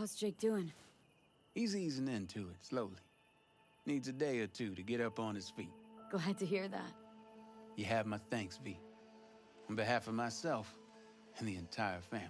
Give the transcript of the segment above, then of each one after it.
How's Jake doing? He's easing into it, slowly. Needs a day or two to get up on his feet. Glad to hear that. You have my thanks, V. On behalf of myself and the entire family.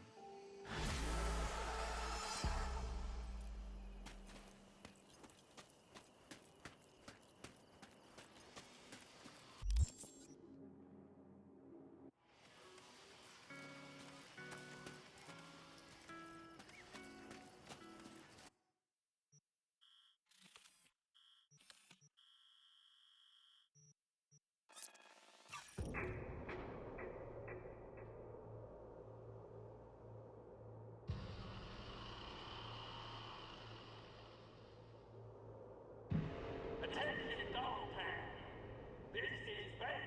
Attention dog time. This is bad.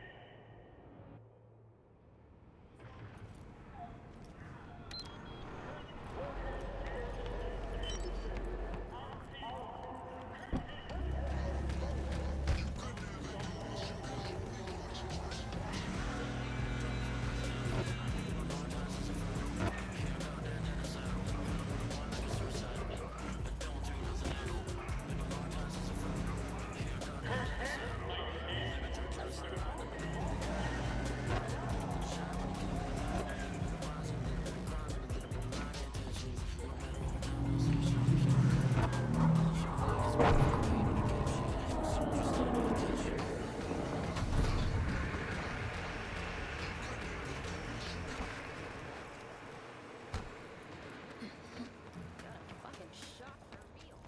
Fucking shot for real.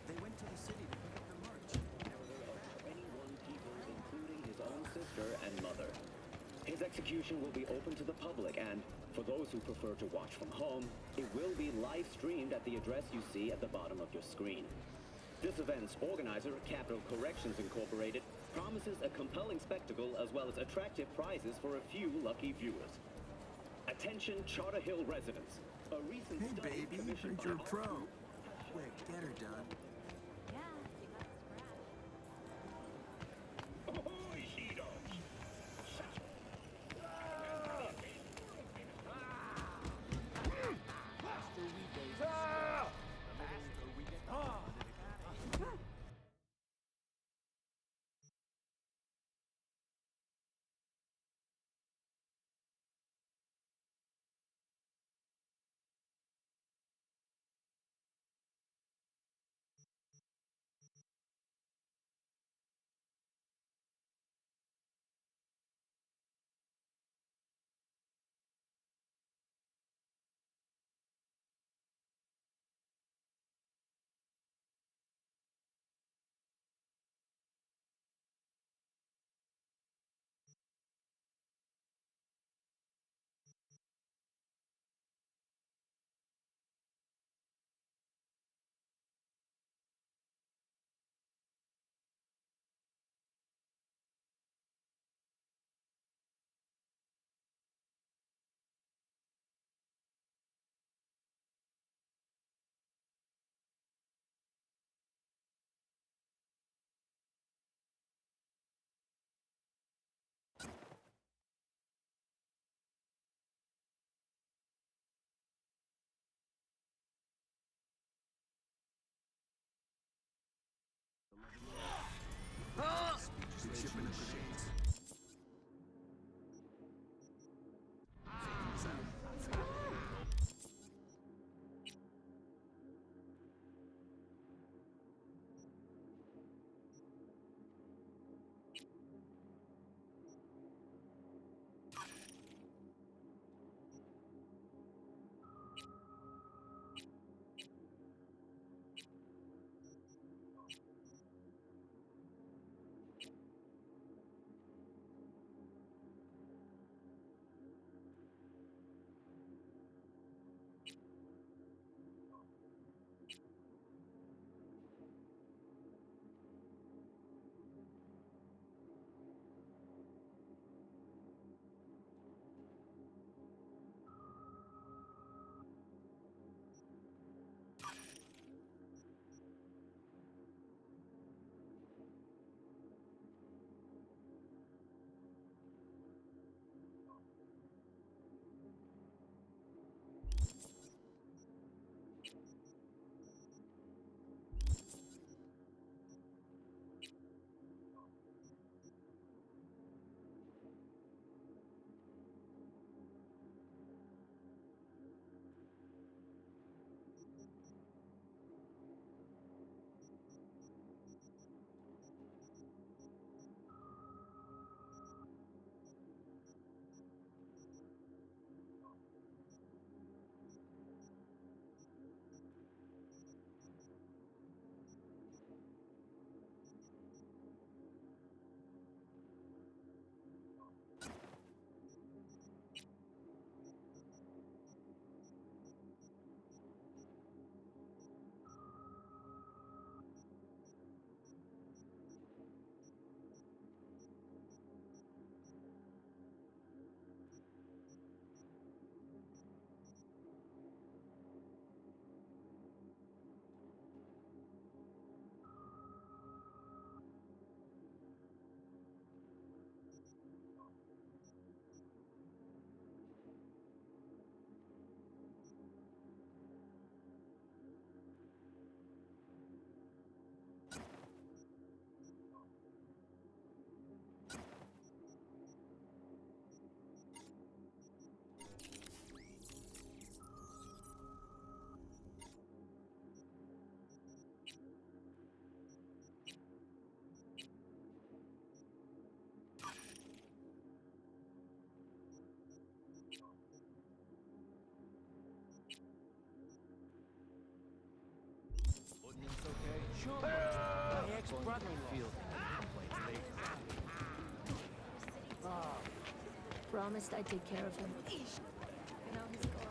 They went to the city to pick up their merch. There are 21 people, including his own sister and mother. His execution will be open to the public, and for those who prefer to watch from home, it will be live streamed at the address you see at the bottom of your screen. This event's organizer, Capital Corrections Incorporated, promises a compelling spectacle as well as attractive prizes for a few lucky viewers. Attention Charter Hill residents. A recent Hey, study baby, commissioned heard you're a by pro. Quick, get her done. Yeah, you got this scratch. Ahoy, she-dogs. My ex-brother-in-law. Promised I'd take care of him. Now he's gone.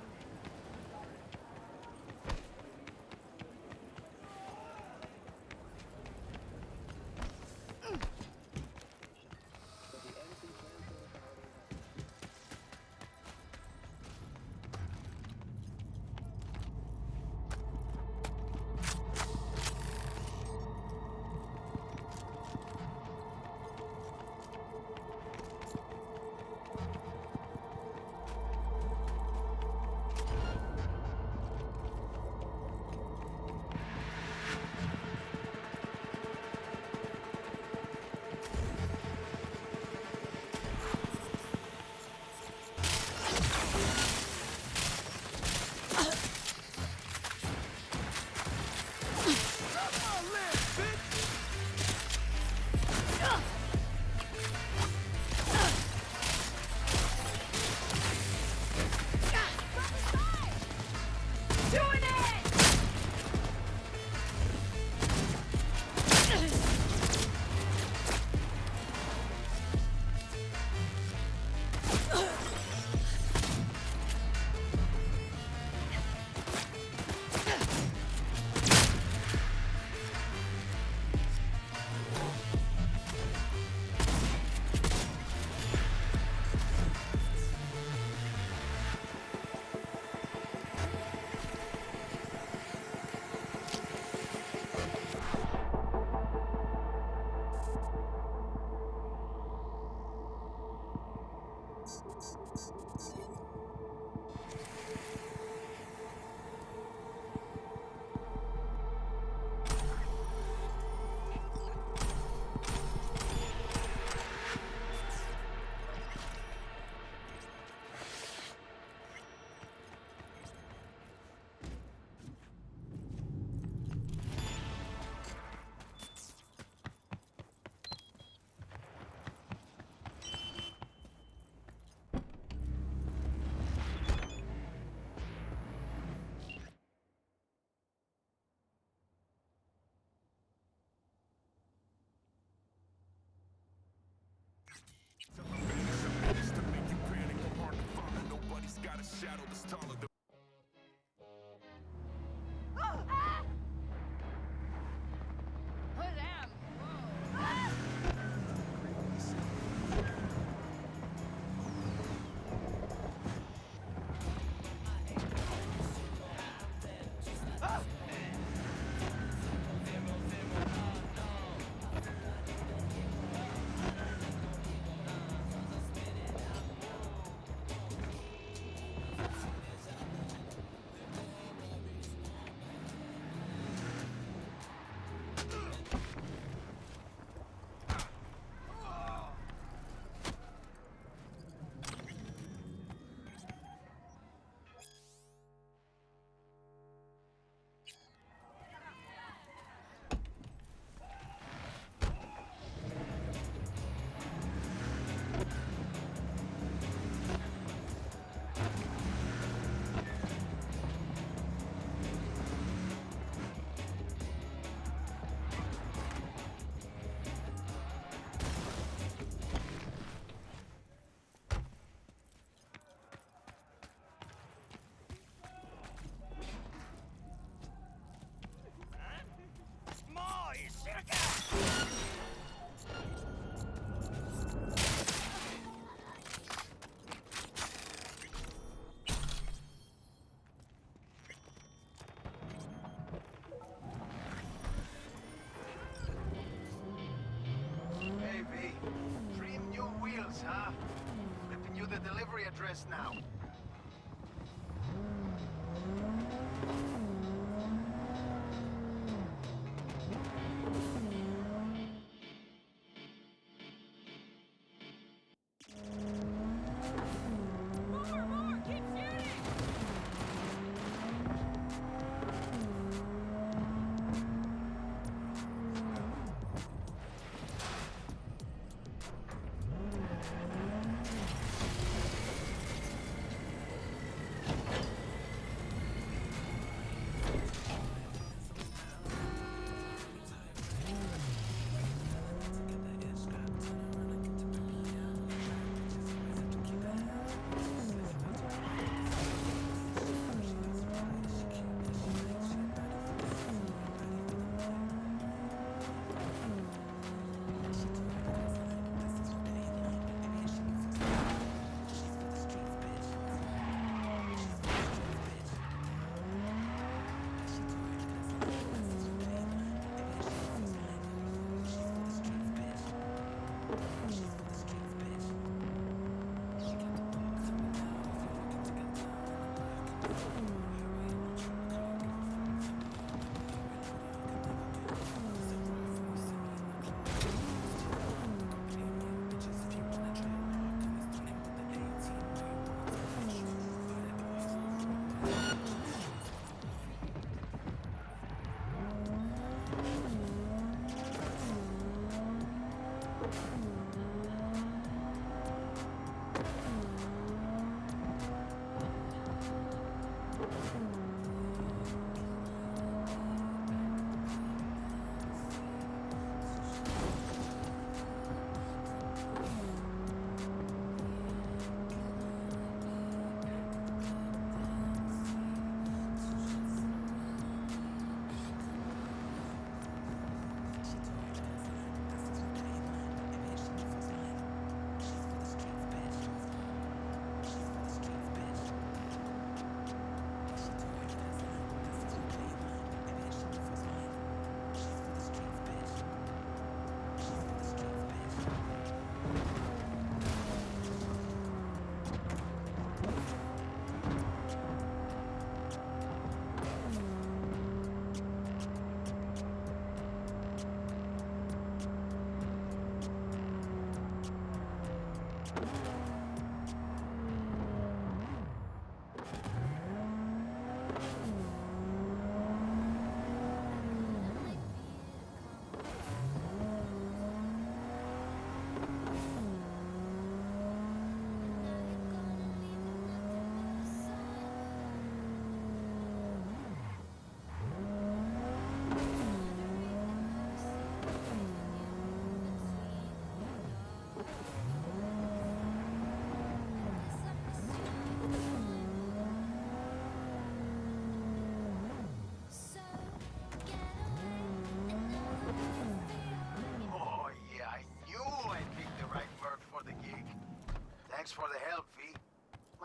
address now.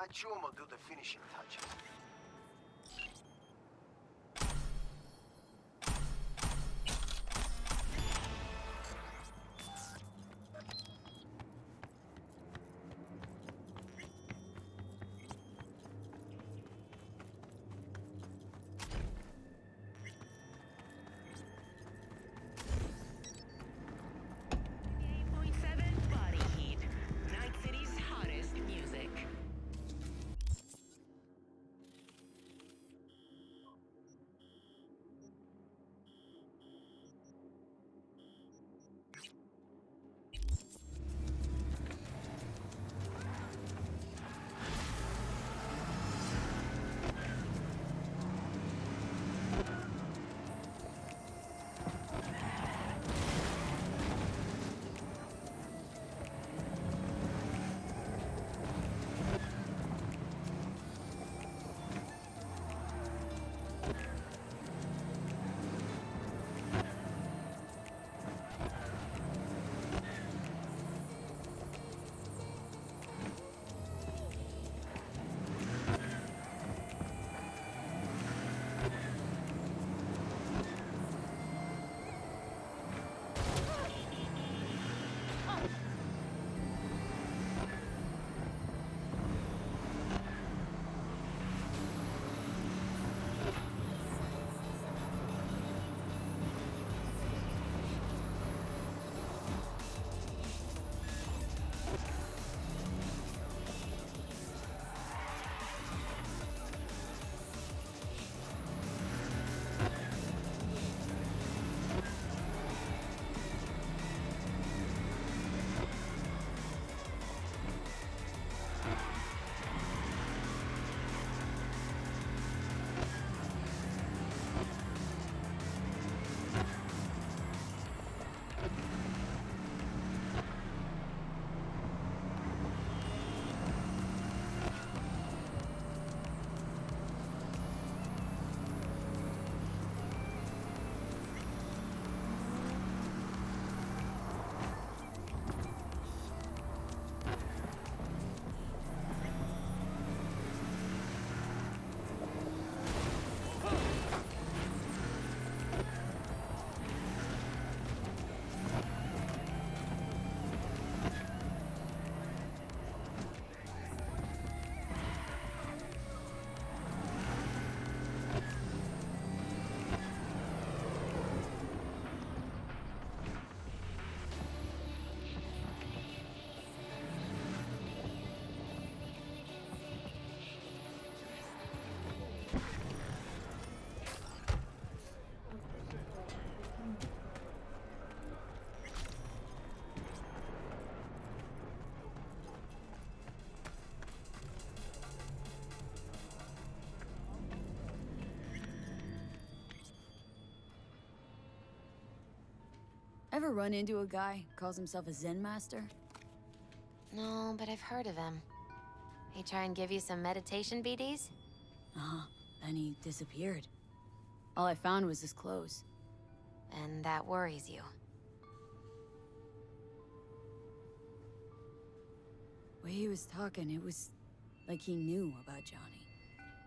Let Chuma do the finishing touches. Body Heat, Night City's hottest music. Ever run into a guy who calls himself a Zen master? No, but I've heard of him. He try and give you some meditation BDs? Uh-huh. Then he disappeared. All I found was his clothes. And that worries you. The way he was talking, it was like he knew about Johnny.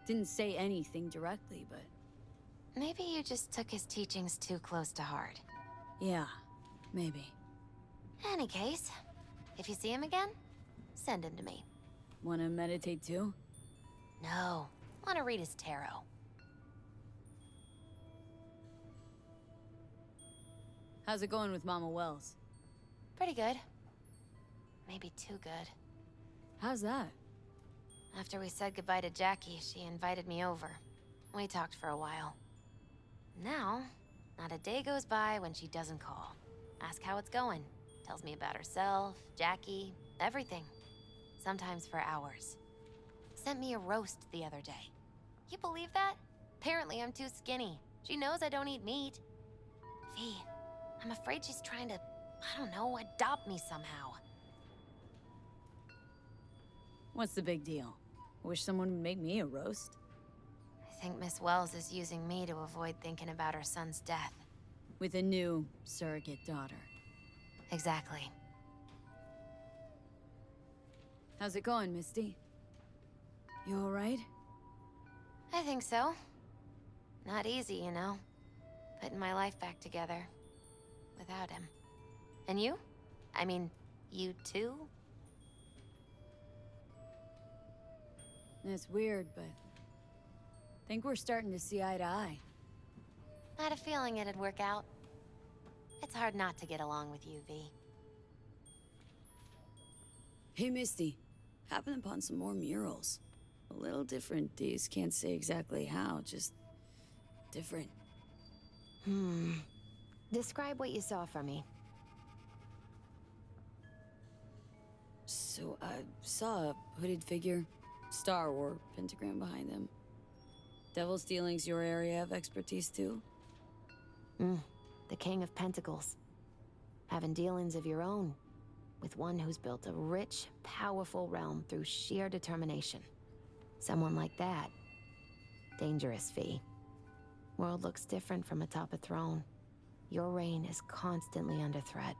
Didn't say anything directly, but... Maybe you just took his teachings too close to heart. yeah, maybe. Any case, if you see him again, send him to me. Wanna meditate too? No, want to read his tarot. How's it going with Mama Wells? Pretty good. Maybe too good. How's that? After we said goodbye to Jackie, she invited me over. We talked for a while. Now, not a day goes by when she doesn't call. Ask how it's going. Tells me about herself, Jackie, everything. Sometimes for hours. Sent me a roast the other day. You believe that? Apparently I'm too skinny. She knows I don't eat meat. V, I'm afraid she's trying to, I don't know, adopt me somehow. What's the big deal? I wish someone would make me a roast. I think Miss Wells is using me to avoid thinking about her son's death. With a new surrogate daughter. Exactly. How's it going, Misty? You alright? I think so. Not easy, you know. Putting my life back together. Without him. And you? I mean, you too? It's weird, but... I think we're starting to see eye to eye. I had a feeling it'd work out. It's hard not to get along with you, V. Hey, Misty. Happened upon some more murals. A little different, D's. Can't say exactly how, just... different. Describe what you saw for me. So, I saw a hooded figure, star or pentagram behind him. Devil's Dealing's your area of expertise, too? The King of Pentacles. Having dealings of your own. With one who's built a rich, powerful realm through sheer determination. Someone like that. Dangerous, V. World looks different from atop a throne. Your reign is constantly under threat.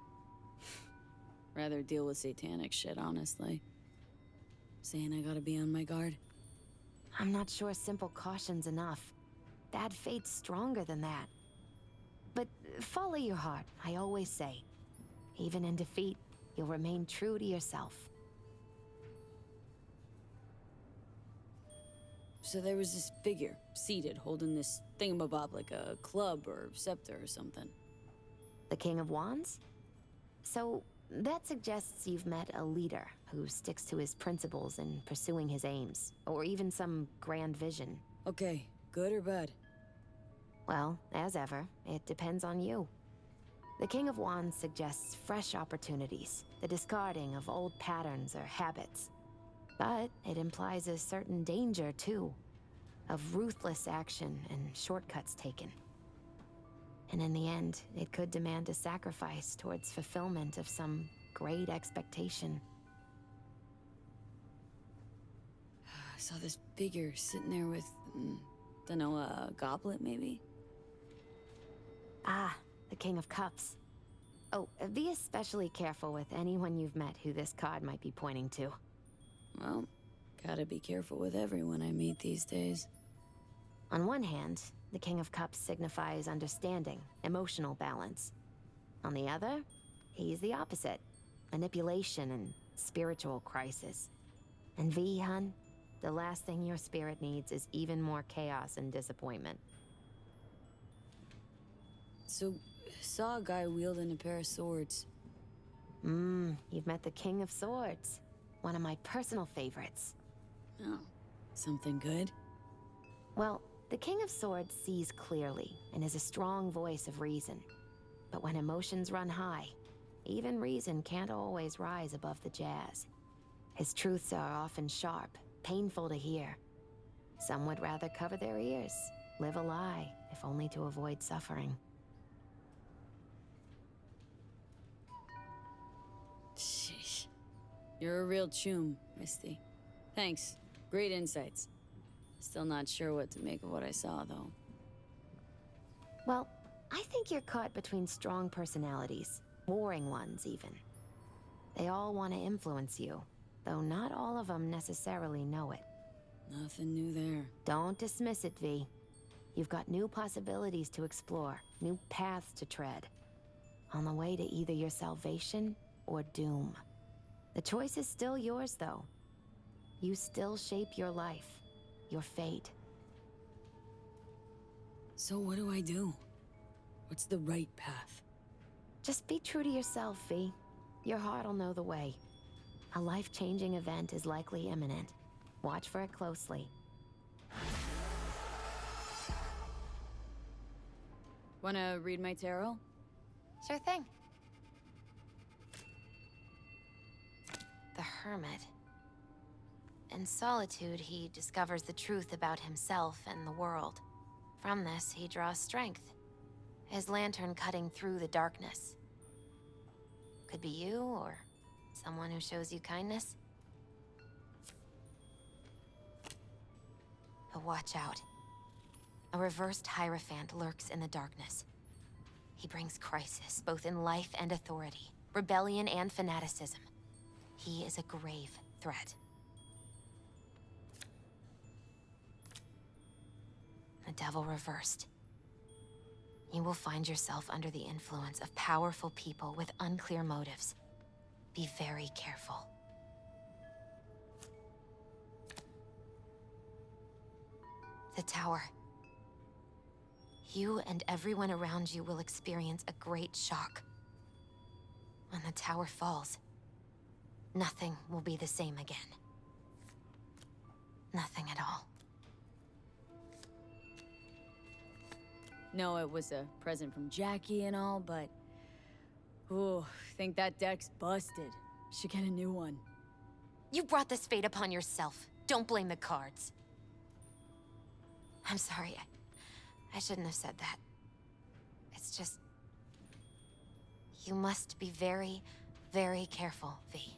Rather deal with satanic shit, honestly. Saying I gotta be on my guard. I'm not sure simple caution's enough. Bad fate's stronger than that. But follow your heart, I always say. Even in defeat, you'll remain true to yourself. So there was this figure, seated, holding this thingamabob like a club or scepter or something. The King of Wands? So, that suggests you've met a leader who sticks to his principles in pursuing his aims, or even some grand vision. Okay, good or bad? Well, as ever, it depends on you. The King of Wands suggests fresh opportunities, the discarding of old patterns or habits. But it implies a certain danger, too, of ruthless action and shortcuts taken. And in the end, it could demand a sacrifice towards fulfillment of some great expectation. I saw this figure sitting there with, dunno, a goblet, maybe? Ah, the King of Cups. Oh, be especially careful with anyone you've met who this card might be pointing to. Well, gotta be careful with everyone I meet these days. On one hand, the King of Cups signifies understanding, emotional balance. On the other, he's the opposite. Manipulation and spiritual crisis. And V, hun, the last thing your spirit needs is even more chaos and disappointment. So, saw a guy wielding a pair of swords. You've met the King of Swords. One of my personal favorites. Oh, something good? Well, the King of Swords sees clearly and is a strong voice of reason. But when emotions run high, even reason can't always rise above the jazz. His truths are often sharp, painful to hear. Some would rather cover their ears, live a lie, if only to avoid suffering. Sheesh. You're a real chum, Misty. Thanks. Great insights. Still not sure what to make of what I saw, though. Well, I think you're caught between strong personalities, warring ones even. They all want to influence you, though not all of them necessarily know it. Nothing new there. Don't dismiss it, V. You've got new possibilities to explore, new paths to tread. On the way to either your salvation or doom. The choice is still yours, though. You still shape your life, your fate. So what do I do? What's the right path? Just be true to yourself, V. Your heart'll know the way. A life-changing event is likely imminent. Watch for it closely. Wanna read my tarot? Sure thing. The Hermit. In solitude, he discovers the truth about himself and the world. From this, he draws strength. His lantern cutting through the darkness. Could be you, or someone who shows you kindness. But watch out. A reversed Hierophant lurks in the darkness. He brings crisis, both in life and authority, rebellion and fanaticism. He is a grave threat. the devil reversed. You will find yourself under the influence of powerful people with unclear motives. Be very careful. The tower. You and everyone around you will experience a great shock. When the tower falls, nothing will be the same again. Nothing at all. No, it was a present from Jackie and all, but... Ooh, think that deck's busted. Should get a new one. You brought this fate upon yourself. Don't blame the cards. I'm sorry. I shouldn't have said that. It's just... You must be very, very careful, V.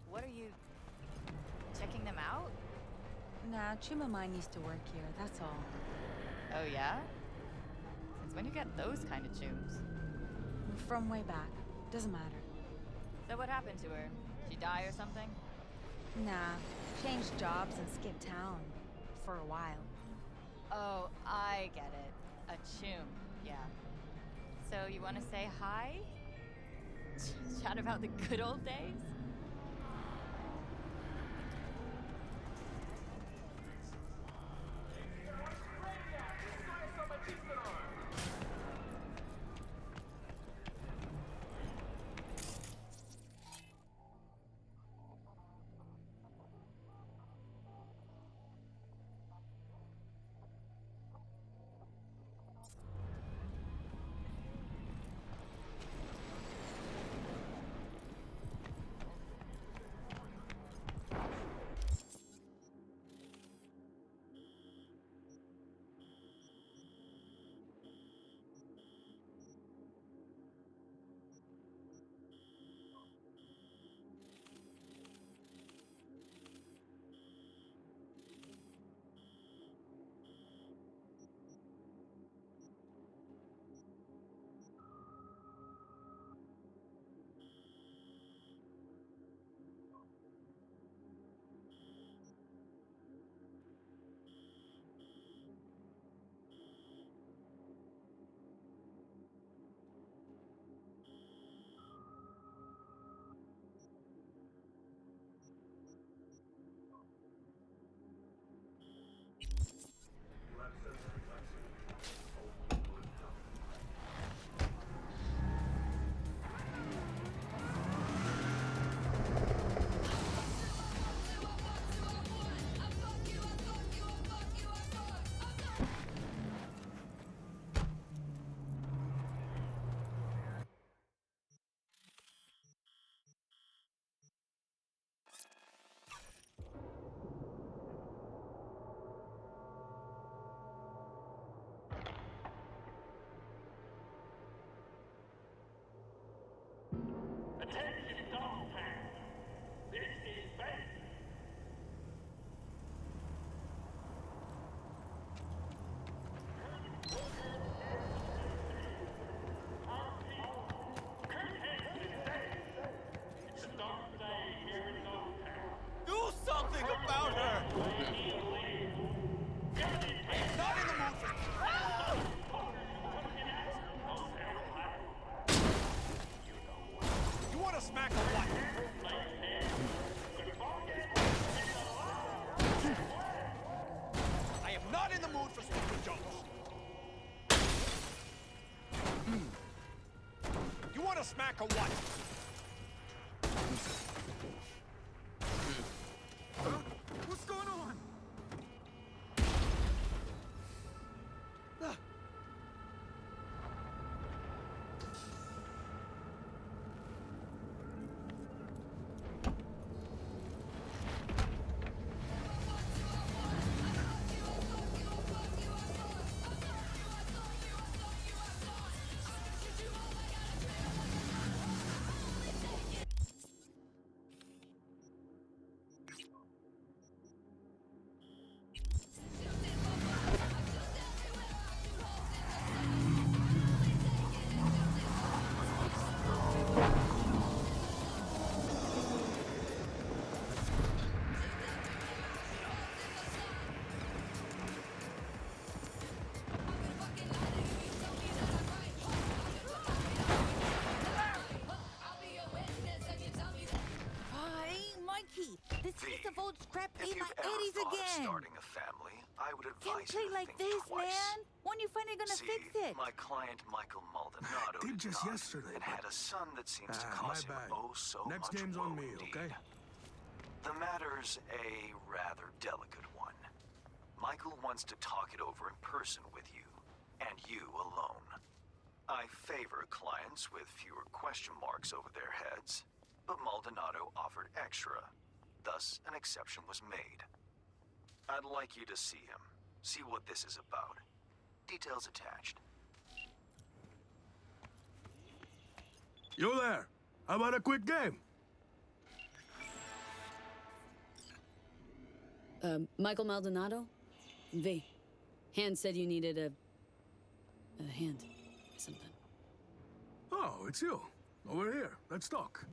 What are you... checking them out? Nah, Chimamai used to work here, that's all. Oh yeah? Since when you get those kind of tunes? From way back. Doesn't matter. So what happened to her? She die or something? Nah, changed jobs and skipped town. For a while. Oh, I get it. A tune, yeah. So you want to say hi? Chat about the good old days? Attention, dog pound. This is bad. It's a dark day here in Dogtown. Do something about her! Not in the mood for... You want to smack her what? I am not in the mood for stupid jokes. You want to smack her what? What's going on? thought of again. starting a family, I would Can't advise play you to like think this, twice. man. When you finally gonna See, fix it? my client Michael Maldonado Did just not, yesterday, and but- had a son that seems to My cause him bad. oh so Next much game's woe on me, indeed. okay? The matter's a rather delicate one. Michael wants to talk it over in person with you, and you alone. I favor clients with fewer question marks over their heads, but Maldonado offered extra. Thus, an exception was made. I'd like you to see him. See what this is about. Details attached. You there? How about a quick game? Michael Maldonado? V. Hand said you needed a hand. Something. Oh, it's you. Over here. Let's talk.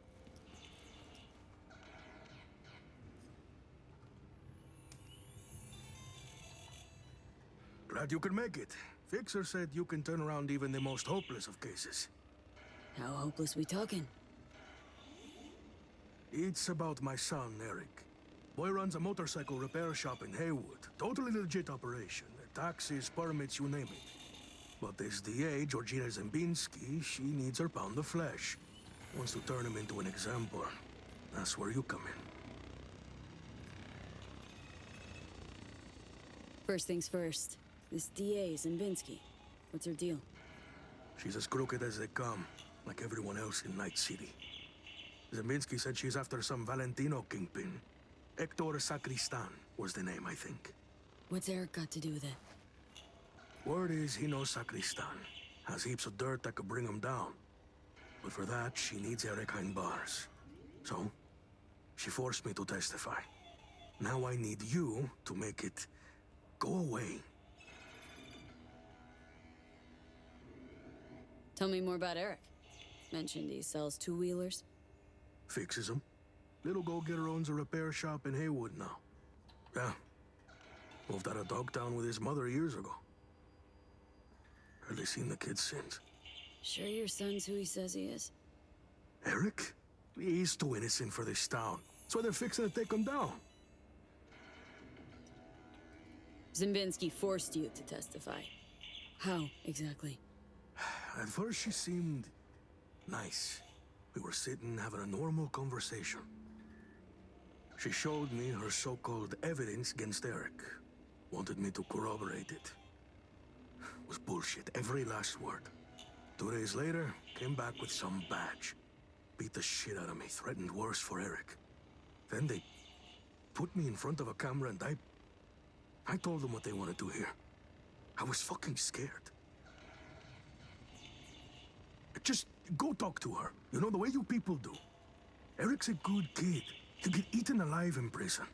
Glad you could make it. Fixer said you can turn around even the most hopeless of cases. How hopeless we talking? It's about my son, Eric. Boy runs a motorcycle repair shop in Haywood. Totally legit operation. Taxes, permits, you name it. But this DA, Georgina Zembinski, she needs her pound of flesh. Wants to turn him into an example. That's where you come in. First things first. This DA, Zembinski. What's her deal? She's as crooked as they come, like everyone else in Night City. Zembinski said she's after some Valentino kingpin. Hector Sacristan was the name, I think. What's Eric got to do with it? Word is he knows Sacristan. Has heaps of dirt that could bring him down. But for that, she needs Eric behind bars. So, she forced me to testify. Now I need you to make it go away. Tell me more about Eric. Mentioned he sells two-wheelers. Fixes them. Little go-getter owns a repair shop in Haywood now. Yeah. Moved out of Dogtown with his mother years ago. Hardly seen the kid since. Sure your son's who he says he is? Eric? He's too innocent for this town. That's why they're fixing to take him down. Zembinski forced you to testify. How, exactly? At first she seemed nice. We were sitting having a normal conversation. She showed me her so-called evidence against Eric. Wanted me to corroborate it. It was bullshit, every last word. 2 days later, came back with some badge. Beat the shit out of me, threatened worse for Eric. Then they put me in front of a camera and I told them what they wanted to hear. I was fucking scared. Just go talk to her. You know, the way you people do. Eric's a good kid. He'll get eaten alive in prison.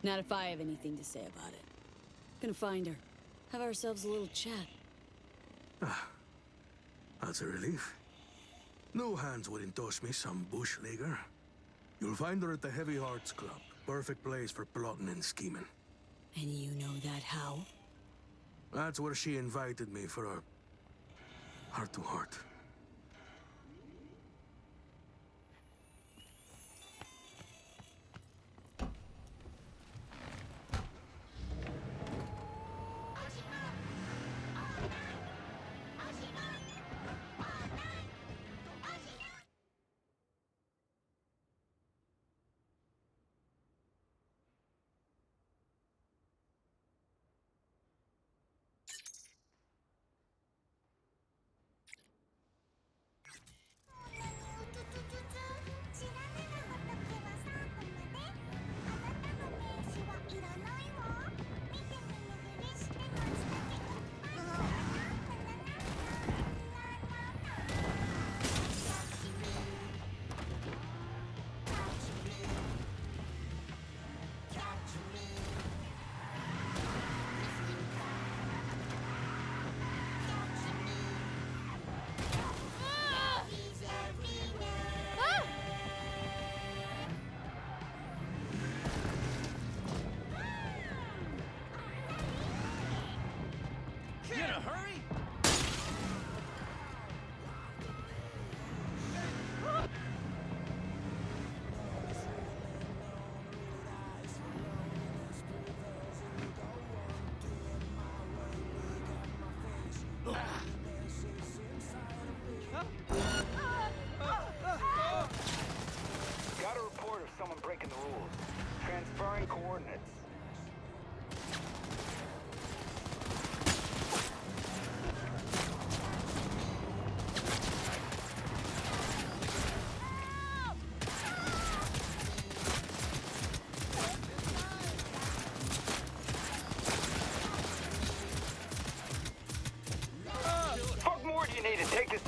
Not if I have anything to say about it. Gonna find her. Have ourselves a little chat. That's a relief. No hands wouldn't toss me some bush leaguer. You'll find her at the Heavy Hearts Club. Perfect place for plotting and scheming. And you know that how? That's where she invited me for a heart-to-heart.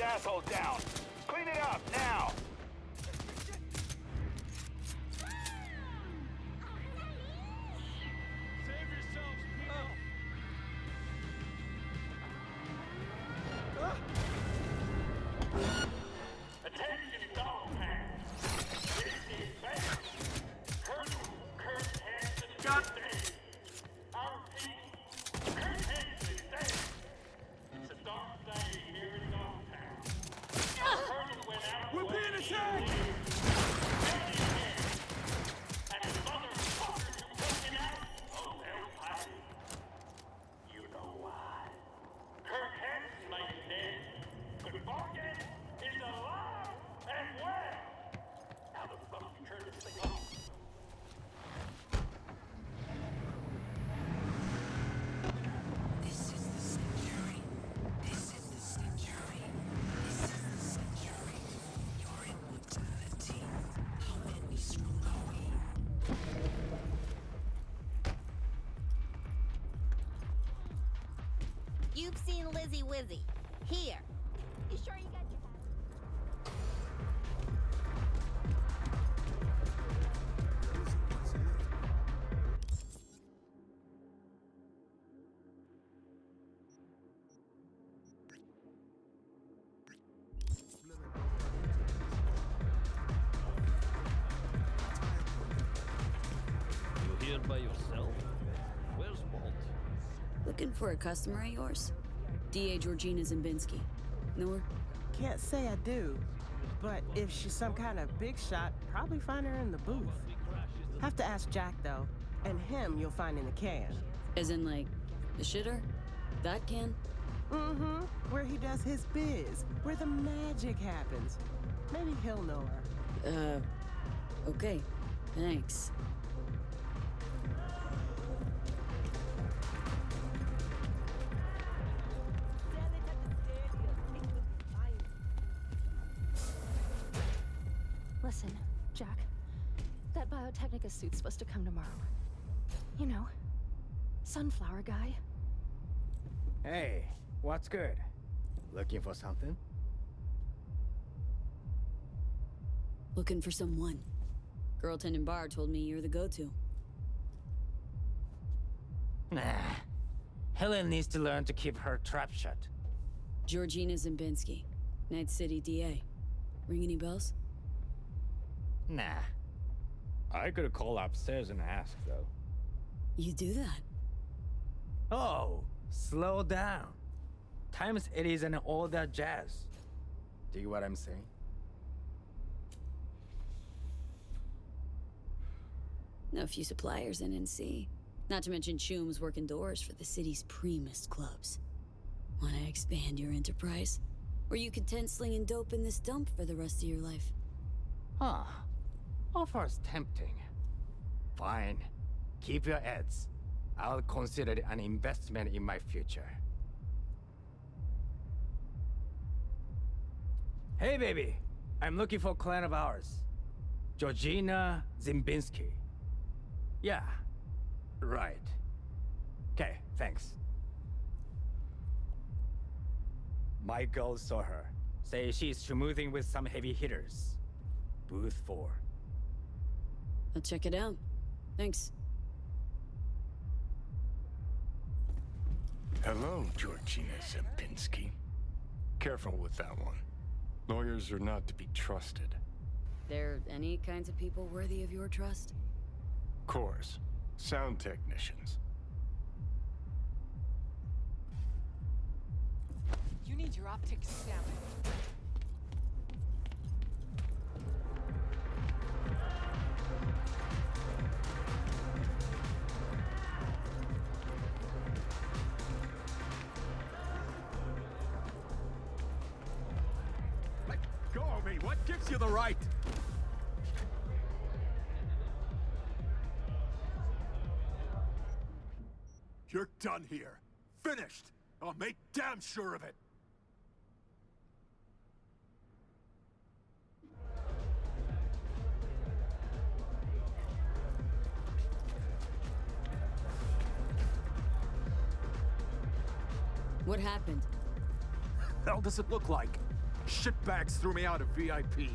asshole down. Clean it up, now! Attention, dog fans. This is bad. Kurt Hansen says. Our people, Kurt Hansen says. It's a dark day here in Dogtown. Kurt went out. We're being attacked! And the motherfuckers who looking out, oh, they'll fight. You know why. Kurt Hansen may be dead, but Morgan is alive and well. How the fuck you turn this thing off? This is the century. This is the century. This is the century. Your immortality. How many strong are we? You've seen Lizzie Wizzy. Here. You sure you got your... You here by yourself? Where's Walt? Looking for a customer of yours? DA Georgina Zimbinski. Know her? Can't say I do, but if she's some kind of big shot, probably find her in the booth. Have to ask Jack, though, and him you'll find in the can. As in, like, the shitter? That can? Mm-hmm, where he does his biz, where the magic happens. Maybe he'll know her. Okay. Thanks. Listen, Jack. That Biotechnica suit's supposed to come tomorrow. You know, sunflower guy. Hey, what's good? Looking for something? Looking for someone. Girl tending bar told me you're the go-to. Nah. Helen needs to learn to keep her trap shut. Georgina Zimbinski, Night City DA. Ring any bells? Nah. I could call upstairs and ask, though. You do that? Oh, slow down. Times it isn't all that jazz. Dig what I'm saying? Know a few suppliers in NC. Not to mention Choom's working doors for the city's primest clubs. Wanna expand your enterprise? Or you content slinging dope in this dump for the rest of your life? Huh. Offer's tempting. Fine. Keep your ads. I'll consider it an investment in my future. Hey, baby. I'm looking for a client of ours. Georgina Zimbinski. Yeah. Right. Okay, thanks. My girl saw her. Say she's schmoozing with some heavy hitters. Booth 4. I'll check it out. Thanks. Hello, Georgina Zimbinski. Careful with that one. Lawyers are not to be trusted. There any kinds of people worthy of your trust? Course. Sound technicians. You need your optics examined. Let go of me! What gives you the right? You're done here. Finished. I'll make damn sure of it. What happened? Hell does it look like? Shitbags threw me out of VIP.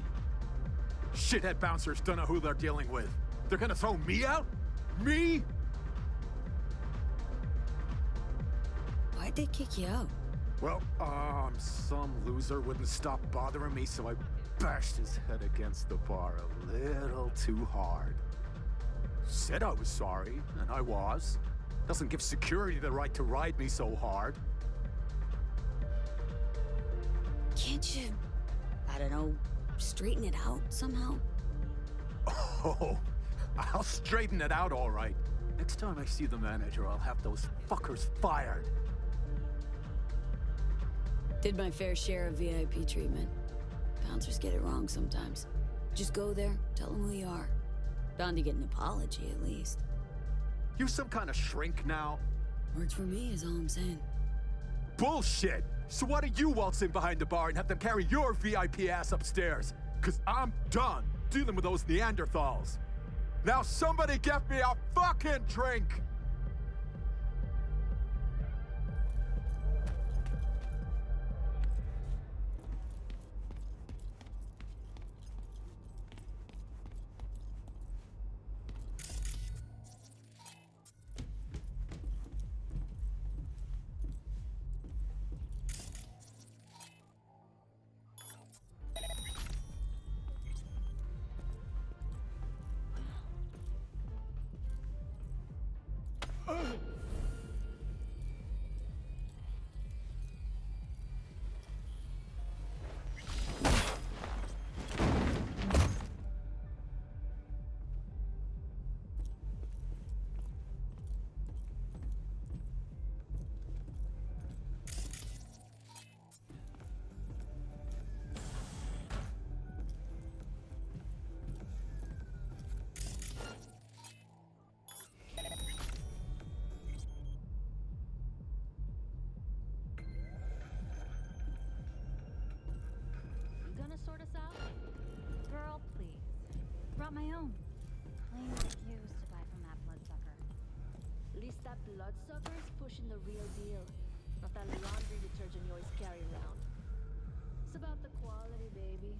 Shithead bouncers don't know who they're dealing with. They're gonna throw me out? Me? Why'd they kick you out? Well, some loser wouldn't stop bothering me, so I bashed his head against the bar a little too hard. Said I was sorry, and I was. Doesn't give security the right to ride me so hard. Can't you, I don't know, straighten it out somehow? Oh, I'll straighten it out all right. Next time I see the manager, I'll have those fuckers fired. Did my fair share of VIP treatment. Bouncers get it wrong sometimes. Just go there, tell them who you are. Bound to get an apology, at least. You some kind of shrink now? Works for me, is all I'm saying. Bullshit! So why don't you waltz in behind the bar and have them carry your VIP ass upstairs? Cause I'm done dealing with those Neanderthals. Now somebody get me a fucking drink! Sort us out? Girl, please. Brought my own. Plain refuse to buy from that bloodsucker. At least that bloodsucker is pushing the real deal. Not that laundry detergent you always carry around. It's about the quality, baby.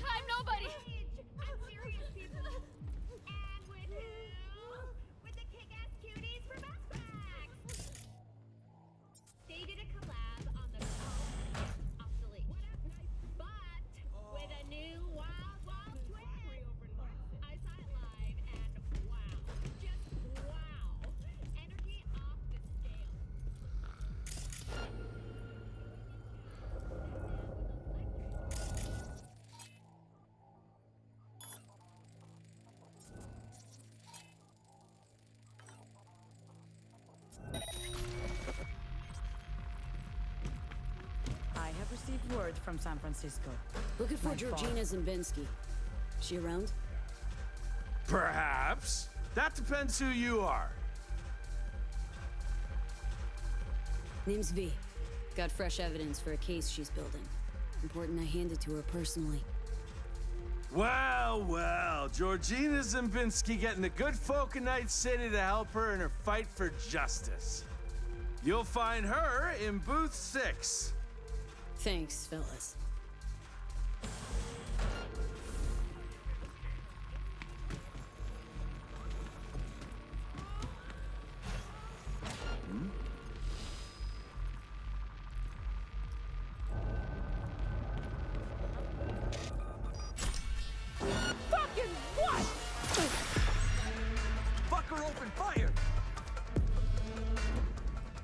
I'm nobody! I'm serious, people. And with who? With the kick-ass cuties from Backpacks. They did a collab on the obsolete. But with a new wild, wild twist. I saw it live and wow. Just wow. Energy off the scale. I have received word from San Francisco. Looking for My Georgina Zembinski. She around? Perhaps. That depends who you are. Name's V. Got fresh evidence for a case she's building. Important I hand it to her personally. Well, well, Georgina Zembinski getting the good folk of Night City to help her in her fight for justice. You'll find her in booth 6. Thanks, fellas. Fucking what? Fucker open fire!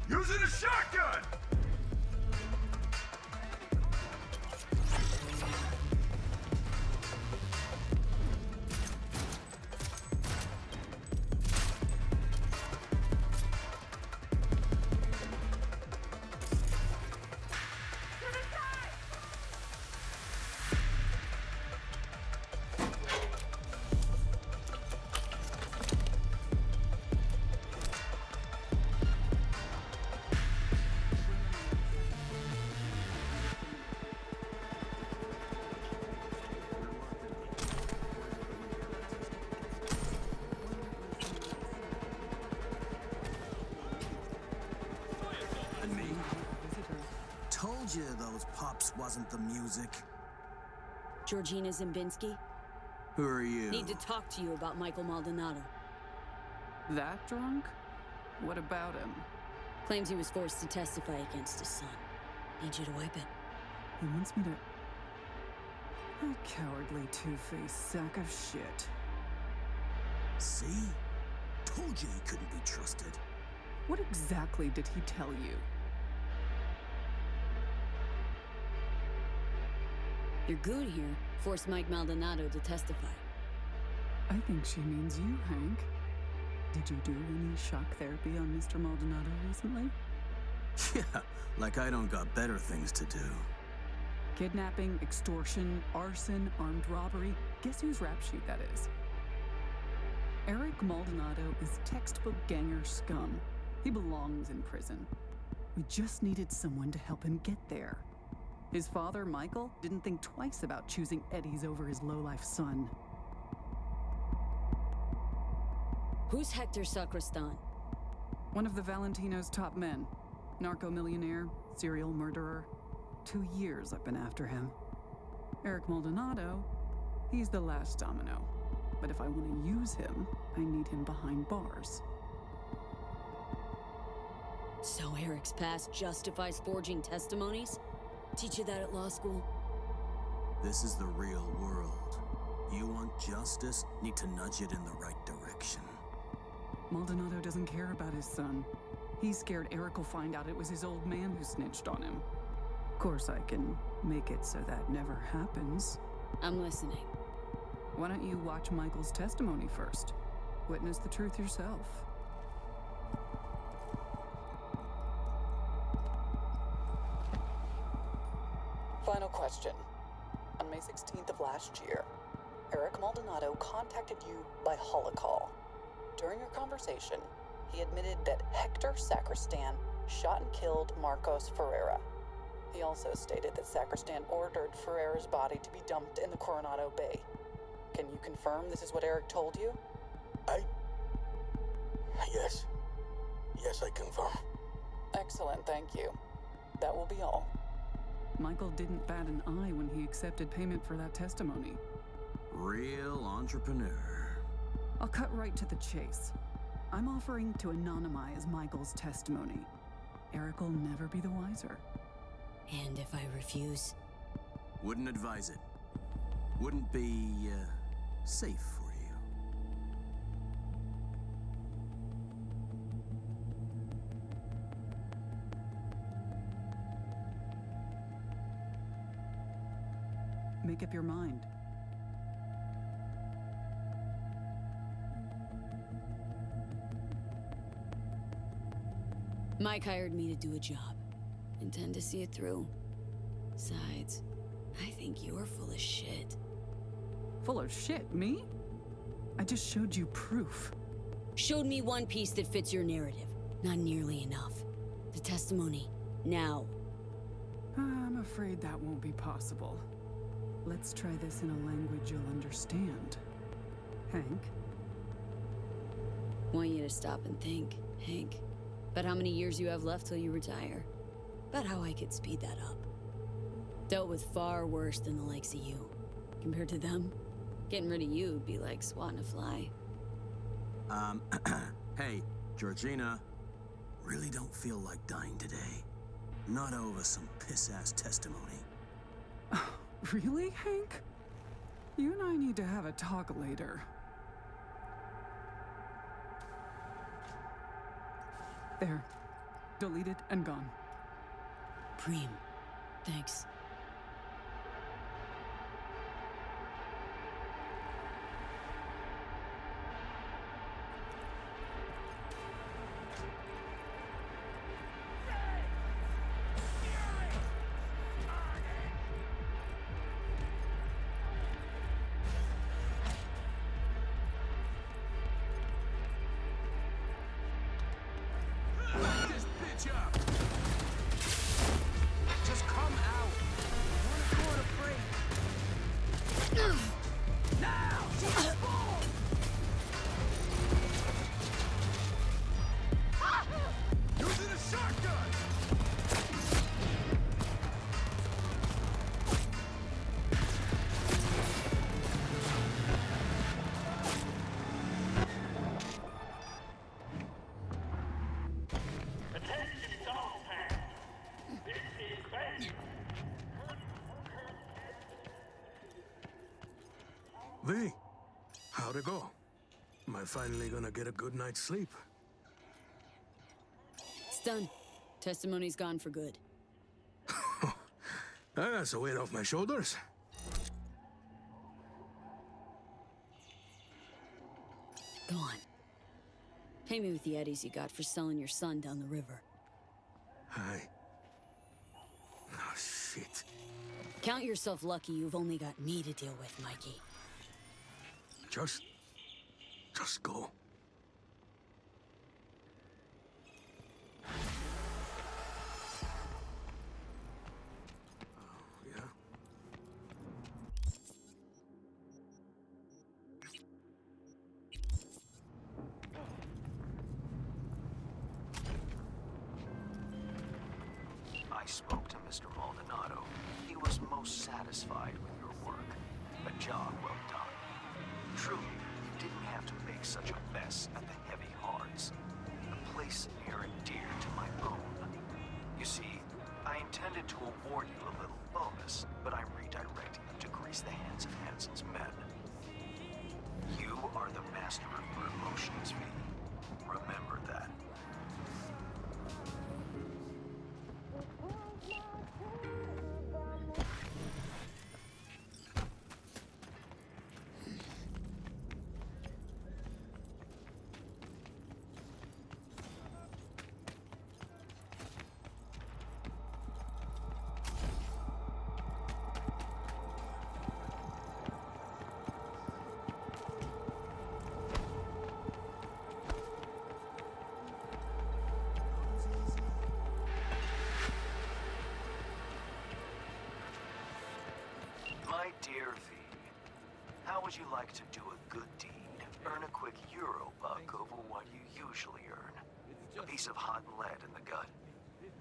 Using a shotgun! you those pups wasn't the music. Georgina Zimbinski? Who are you? Need to talk to you about Michael Maldonado. That drunk? What about him? Claims he was forced to testify against his son. Need you to wipe it. He wants me to... That cowardly two-faced sack of shit. See? Told you he couldn't be trusted. What exactly did he tell you? Your goon here forced Mike Maldonado to testify. I think she means you, Hank. Did you do any shock therapy on Mr. Maldonado recently? Yeah, like I don't got better things to do. Kidnapping, extortion, arson, armed robbery. Guess whose rap sheet that is? Eric Maldonado is textbook ganger scum. He belongs in prison. We just needed someone to help him get there. His father, Michael, didn't think twice about choosing Eddie's over his lowlife son. Who's Hector Sacristan? One of the Valentino's top men. Narco-millionaire, serial murderer. 2 years I've been after him. Eric Maldonado, he's the last domino. But if I want to use him, I need him behind bars. So Eric's past justifies forging testimonies? Teach you that at law school? This is the real world. You want justice, need to nudge it in the right direction. Maldonado doesn't care about his son. He's scared Eric will find out it was his old man who snitched on him. Of course, I can make it so that never happens. I'm listening. Why don't you watch Michael's testimony first? Witness the truth yourself. Final question. On May 16th of last year, Eric Maldonado contacted you by holocall. During your conversation, he admitted that Hector Sacristan shot and killed Marcos Ferreira. He also stated that Sacristan ordered Ferreira's body to be dumped in the Coronado Bay. Can you confirm this is what Eric told you? Yes. Yes, I confirm. Excellent, thank you. That will be all. Michael didn't bat an eye when he accepted payment for that testimony. Real entrepreneur. I'll cut right to the chase. I'm offering to anonymize Michael's testimony. Eric will never be the wiser. And if I refuse? Wouldn't advise it. Wouldn't be, safe for you. Make up your mind. Mike hired me to do a job. Intend to see it through. Besides, I think you're full of shit. Full of shit, me? I just showed you proof. Showed me one piece that fits your narrative. Not nearly enough. The testimony. Now. I'm afraid that won't be possible. Let's try this in a language you'll understand. Hank? Want you to stop and think, Hank. About how many years you have left till you retire. About how I could speed that up. Dealt with far worse than the likes of you. Compared to them, getting rid of you would be like swatting a fly. Hey, Georgina. Really don't feel like dying today. Not over some piss-ass testimony. Really, Hank? You and I need to have a talk later. There. Deleted and gone. Preem. Thanks. Just come out. Wanna go on a break? Now! Using a shotgun! V, how'd it go? Am I finally gonna get a good night's sleep? It's done. Testimony's gone for good. That's a weight off my shoulders. Go on. Pay me with the eddies you got for selling your son down the river. Oh, shit. Count yourself lucky you've only got me to deal with, Mikey. Just go. Yeah? I spoke to Mr. Maldonado. He was most satisfied with your work. A job well done. Truly, you didn't have to make such a mess at the Heavy Hearts. A place near and dear to my own. You see, I intended to award you a little bonus, but I'm redirecting you to grease the hands of Hansen's men. You are the master of your emotions, V. Remember that. My dear V, how would you like to do a good deed? Earn a quick euro buck over what you usually earn. A piece of hot lead in the gut.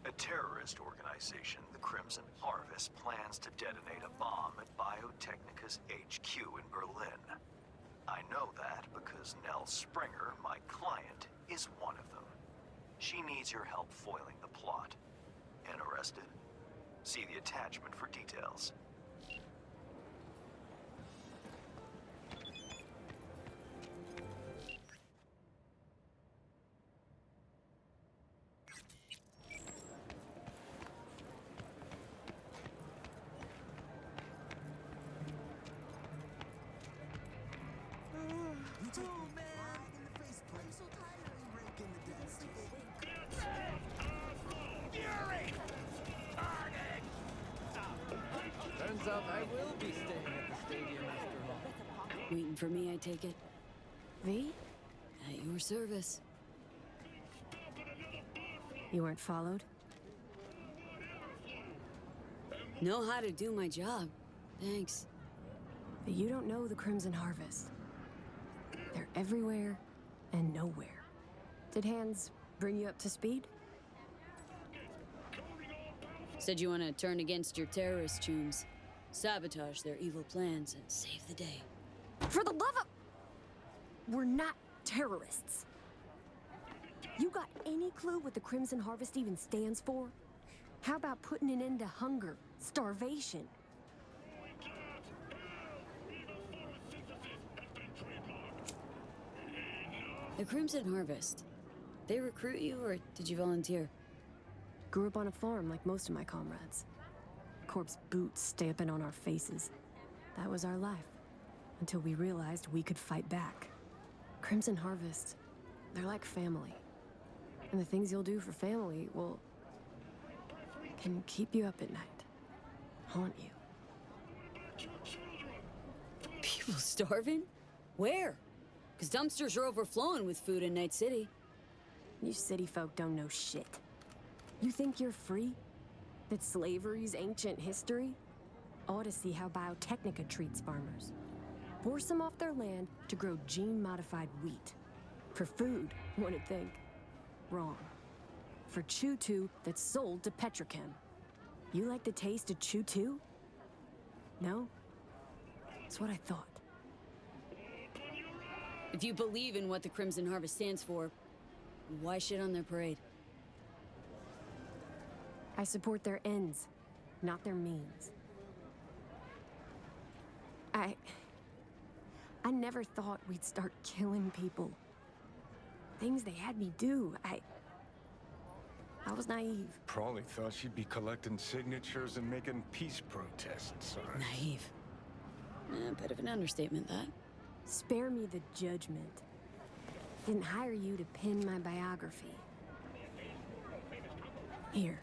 A terrorist organization, the Crimson Harvest, plans to detonate a bomb at Biotechnica's HQ in Berlin. I know that because Nell Springer, my client, is one of them. She needs your help foiling the plot. Interested? See the attachment for details. Turns out I will be staying at the stadium after all. Waiting for me, I take it? V? At your service. You weren't followed? Know how to do my job. Thanks. But you don't know the Crimson Harvest. They're everywhere and nowhere. Did Hans bring you up to speed? Said you want to turn against your terrorist chooms, sabotage their evil plans, and save the day. For the love of... We're not terrorists. You got any clue what the Crimson Harvest even stands for? How about putting an end to hunger, starvation? The Crimson Harvest. They recruit you, or did you volunteer? Grew up on a farm like most of my comrades. Corpse boots stamping on our faces. That was our life. Until we realized we could fight back. Crimson Harvest, they're like family. And the things you'll do for family will... can keep you up at night. Haunt you. People starving? Where? Because dumpsters are overflowing with food in Night City. You city folk don't know shit. You think you're free? That slavery's ancient history? Ought to see how Biotechnica treats farmers. Force them off their land to grow gene-modified wheat. For food, one would think. Wrong. For Chew-2 that's sold to Petrochem. You like the taste of Chew-2? No? That's what I thought. If you believe in what the Crimson Harvest stands for, why shit on their parade? I support their ends, not their means. I never thought we'd start killing people. Things they had me do. I was naive. Probably thought she'd be collecting signatures and making peace protests. Naive. A bit of an understatement, that. Spare me the judgment. Didn't hire you to pen my biography. Here.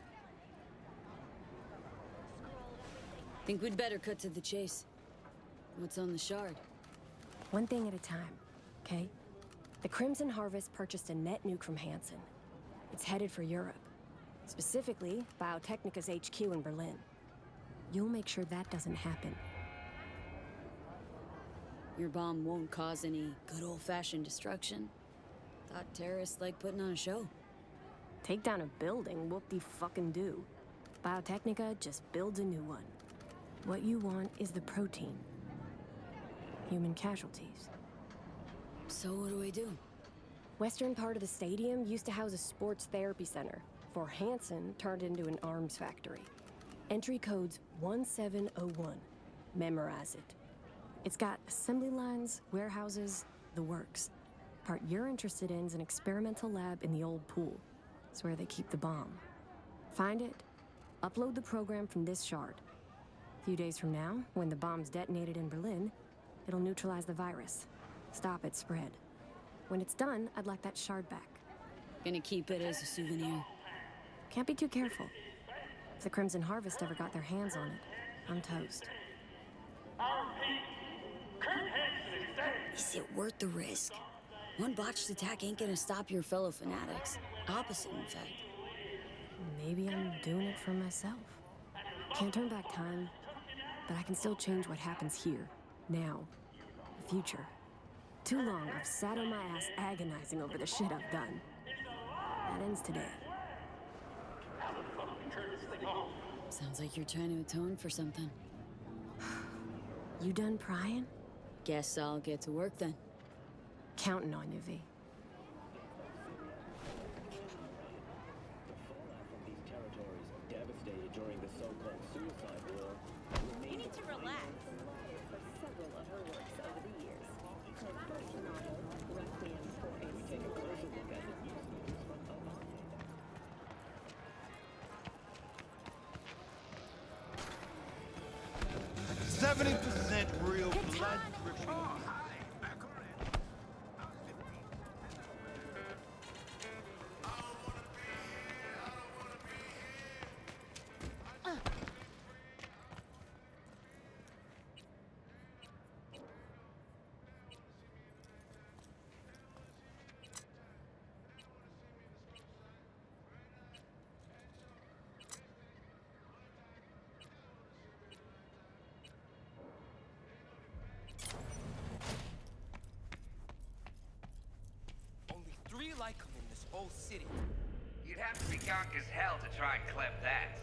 Think we'd better cut to the chase. What's on the shard? One thing at a time, okay? The Crimson Harvest purchased a net nuke from Hansen. It's headed for Europe. Specifically, Biotechnica's HQ in Berlin. You'll make sure that doesn't happen. Your bomb won't cause any good old-fashioned destruction. Thought terrorists like putting on a show. Take down a building, whoop-de-fucking-do. Biotechnica just builds a new one. What you want is the protein. Human casualties. So what do I do? Western part of the stadium used to house a sports therapy center, before Hansen turned into an arms factory. Entry code's 1701. Memorize it. It's got assembly lines, warehouses, the works. Part you're interested in is an experimental lab in the old pool. It's where they keep the bomb. Find it, upload the program from this shard. A few days from now, when the bomb's detonated in Berlin, it'll neutralize the virus. Stop its spread. When it's done, I'd like that shard back. Gonna keep it as a souvenir. Can't be too careful. If the Crimson Harvest ever got their hands on it, I'm toast. Is it worth the risk? One botched attack ain't gonna stop your fellow fanatics. Opposite, in fact. Maybe I'm doing it for myself. Can't turn back time, but I can still change what happens here, now, the future. Too long I've sat on my ass agonizing over the shit I've done. That ends today. Sounds like you're trying to atone for something. You done prying? Guess I'll get to work then. Counting on you, V. These territories devastated during the so-called suicide war. You need to relax. For several of her works over the years. Her first novel, Requiem for a We take a closer look at the use from above. 70% real blood dripping. Only 3 like them in this whole city. You'd have to be gunk as hell to try and clip that.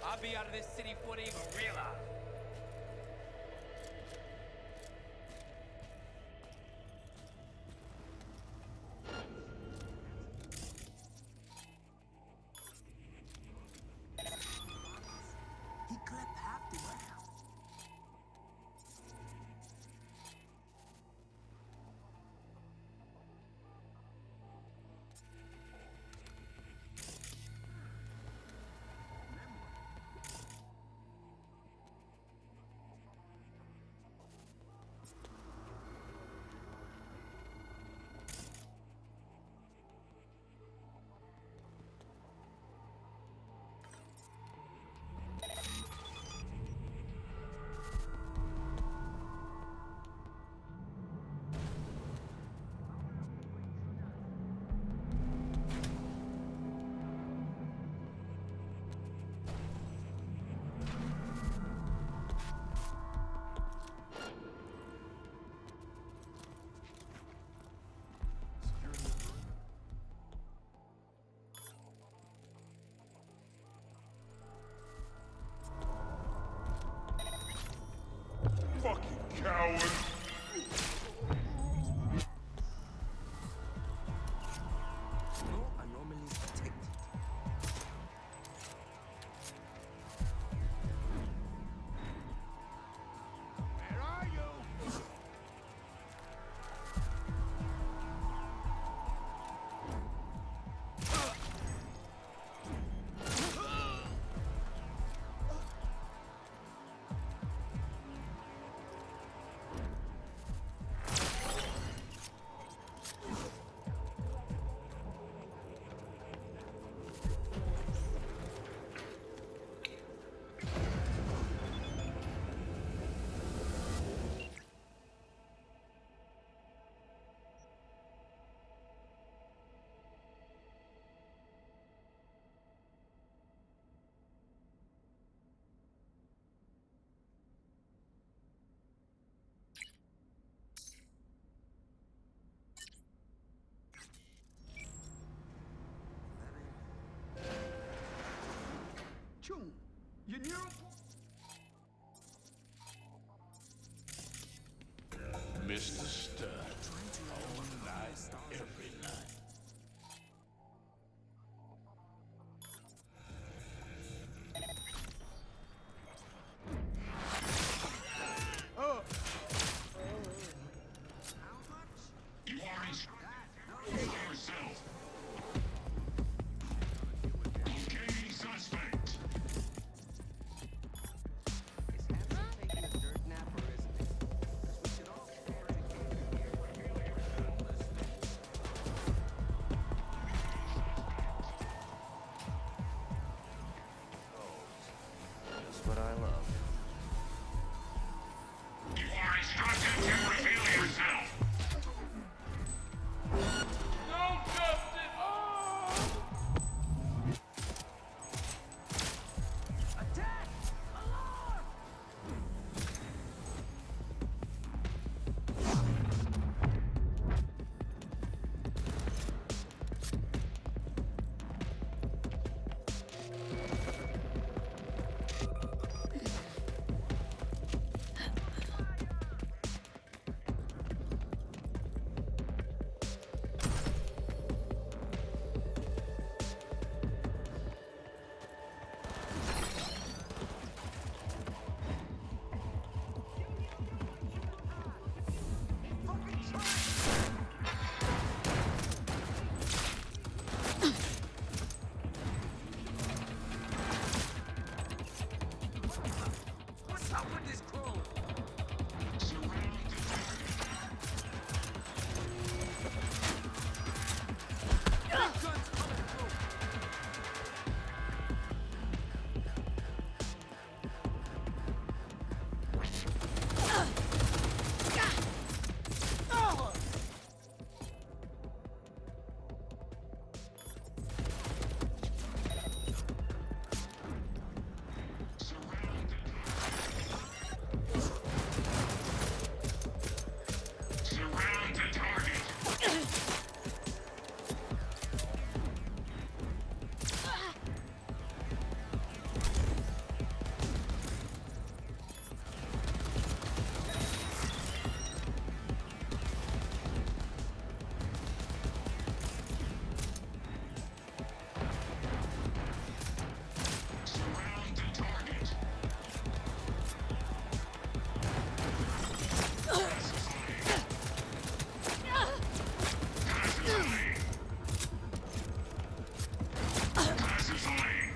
I'll be out of this city before they even realize. He clipped half the ground. Can you? Mr. Stud, all night, every night. Oh! You are instructed yourself. Locating suspect. Is Hanson taking a dirt nap or isn't he? 'Cause we should all stand together. Just what I love. You are instructed to reveal yourself. No justice! Attack! Alarm! What's up with this crew? Guns coming through. Surround the target. Surround the target. Pacifying.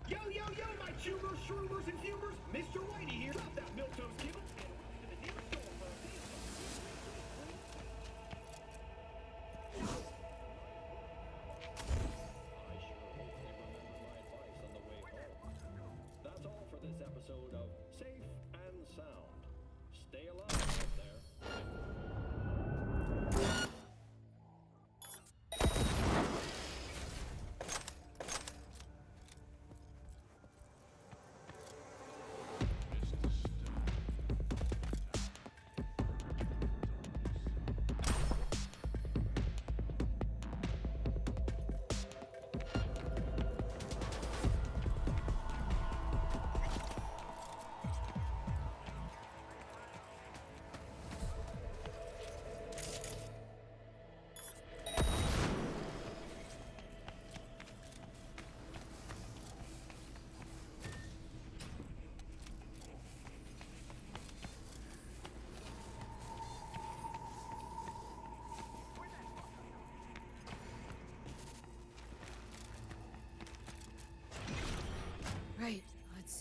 Yo, yo, yo, my chewers, shroomers, and fumers! Mr. Whitey here. Drop that milk-toast kibble and run to the nearest store for a taste That's all for this episode of Safe and Sound. Stay alive out there.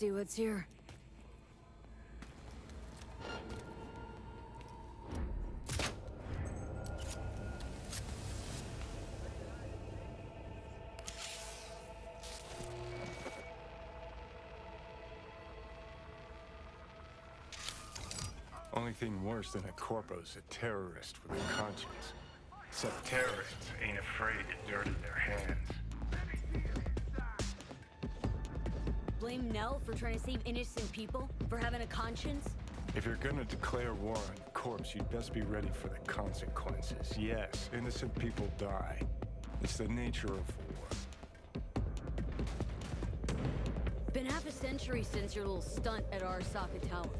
see what's here. Only thing worse than a corpo's a terrorist with a conscience. Except terrorists ain't afraid to dirty their hands. Blame Nell for trying to save innocent people? For having a conscience? If you're gonna declare war on a corpse, you'd best be ready for the consequences. Yes, innocent people die. It's the nature of war. Been half a century since your little stunt at Arasaka Tower.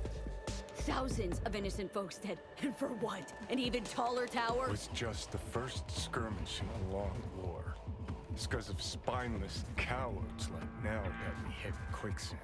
Thousands of innocent folks dead. And for what? An even taller tower? It was just the first skirmish in a long war. It's because of spineless cowards like Nell that we hit quicksand.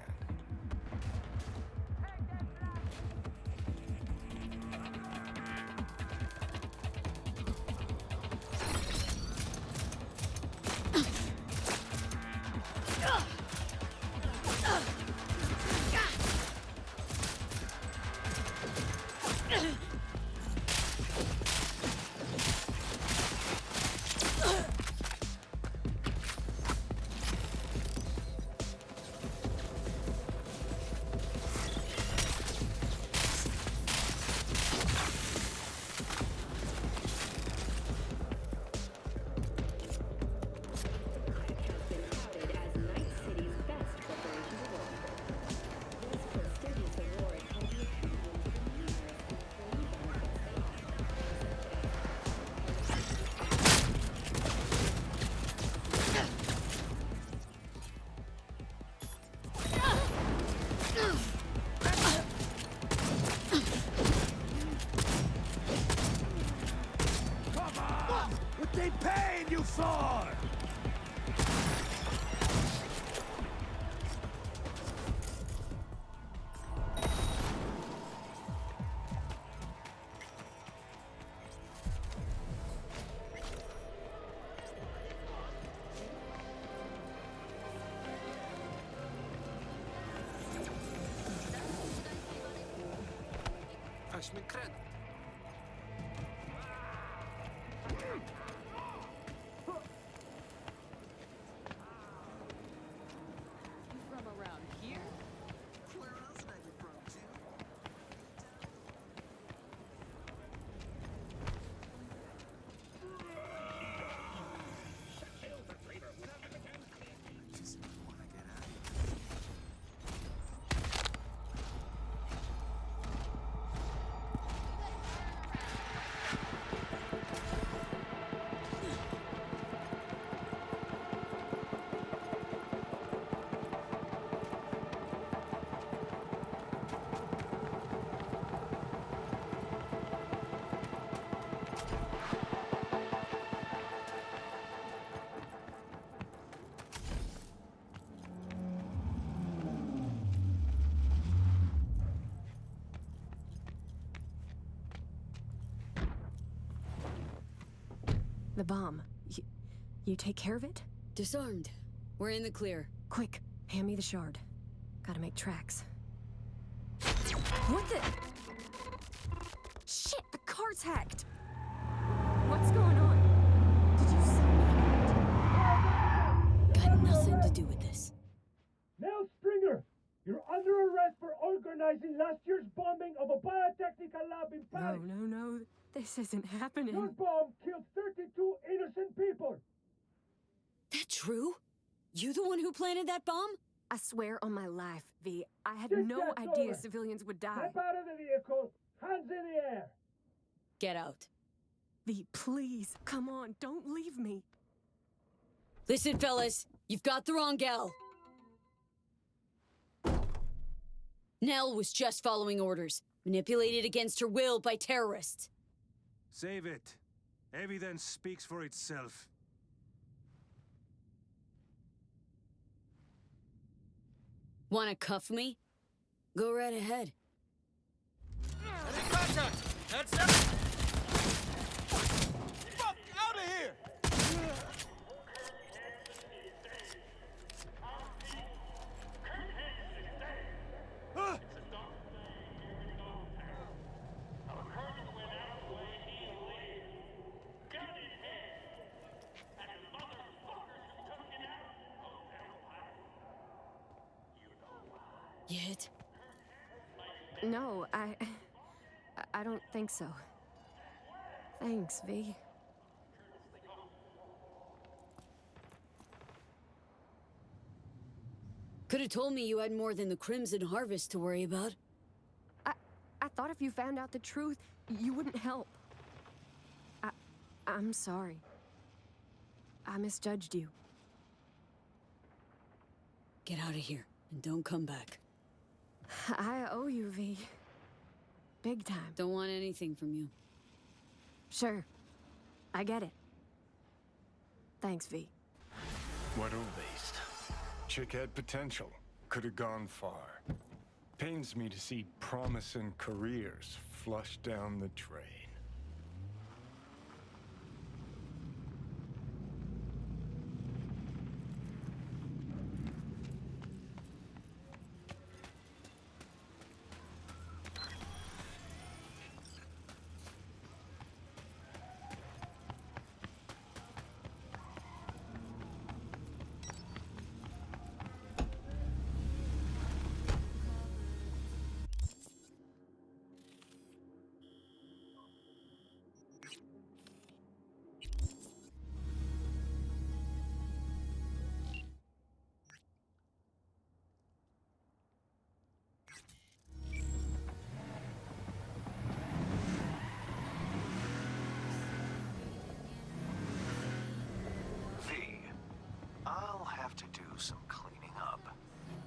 من كرد From around here? Where else did I get from, Jim? Just want to get out of here. The bomb. You take care of it? Disarmed. We're in the clear. Quick, hand me the shard. Gotta make tracks. What the? Shit, the car's hacked! What's going on? Did you see? Got nothing to do with this. Nell Stringer, you're under arrest for organizing last year's bombing of a biotechnical lab in Paris. No. This isn't happening. Your bomb killed 32 innocent people. That true? You the one who planted that bomb? I swear on my life, V. I had This no gets idea over. civilians would die. Step out of the vehicle, hands in the air. Get out. V, please, come on, don't leave me. Listen, fellas, you've got the wrong gal. Nell was just following orders, manipulated against her will by terrorists. Save it. Evidence speaks for itself. Wanna cuff me? Go right ahead. Any contact! That's it! Fuck out of here! Yet? No, I don't think so. Thanks, V. Could have told me you had more than the Crimson Harvest to worry about. I thought if you found out the truth, you wouldn't help. I'm sorry. I misjudged you. Get out of here, and don't come back. I owe you, V. Big time. Don't want anything from you. Sure. I get it. Thanks, V. What a waste. Chick had potential. Could have gone far. Pains me to see promising careers flushed down the drain. I'll have to do some cleaning up.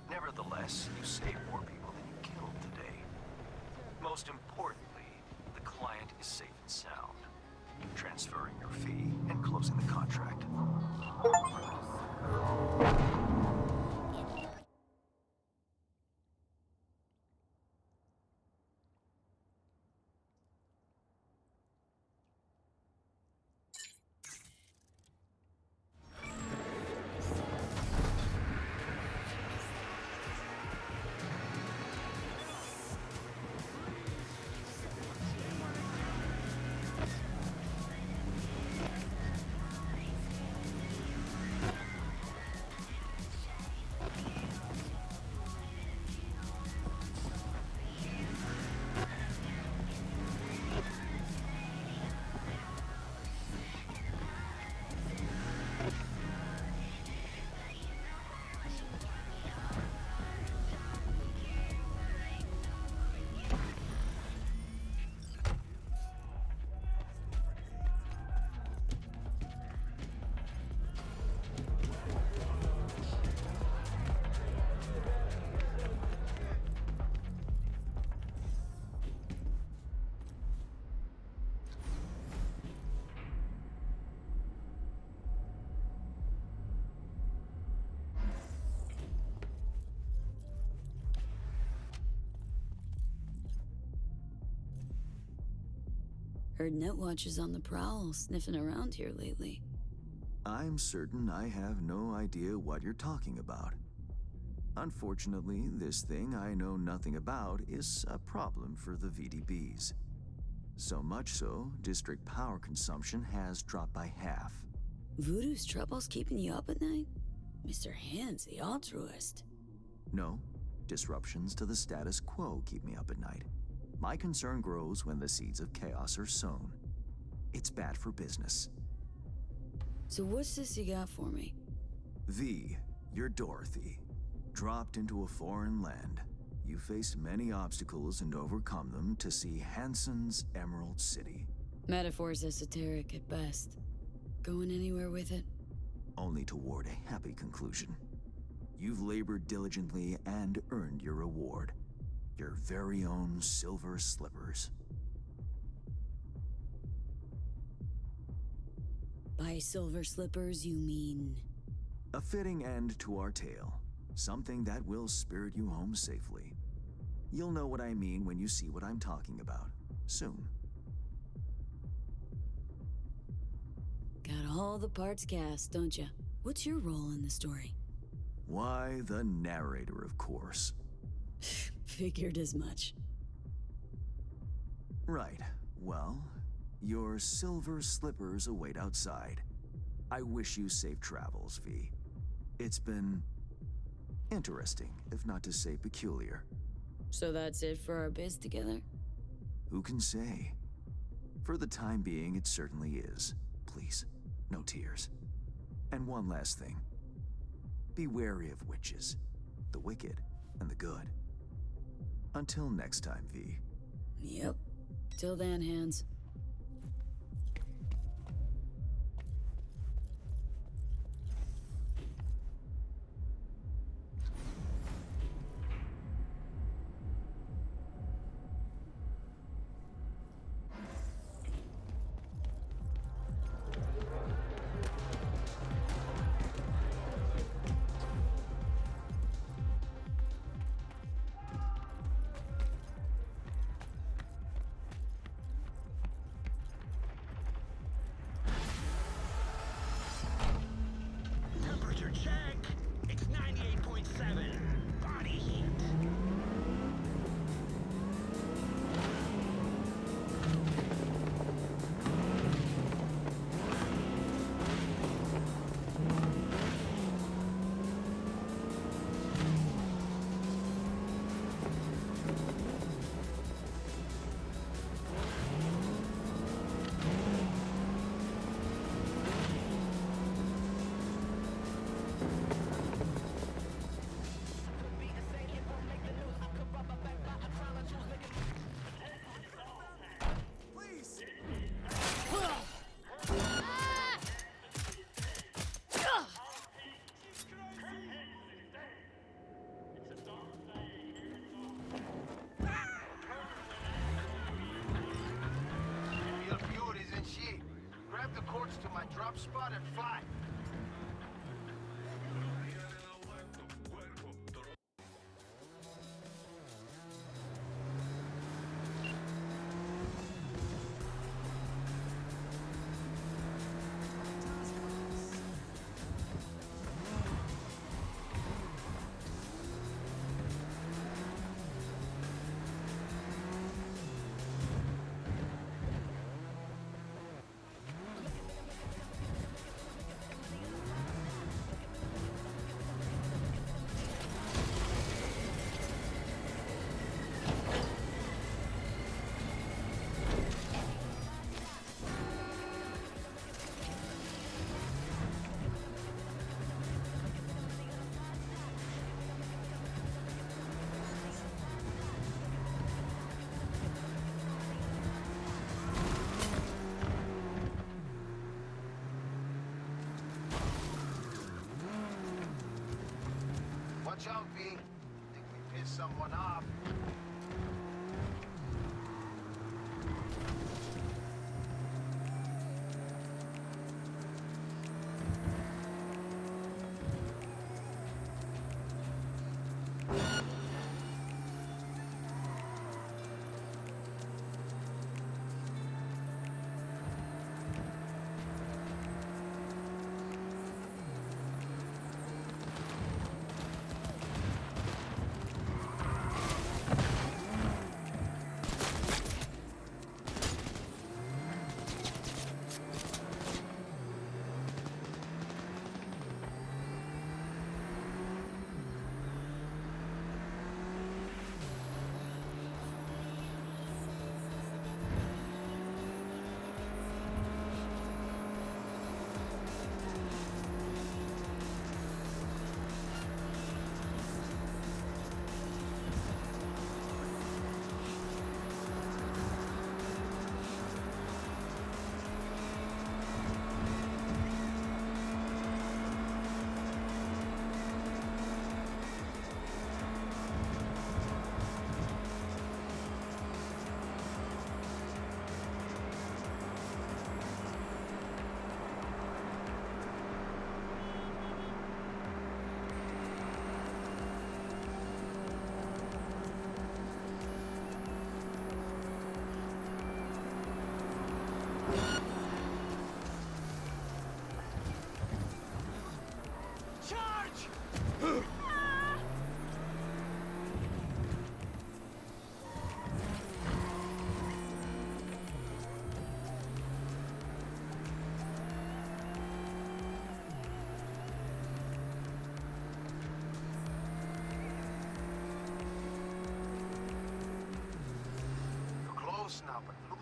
Nevertheless, you saved more people than you killed today. Most importantly, the client is safe and sound. Transferring your fee and closing the contract. Heard Netwatch is on the prowl, sniffing around here lately. I'm certain I have no idea what you're talking about. Unfortunately, this thing I know nothing about is a problem for the VDBs. So much so, district power consumption has dropped by half. Voodoo's trouble's keeping you up at night? Mr. Hands, the altruist. No, disruptions to the status quo keep me up at night. My concern grows when the seeds of chaos are sown. It's bad for business. So what's this you got for me? V, you're Dorothy. Dropped into a foreign land. You faced many obstacles and overcome them to see Hansen's Emerald City. Metaphor's esoteric at best. Going anywhere with it? Only toward a happy conclusion. You've labored diligently and earned your reward. Your very own silver slippers. By silver slippers, you mean? A fitting end to our tale. Something that will spirit you home safely. You'll know what I mean when you see what I'm talking about. Soon. Got all the parts cast, don't ya? What's your role in the story? Why, the narrator, of course. Figured as much. Right. Well, your silver slippers await outside. I wish you safe travels, V. It's been Interesting, if not to say peculiar. So that's it for our biz together? Who can say? For the time being, it certainly is. Please, no tears. And one last thing. Be wary of witches, the wicked and the good. Until next time, V. Yep. Till then, Hands. Temperature check. It's 98.7. Body heat. Feel beauties and shit. Grab the cords to my drop spot and fly. Watch out, V. Think we pissed someone off.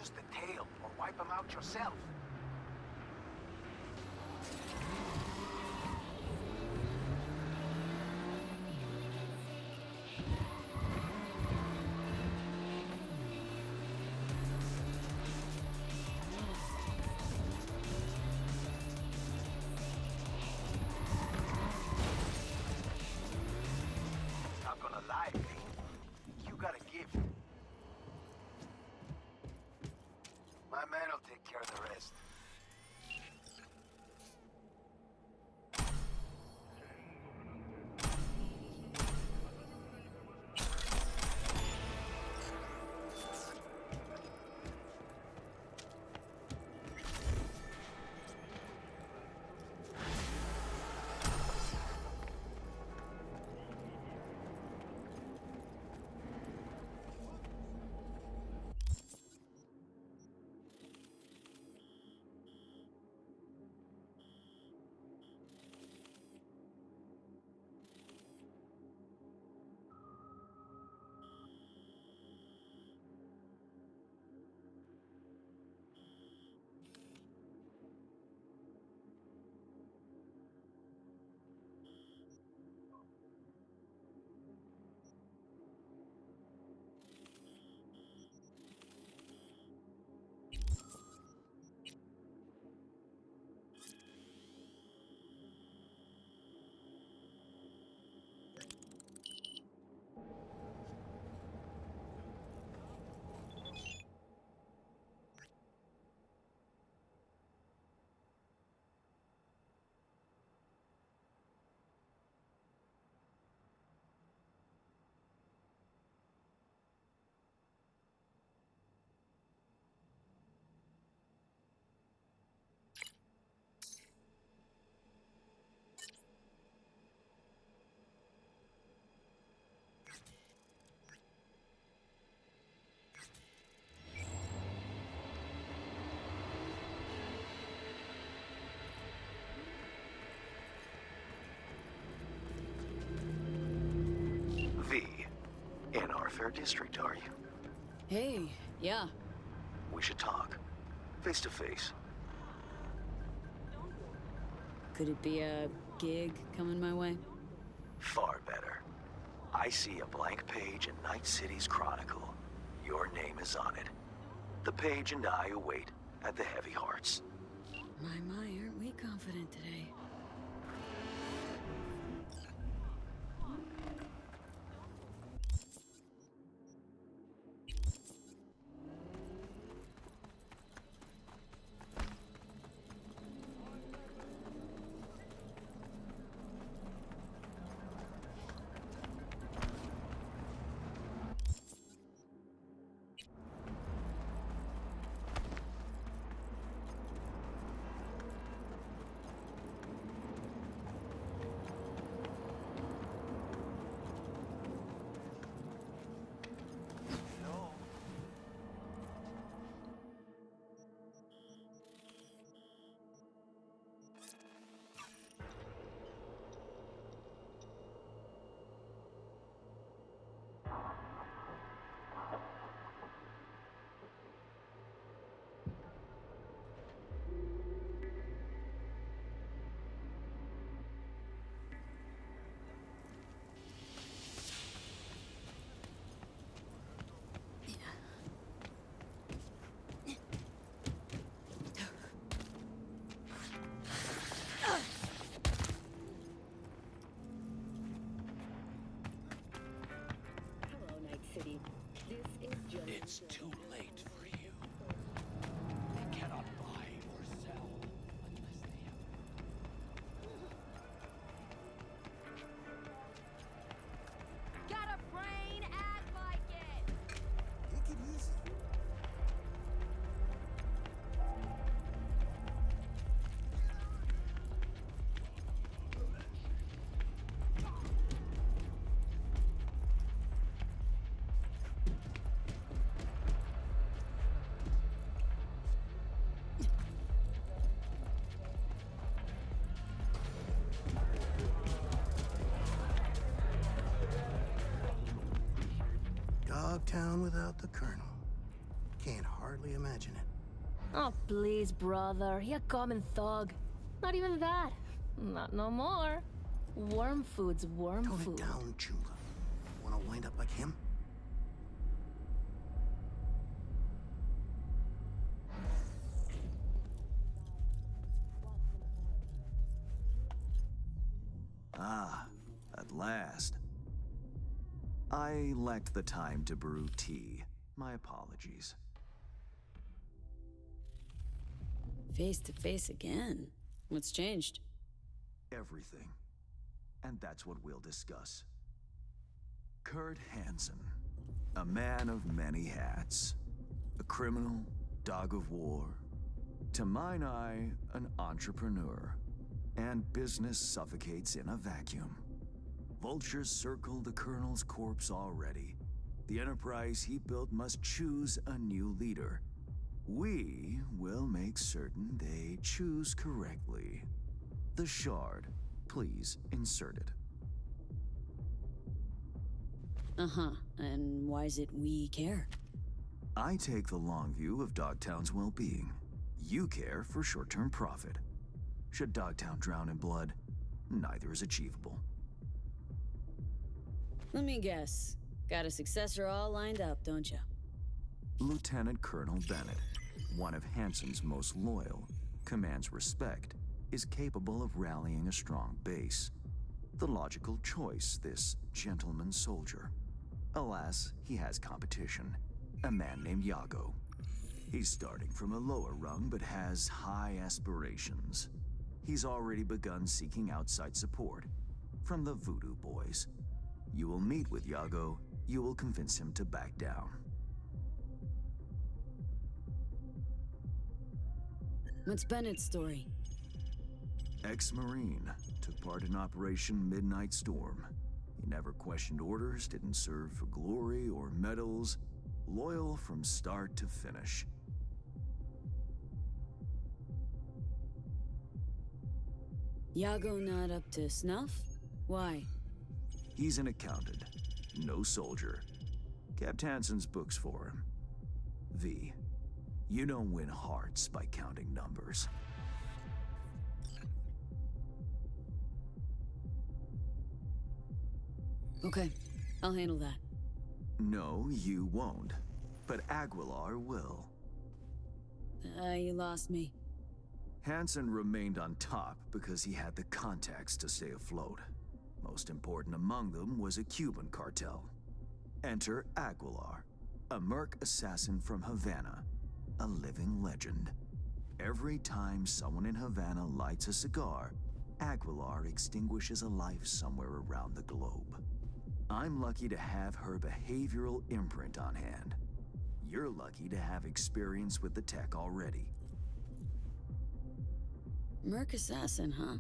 just the tail, or wipe them out yourself. Not gonna lie, V. You gotta give. My man will take care of the rest. V, in our fair district, are you? Hey, yeah. We should talk. Face to face. Could it be a gig coming my way? Far better. I see a blank page in Night City's Chronicle. Your name is on it. The page and I await at the Heavy Hearts. My, aren't we confident today? It's too late for you. They cannot buy or sell unless they have. Got a brain? Act like it! Take it easy. Dogtown without the Colonel. Can't hardly hardly imagine it. Oh, please, brother. He a common thug. Not even that. Not no more. Worm food's worm Tone food. it down, Chunga. Wanna wind up like him? Ah, at last. I lacked the time to brew tea. My apologies. Face to face again. What's changed? Everything. And that's what we'll discuss. Kurt Hansen, a man of many hats. A criminal, dog of war. To mine eye, an entrepreneur. And business suffocates in a vacuum. Vultures circle the Colonel's corpse already. The enterprise he built must choose a new leader. We will make certain they choose correctly. The shard, please insert it. Uh-huh. And why is it we care? I take the long view of Dogtown's well-being. You care for short-term profit. Should Dogtown drown in blood, neither is achievable. Let me guess. Got a successor all lined up, don't you? Lieutenant Colonel Bennett, one of Hansen's most loyal, commands respect, is capable of rallying a strong base. The logical choice, this gentleman soldier. Alas, he has competition, a man named Yago. He's starting from a lower rung but has high aspirations. He's already begun seeking outside support from the Voodoo Boys. You will meet with Yago, you will convince him to back down. What's Bennett's story? Ex-Marine, took part in Operation Midnight Storm. He never questioned orders, didn't serve for glory or medals, loyal from start to finish. Yago not up to snuff? Why? He's an accountant, no soldier. Kept Hansen's books for him. V, you don't win hearts by counting numbers. Okay, I'll handle that. No, you won't. But Aguilar will. You lost me. Hansen remained on top because he had the contacts to stay afloat. Most important among them was a Cuban cartel. Enter Aguilar, a merc assassin from Havana, a living legend. Every time someone in Havana lights a cigar, Aguilar extinguishes a life somewhere around the globe. I'm lucky to have her behavioral imprint on hand. You're lucky to have experience with the tech already. Merc assassin, huh?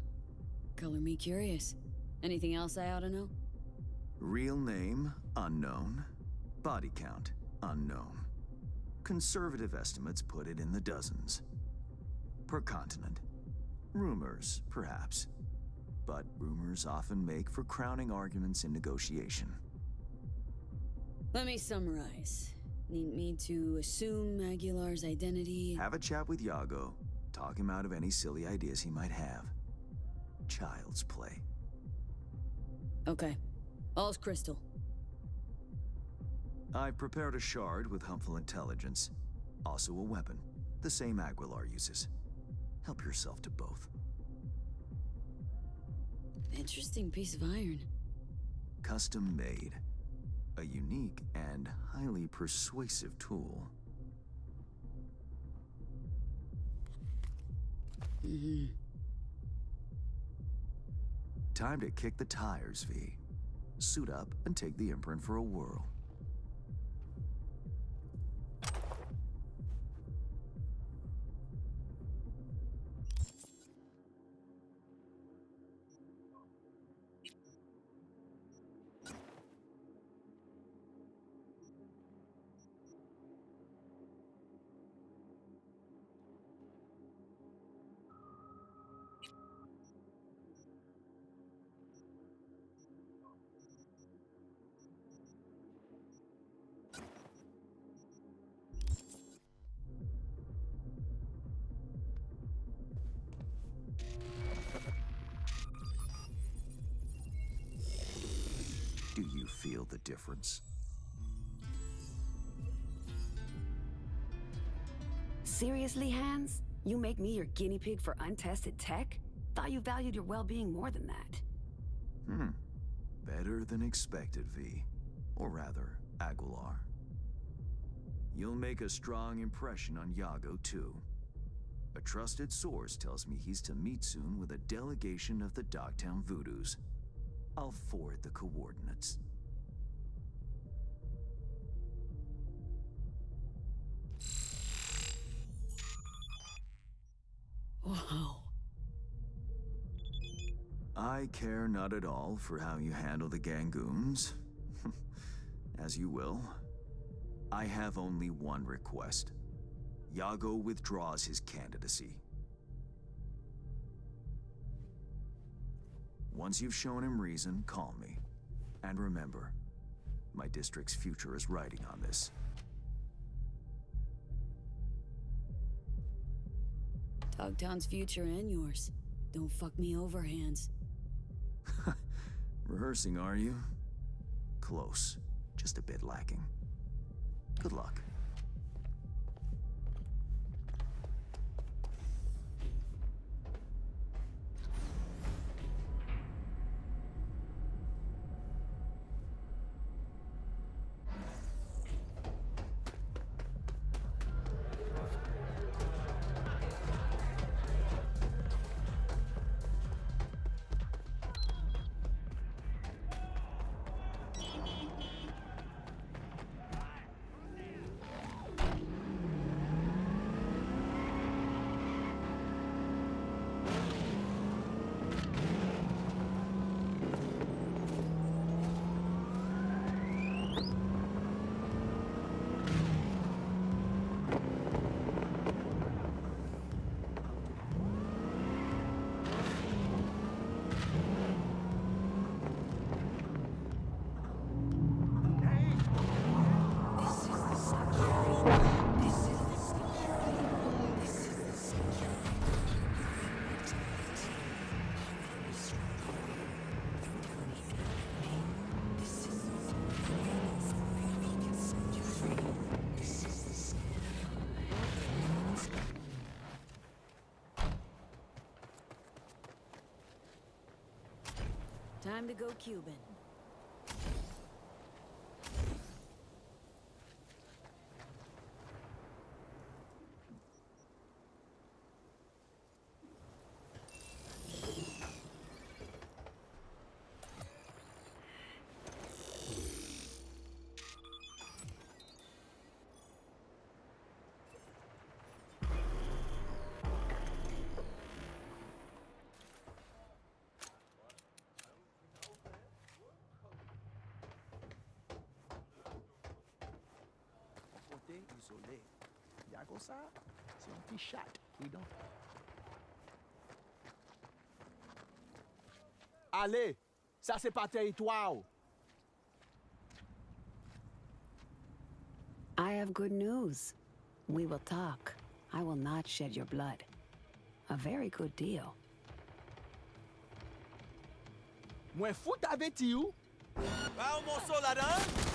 Color me curious. Anything else I ought to know? Real name, unknown. Body count, unknown. Conservative estimates put it in the dozens. Per continent. Rumors, perhaps. But rumors often make for crowning arguments in negotiation. Let me summarize. Need me to assume Aguilar's identity? Have a chat with Yago. Talk him out of any silly ideas he might have. Child's play. Okay. All's crystal. I've prepared a shard with helpful intelligence. Also a weapon. The same Aguilar uses. Help yourself to both. Interesting piece of iron. Custom made. A unique and highly persuasive tool. Time to kick the tires, V. Suit up and take the imprint for a whirl. feel the difference. Seriously, Hans? You make me your guinea pig for untested tech? Thought you valued your well-being more than that. Better than expected, V. Or rather, Aguilar. You'll make a strong impression on Yago, too. A trusted source tells me he's to meet soon with a delegation of the Dogtown Voodoos. I'll forward the coordinates. Wow. I care not at all for how you handle the Gangoons. As you will. I have only one request. Yago withdraws his candidacy. Once you've shown him reason, call me. And remember, my district's future is riding on this. Dogtown's future and yours. Don't fuck me over, Hans. Rehearsing, are you? Close. Just a bit lacking. Good luck. Time to go Cuban. Isolé. Yago ça, c'est un petit chat. We don't. Allez, ça c'est pas territoire. I have good news. We will talk. I will not shed your blood. A very good deal. Mwen fout avec you. Va un morceau là-dedans.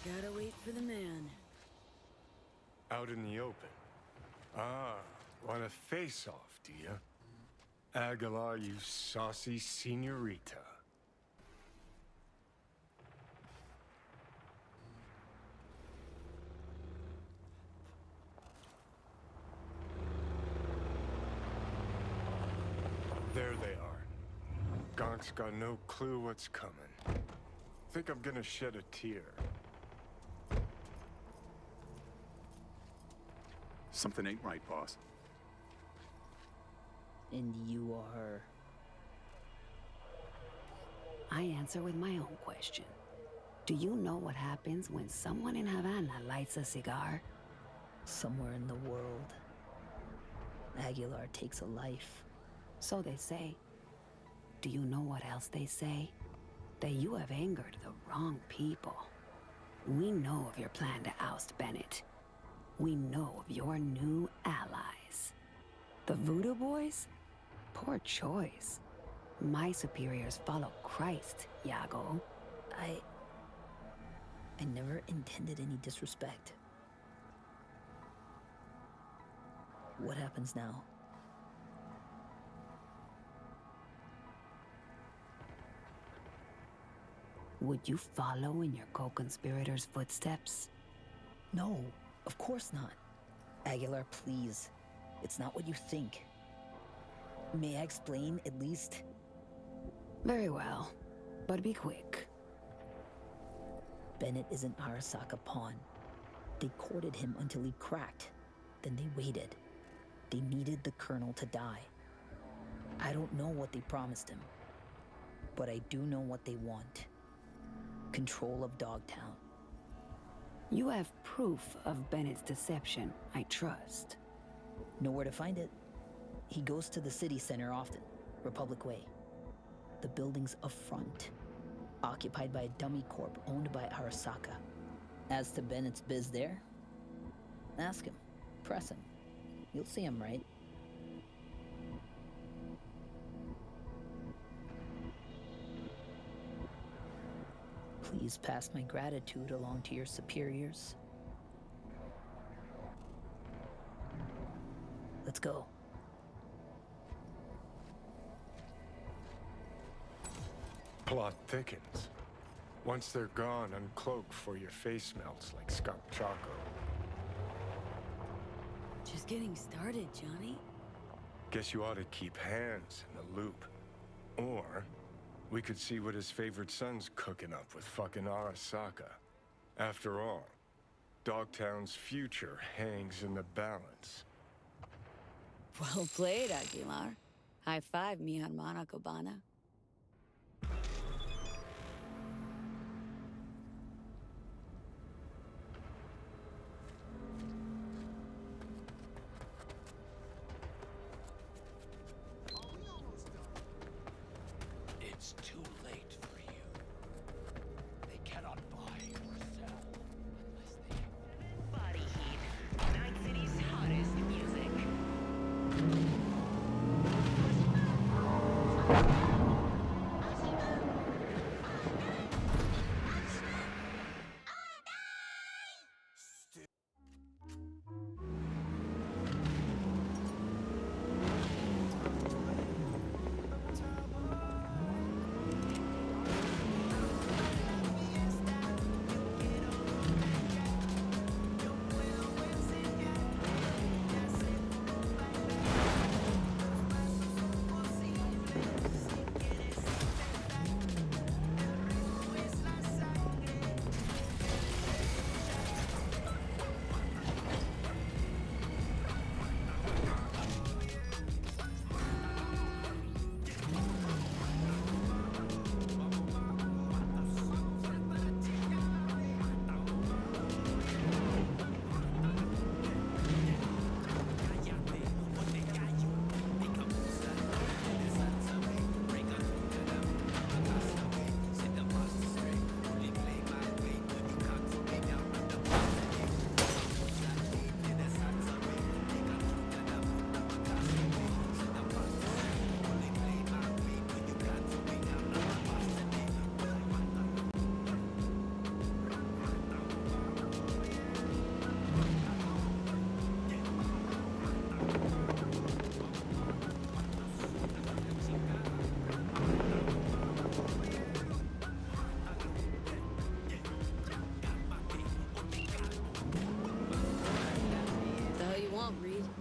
Gotta wait for the man. Out in the open. Ah, want a face-off, do you? Aguilar, you saucy senorita. There they are. Gonk's got no clue what's coming. Think I'm gonna shed a tear. Something ain't right, boss. And you are her. I answer with my own question. Do you know what happens when someone in Havana lights a cigar? Somewhere in the world, Aguilar takes a life. So they say. Do you know what else they say? That you have angered the wrong people. We know of your plan to oust Bennett. We know of your new allies. The Voodoo Boys? Poor choice. My superiors follow Christ, Iago. I never intended any disrespect. What happens now? Would you follow in your co-conspirators' footsteps? No, of course not. Aguilar, please. It's not what you think. May I explain, at least? Very well, but be quick. Bennett is an Arasaka pawn. They courted him until he cracked. Then they waited. They needed the Colonel to die. I don't know what they promised him, but I do know what they want. Control of Dogtown. You have proof of Bennett's deception, I trust. Know where to find it. He goes to the city center often, Republic Way. The building's a front, occupied by a dummy corp owned by Arasaka. As to Bennett's biz there, ask him, press him. You'll see him, right? Please pass my gratitude along to your superiors. Let's go. Plot thickens. Once they're gone, uncloak for your face melts like skunk choco. Just getting started, Johnny. Guess you ought to keep hands in the loop. Or we could see what his favorite son's cooking up with fucking Arasaka. After all, Dogtown's future hangs in the balance. Well played, Aguilar. High five, mi hermana Cubana. It's too late for you. They cannot buy or sell unless they... Body Heat, Night City's hottest music.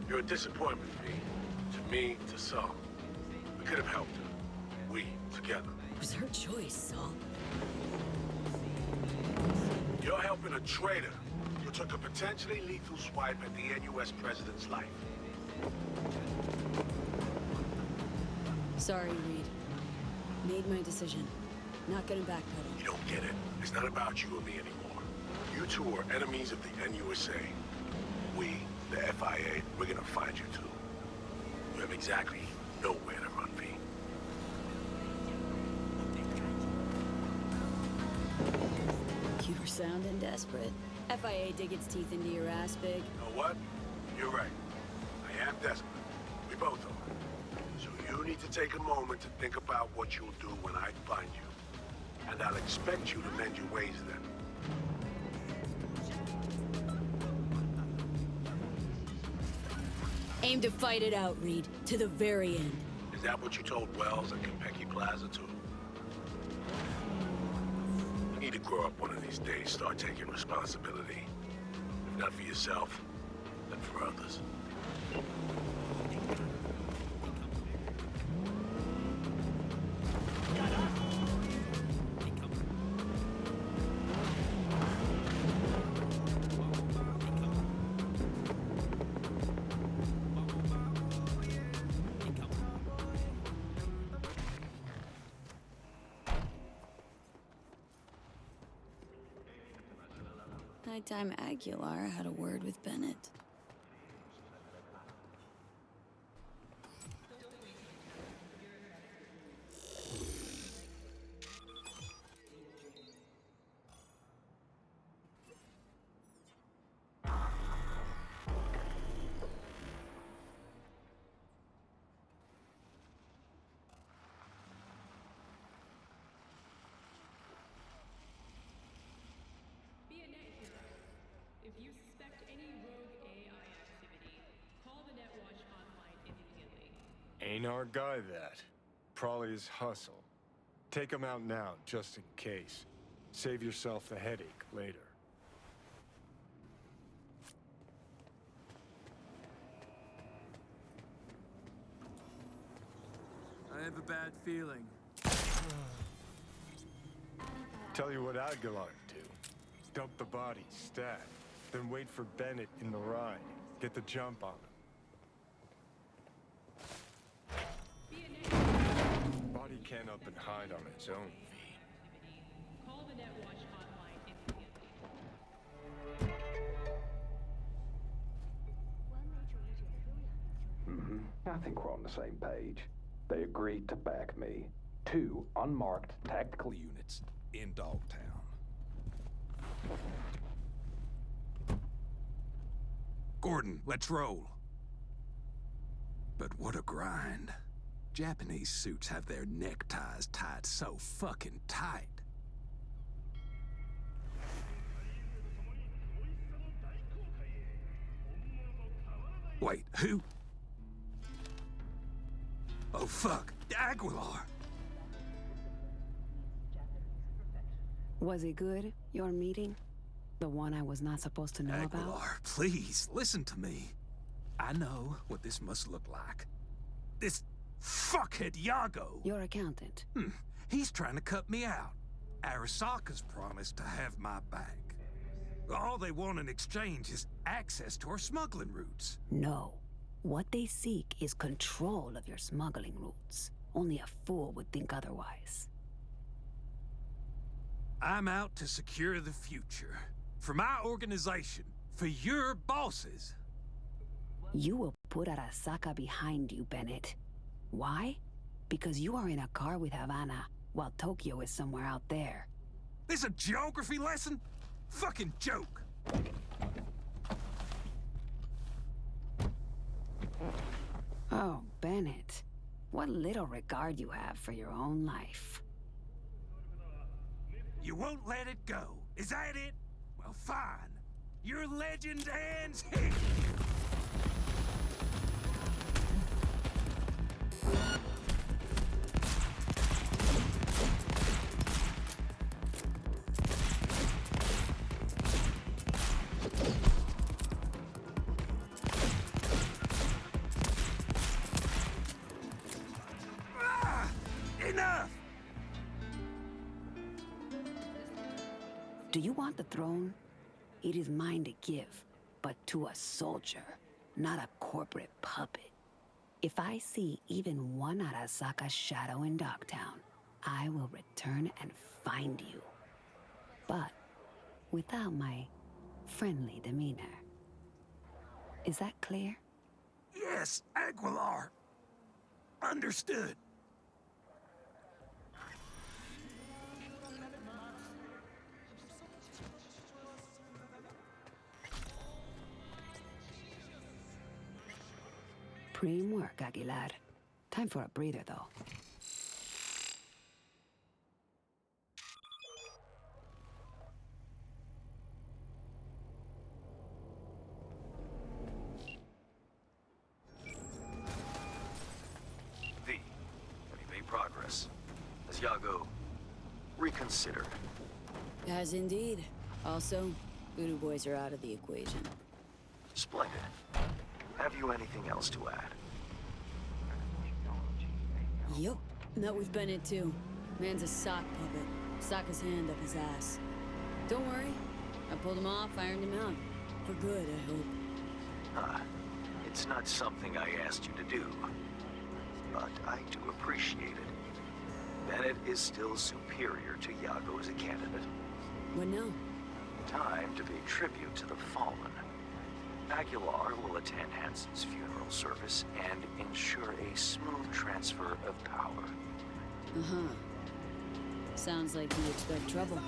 You're a disappointment, V. To me, to Saul. We could have helped her. We, together. It was her choice, Saul. You're helping a traitor who took a potentially lethal swipe at the NUS president's life. Sorry, Reed. Made my decision. Not gonna backpedal. You don't get it. It's not about you or me anymore. You two are enemies of the NUSA. We, the FIA, we're gonna find you two. You have exactly nowhere to run, V. You were sounding desperate. FIA dig its teeth into your ass, Big. You know what? You're right. I am desperate. We both are. So you need to take a moment to think about what you'll do when I find you. And I'll expect you to mend your ways then. Aim to fight it out, Reed. To the very end. Is that what you told Wells at Konpeki Plaza too? You need to grow up one of these days, start taking responsibility. If not for yourself, then for others. Nighttime Aguilar had a word with Bennett. If you suspect any rogue AI activity, call the Netwatch hotline immediately. Ain't our guy that. Probably his hustle. Take him out now, just in case. Save yourself the headache later. I have a bad feeling. Tell you what Aguilar do. Dump the body, stat. Then wait for Bennett in the ride. Get the jump on him. Body can't up and hide on its own, V. Call the Netwatch hotline immediately. I think we're on the same page. They agreed to back me. 2 unmarked tactical units in Dogtown. Gordon, let's roll. But what a grind. Japanese suits have their neckties tied so fucking tight. Wait, who? Oh fuck, Aguilar! Was it good, your meeting? The one I was not supposed to know about? Aguilar, please, listen to me. I know what this must look like. This fuckhead Yago. Your accountant. He's trying to cut me out. Arasaka's promised to have my back. All they want in exchange is access to our smuggling routes. No. What they seek is control of your smuggling routes. Only a fool would think otherwise. I'm out to secure the future. For my organization. For your bosses. You will put Arasaka behind you, Bennett. Why? Because you are in a car with Havana, while Tokyo is somewhere out there. This a geography lesson? Fucking joke. Oh, Bennett. What little regard you have for your own life. You won't let it go. Is that it? Well, fine. Your legend ends here. Enough! Do you want the throne? It is mine to give, but to a soldier, not a corporate puppet. If I see even one Arasaka shadow in Dogtown, I will return and find you. But without my friendly demeanor. Is that clear? Yes, Aguilar. Understood. Preem work, Aguilar. Time for a breather, though. V, have you made progress? Has Yago reconsidered? As indeed. Also, Voodoo Boys are out of the equation. Splendid. Have you anything else to add? Yup. Met with Bennett, too. Man's a sock puppet. Sock his hand up his ass. Don't worry. I pulled him off, ironed him out. For good, I hope. It's not something I asked you to do. But I do appreciate it. Bennett is still superior to Yago as a candidate. What now? Time to pay tribute to the fallen. Aguilar will attend Hansen's funeral service and ensure a smooth transfer of power. Uh-huh. Sounds like you expect trouble.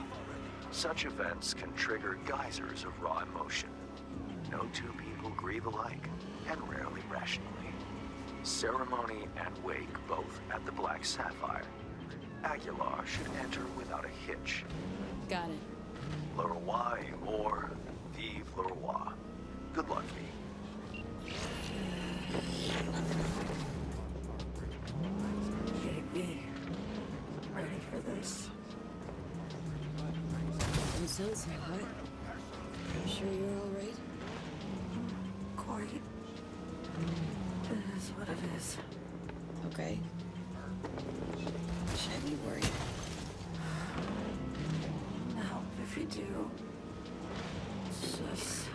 Such events can trigger geysers of raw emotion. No two people grieve alike, and rarely rationally. Ceremony and wake both at the Black Sapphire. Aguilar should enter without a hitch. Got it. Le Roi or Vive Le Roi. Good luck, V. Baby, ready for this? Don't sound so hot. You sure you're all right? Quite. It is what it is. Okay. Should I be worried? Now, if you do, just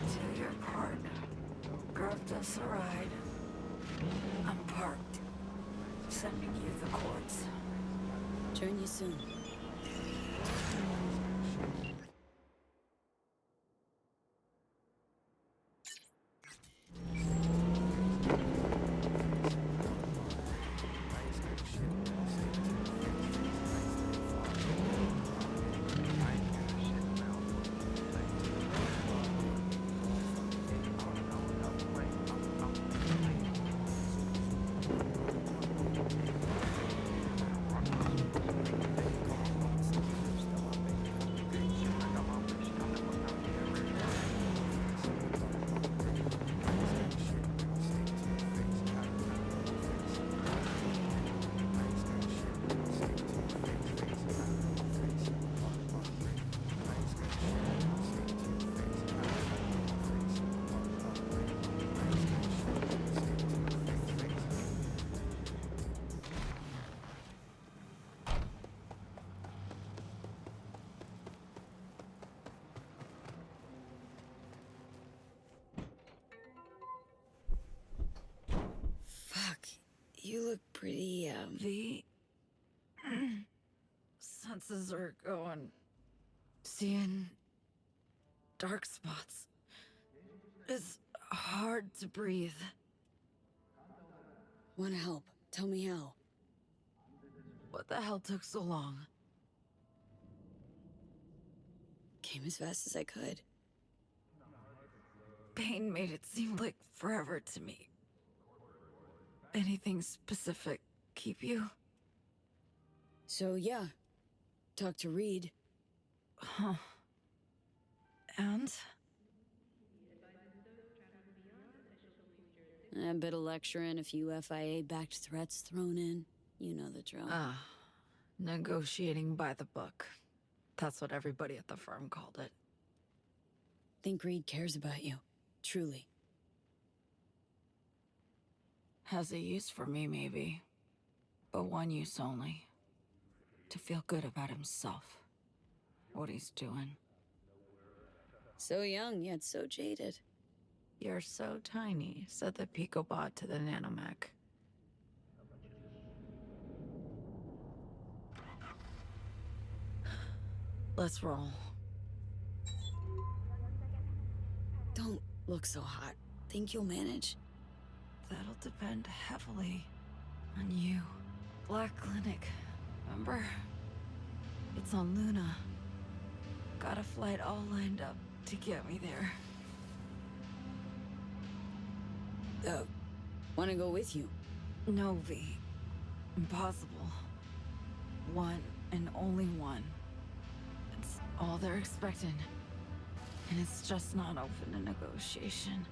do your part. Grabbed us a ride. I'm parked. Sending you the cords. Join you soon. You look pretty, V. Senses are going. Seeing dark spots. It's hard to breathe. Wanna help? Tell me how. What the hell took so long? Came as fast as I could. Pain made it seem like forever to me. Anything specific keep you? So, yeah. Talk to Reed. Huh. And? A bit of lecturing, a few FIA-backed threats thrown in. You know the drill. Negotiating by the book. That's what everybody at the firm called it. Think Reed cares about you. Truly. Has a use for me, maybe. But one use only. To feel good about himself. What he's doing. So young, yet so jaded. You're so tiny, said the Picobot to the Nanomech. Let's roll. Don't look so hot. Think you'll manage? That'll depend heavily on you. Black Clinic, remember? It's on Luna. Got a flight all lined up to get me there. Wanna go with you? No, V. Impossible. One and only one. It's all they're expecting. And it's just not open to negotiation.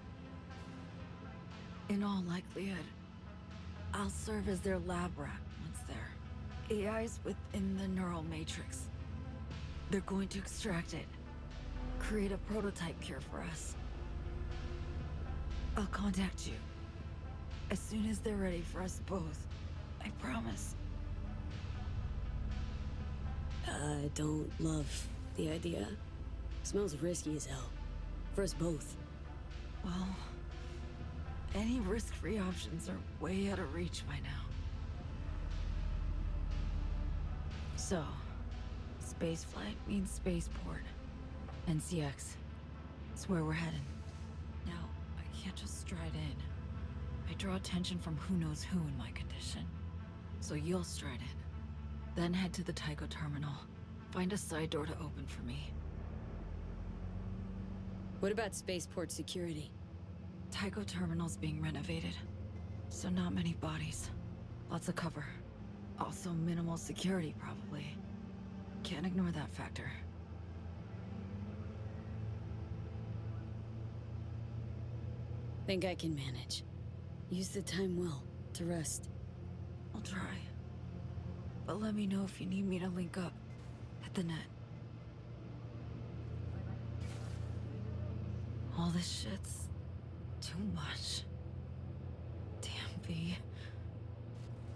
In all likelihood, I'll serve as their lab rat once there. AI's within the neural matrix. They're going to extract it. Create a prototype cure for us. I'll contact you. As soon as they're ready for us both. I promise. I don't love the idea. Smells risky as hell. For us both. Well, any risk-free options are way out of reach by now. So, spaceflight means spaceport. NCX. It's where we're heading. Now, I can't just stride in. I draw attention from who knows who in my condition. So you'll stride in. Then head to the Tycho terminal. Find a side door to open for me. What about spaceport security? Tycho terminal's being renovated. So not many bodies. Lots of cover. Also minimal security, probably. Can't ignore that factor. Think I can manage. Use the time well, to rest. I'll try. But let me know if you need me to link up at the net. All this shit's too much. Damn, V.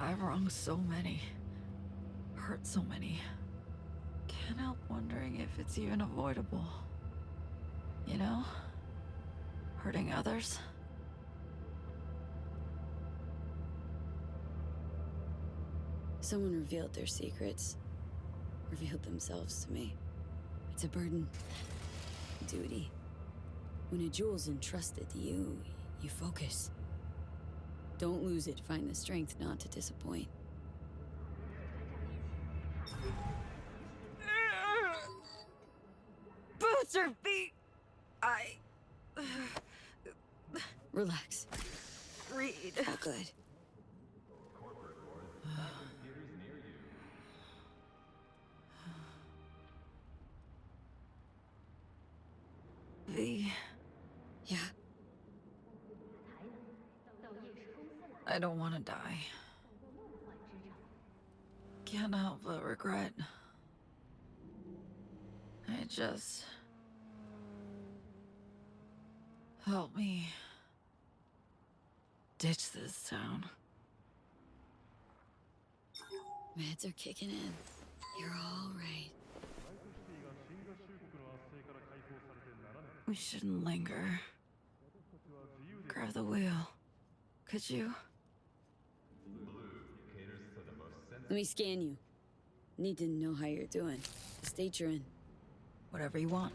I've wronged so many. Hurt so many. Can't help wondering if it's even avoidable. You know? Hurting others. Someone revealed their secrets. Revealed themselves to me. It's a burden. Duty. When a jewel's entrusted to you, you focus. Don't lose it. Find the strength not to disappoint. Boots or feet! Relax. Read. All good. V. Yeah? I don't want to die. Can't help but regret. I just... Help me ditch this town. Meds are kicking in. You're all right. We shouldn't linger. Grab the wheel. Could you? Let me scan you. Need to know how you're doing. The state you're in. Whatever you want.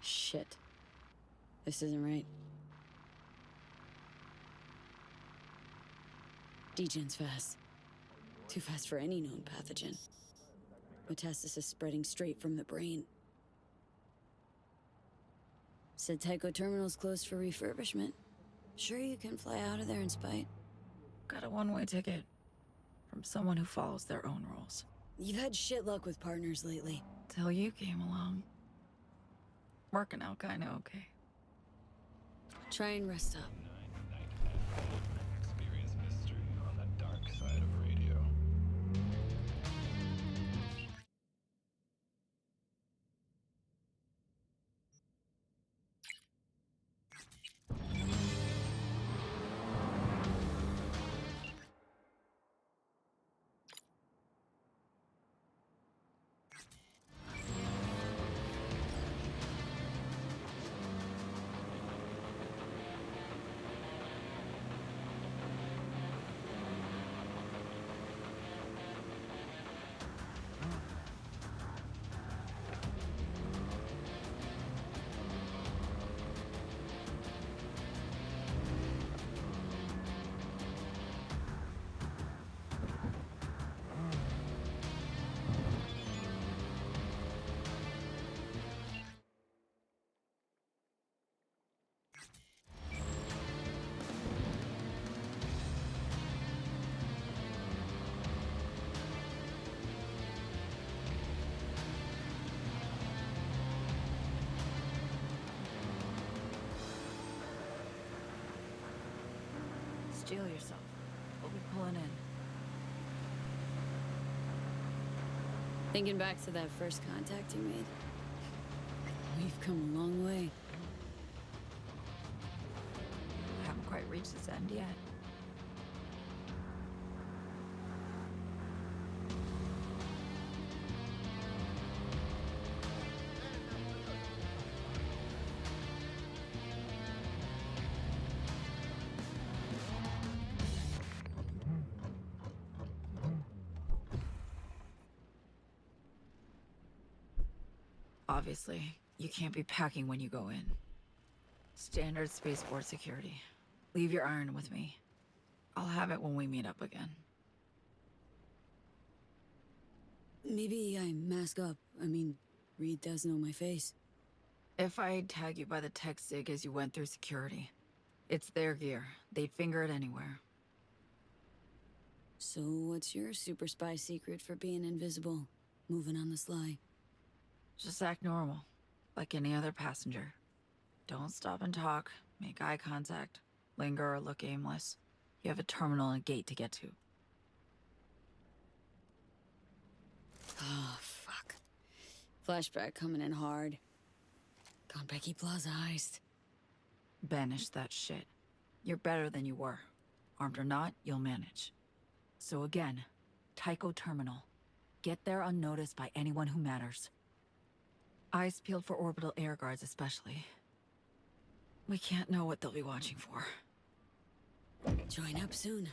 Shit. This isn't right. Degen's fast. Too fast for any known pathogen. Metastasis spreading straight from the brain. Said Tycho Terminal's closed for refurbishment. Sure you can fly out of there in spite? Got a one-way ticket. From someone who follows their own rules. You've had shit luck with partners lately. Till you came along. Working out kinda okay. Try and rest up. Experience mystery on the dark side of radio. Steel yourself. We'll be pulling in. Thinking back to that first contact you made, we've come a long way. Haven't quite reached its end yet. Obviously, you can't be packing when you go in. Standard spaceport security. Leave your iron with me. I'll have it when we meet up again. Maybe I mask up. I mean, Reed does know my face. If I tag you by the tech sig as you went through security, it's their gear. They'd finger it anywhere. So what's your super spy secret for being invisible? Moving on the sly? Just act normal, like any other passenger. Don't stop and talk, make eye contact, linger or look aimless. You have a terminal and a gate to get to. Oh, fuck. Flashback coming in hard. Konpeki Plaza heist. Banish that shit. You're better than you were. Armed or not, you'll manage. So again, Tycho Terminal. Get there unnoticed by anyone who matters. Eyes peeled for orbital air guards especially. We can't know what they'll be watching for. Join up soon.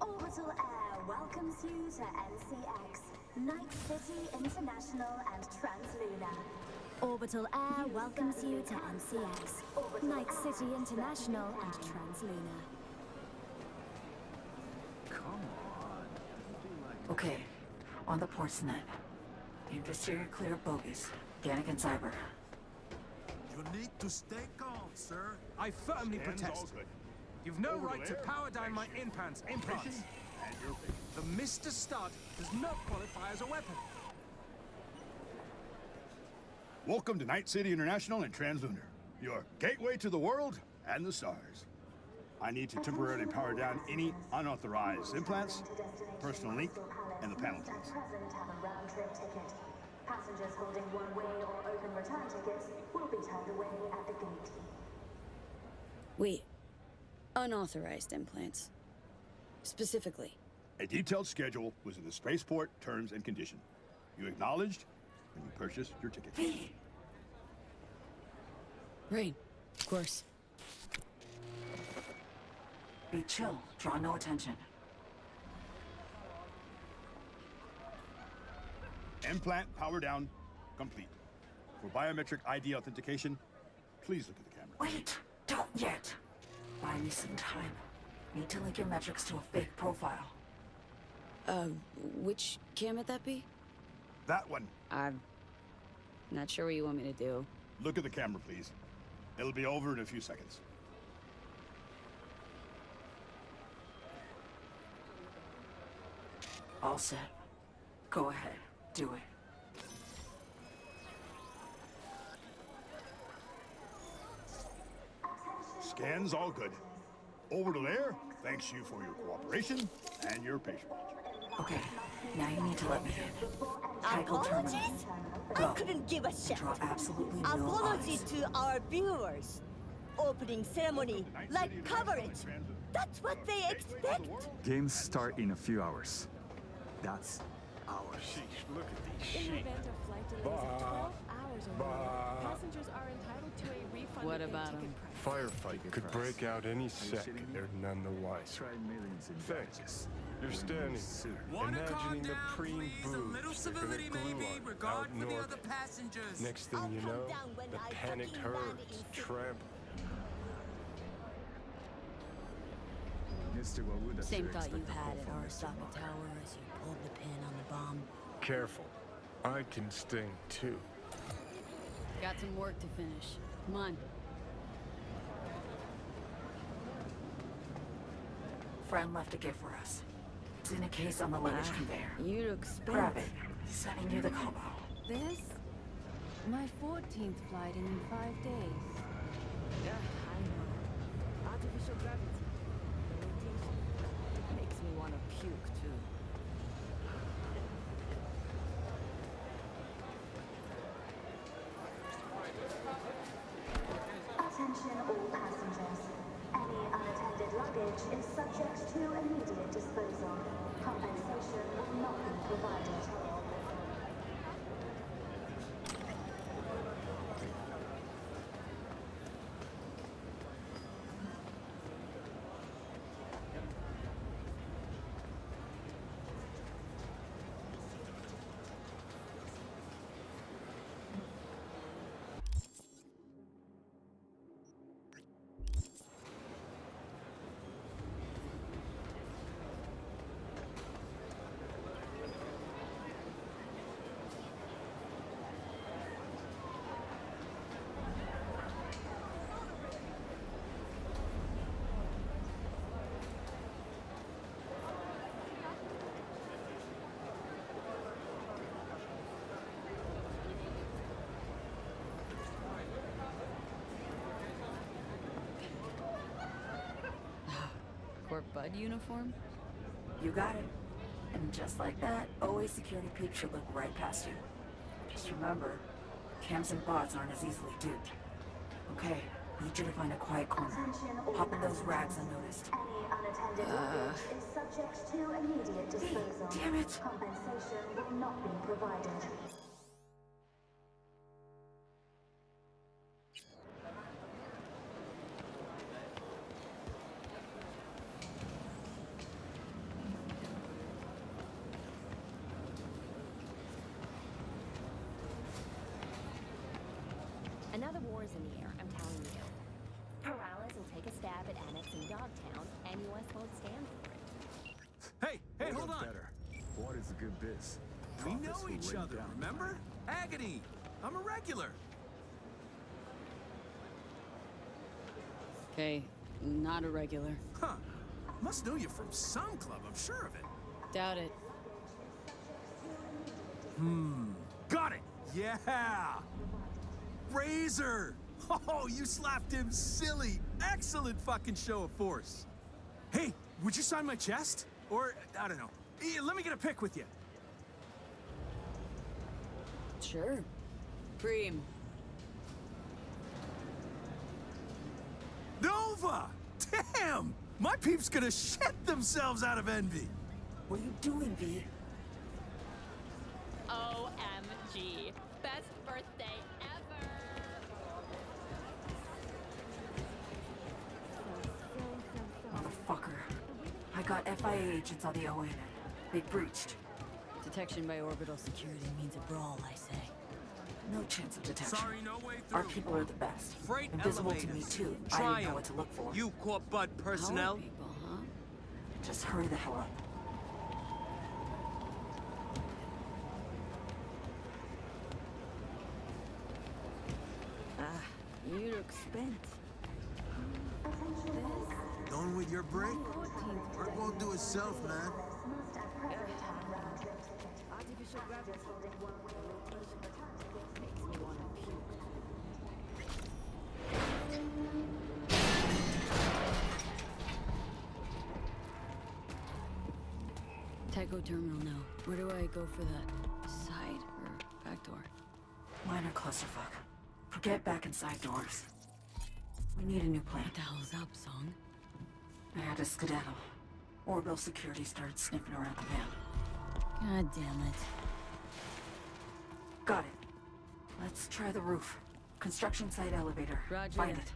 Orbital Air welcomes you to NCX, Night City International and Translunar. Orbital Air welcomes you to NCX, Night City International and Translunar. Okay, on the ports net. Infrastructure clear bogies. Gannick and Cyber. You need to stay calm, sir. I firmly protest. You've no right to power down my implants. The Mr. Stud does not qualify as a weapon. Welcome to Night City International and Translunar, your gateway to the world and the stars. I need to temporarily power down any unauthorized implants, personal link, and the panel, please. Passengers holding one-way or open return tickets will be turned away at the gate. Wait. Unauthorized implants. Specifically. A detailed schedule was in the spaceport terms and condition. You acknowledged when you purchased your ticket. Right. Of course. Be chill. Draw no attention. Implant power down complete. For biometric ID authentication, please look at the camera. Wait! Don't yet! Buy me some time. Need to link your metrics to a fake profile. Which cam would that be? That one. I'm not sure what you want me to do. Look at the camera, please. It'll be over in a few seconds. All set. Go ahead. Do it. Scans all good. Orbital Air thanks you for your cooperation and your patience. Okay, now you need to let me in. Tycho Terminal. Apologies? Go. I couldn't give a shit. Draw absolutely no Apologies eyes. to our viewers. Opening ceremony, like coverage. That's what they expect. Games start in a few hours. That's ours. Sheesh, look at these In the sheep. event of flight delays of 12 hours or more, passengers are entitled to a refund What of their about ticket him? price. Firefight could break out any second. They're none the wiser. Thanks. You're standing there, imagining the preem boobs. They're gonna glue on out in orbit. Next thing you know, the panicked herds tramp. Same thought you had at Arasaka Tower as you pulled the pin on the bomb. Careful. I can sting too. Got some work to finish. Come on. Friend left a gift for us. It's in a case on the luggage conveyor. You look spent. Grab it. Sending you the combo. This My 14th flight in 5 days. Yeah, I know. Artificial gravity. The rotation. It makes me want to puke, too. Attention all passengers. Any unattended luggage is subject to immediate disposal. Compensation will not be provided. Corp Bud uniform? You got it. And just like that, OA security peeps should look right past you. Just remember, cams and bots aren't as easily duped. Okay, need you to find a quiet corner. Hop in those rags unnoticed. Any unattended luggage is subject to immediate disposal. Damn it! Compensation will not be provided. Another war is in the air, I'm telling you. Peralez will take a stab at annexing Dogtown, and US won't stand for it. Hey, hold on! Better. What is a good biz? We Profits know will each rain other, down. remember? Agony! I'm a regular! Okay, not a regular. Huh. Must know you from some club, I'm sure of it. Doubt it. Got it! Yeah! Razor! Oh, you slapped him silly! Excellent fucking show of force! Hey, would you sign my chest? Or, I don't know. Let me get a pic with you. Sure. Preem. Nova! Damn! My peeps gonna shit themselves out of envy! What are you doing, V? OMG. Best birthday ever! Motherfucker. I got FIA agents on the OA net. They breached. Detection by orbital security means a brawl, I say. No chance of detection. Sorry, no way Our through. people are the best. Freight Invisible to me, elevators. too. I Try didn't know 'em. what to look for. You Corp Bud personnel? Power people, huh? Just hurry the hell up. You look spent. Done with your break? Work won't do itself, man. Artificial gravity. The rotation of tactics makes me want to puke. Tycho terminal now. Where do I go for that? Side or back door? Minor clusterfuck. Forget back inside doors. We need a new plan. What the hell's up, Song? I had to skedaddle. Orbital security started sniffing around the van. God damn it. Got it. Let's try the roof. Construction site elevator. Roger Find that. it.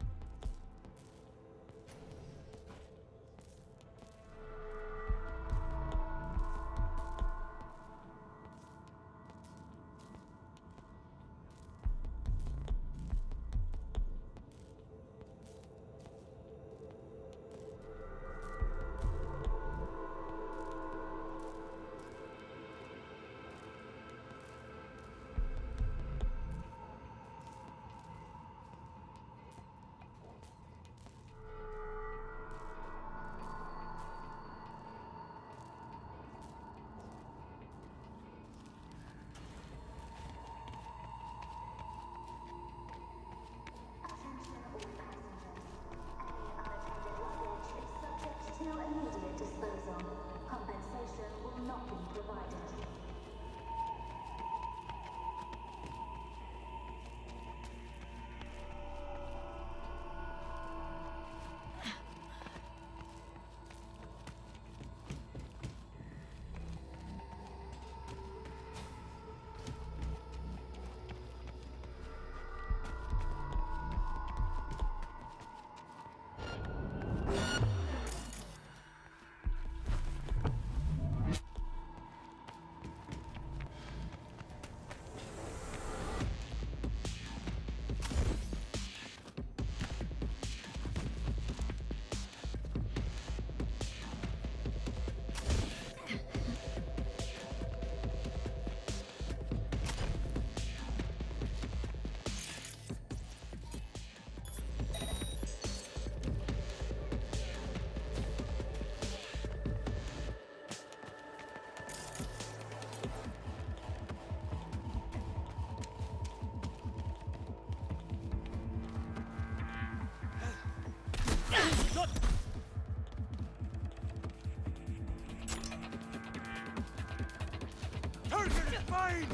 Fine!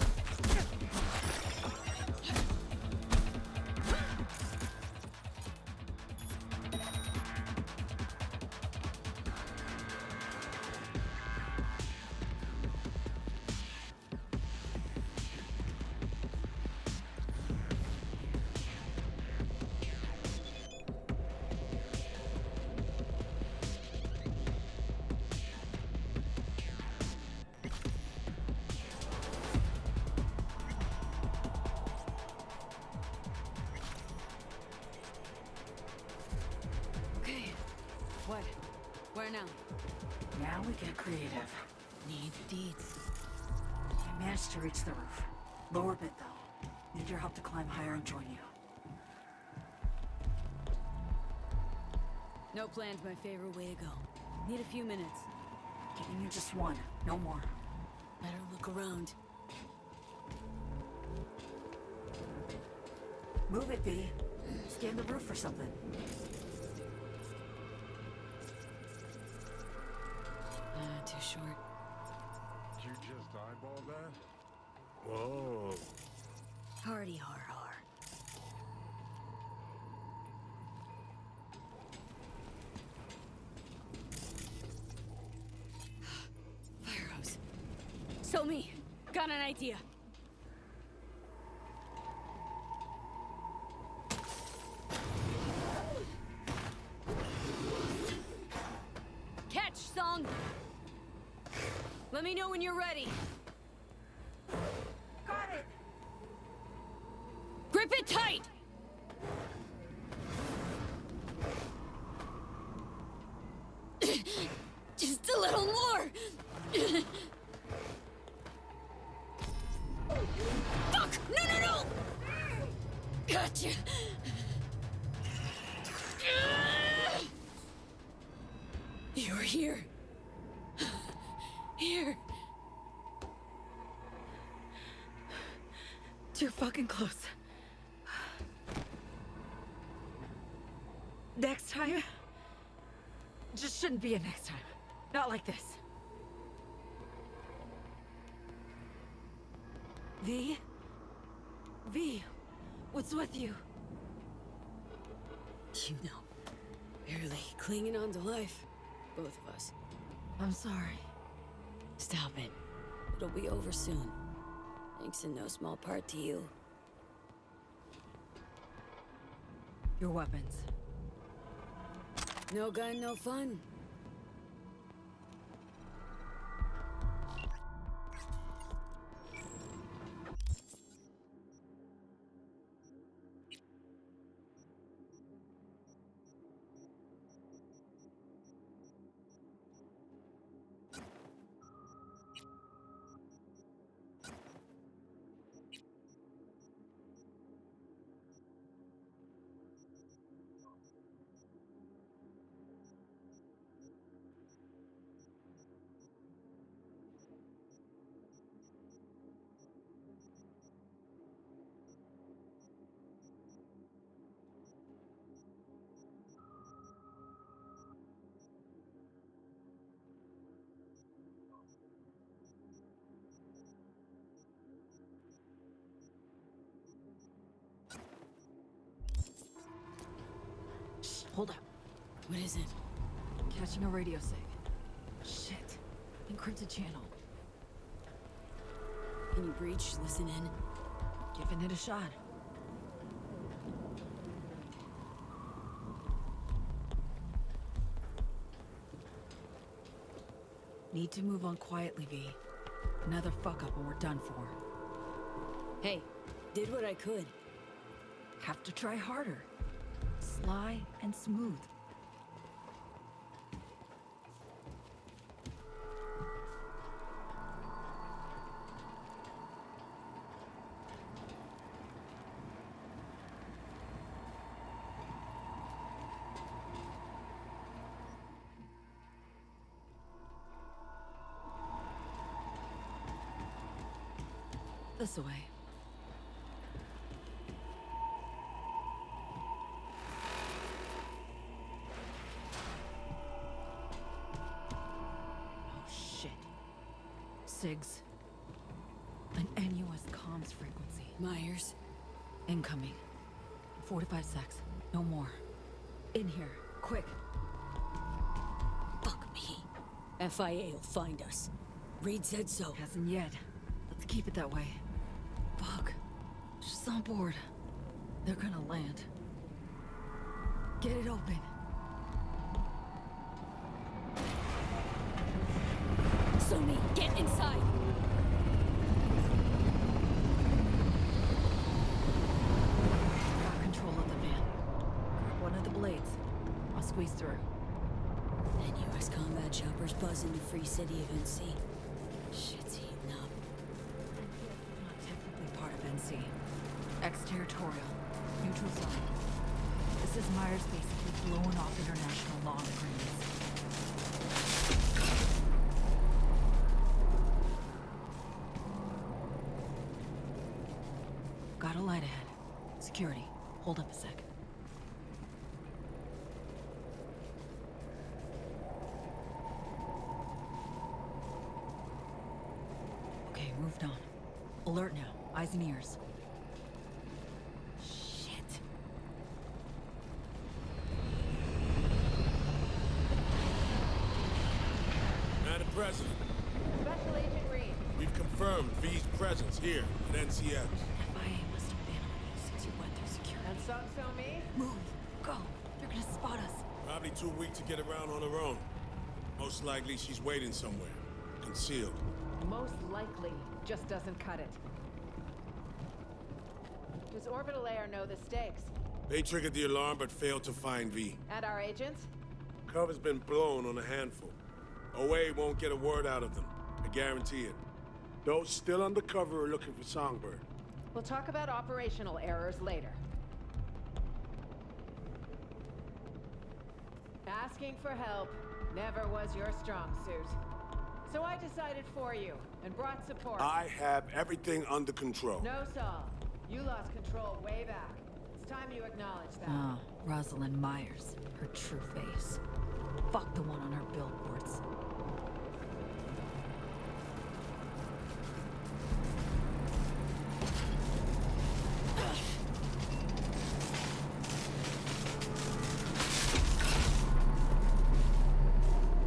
Okay. What? Where now? Now we get creative. Need deeds. I managed to reach the roof. Lower bit though. Need your help to climb higher and join you. No plan's my favorite way to go. Need a few minutes. Giving you just one, no more. Better look around. Move it, V. Scan the roof for something. Too short. Did you just eyeball that? Whoa. Hardy har har. Fire hose. So me. Got an idea. Catch, Song! Let me know when you're ready. Got it! Grip it tight! Just a little more! Fuck! No! Gotcha! You're here. Here. Too fucking close. Next time? Just shouldn't be a next time. Not like this. V? V, what's with you? You know, barely clinging on to life. Both of us. I'm sorry. Stop it. It'll be over soon. Thanks in no small part to you. Your weapons. No gun, no fun. Hold up. What is it? Catching a radio sig. Shit. Encrypted channel. Can you breach, listen in? Giving it a shot. Need to move on quietly, V. Another fuck up and we're done for. Hey, did what I could. Have to try harder. Sly and smooth. This way. Oh shit. Sigs. An NUS comms frequency. Myers. Incoming. 4 to 5 secs. No more. In here. Quick. Fuck me. FIA will find us. Reed said so. Hasn't yet. Let's keep it that way. Fuck. She's on board. They're gonna land. Get it open. Sony, get inside! Got control of the van. Grab one of the blades. I'll squeeze through. NUS combat choppers buzzing the free city of NC. Shit's heating up. Not technically part of NC. Exterritorial. Neutral zone. This is Myers basically blowing off international law agreements. Got a light ahead. Security. Hold up a sec. Okay, moved on. Alert now. Eyes and ears. Shit. Madam President, Special Agent Reed. we've confirmed V's presence here at NCX. FIA must have been on you since you went through security. And so me? Move. Go. They're gonna spot us. Probably too weak to get around on her own. Most likely she's waiting somewhere, concealed. Most likely just doesn't cut it. Does Orbital Air know the stakes? They triggered the alarm but failed to find V. And our agents? Cover's been blown on a handful. OA won't get a word out of them. I guarantee it. Those still undercover are looking for Songbird. We'll talk about operational errors later. Asking for help never was your strong suit. So I decided for you and brought support. I have everything under control. No, Saul. You lost control way back. It's time you acknowledge that. Ah, Rosalind Myers. Her true face. Fuck the one on her billboards.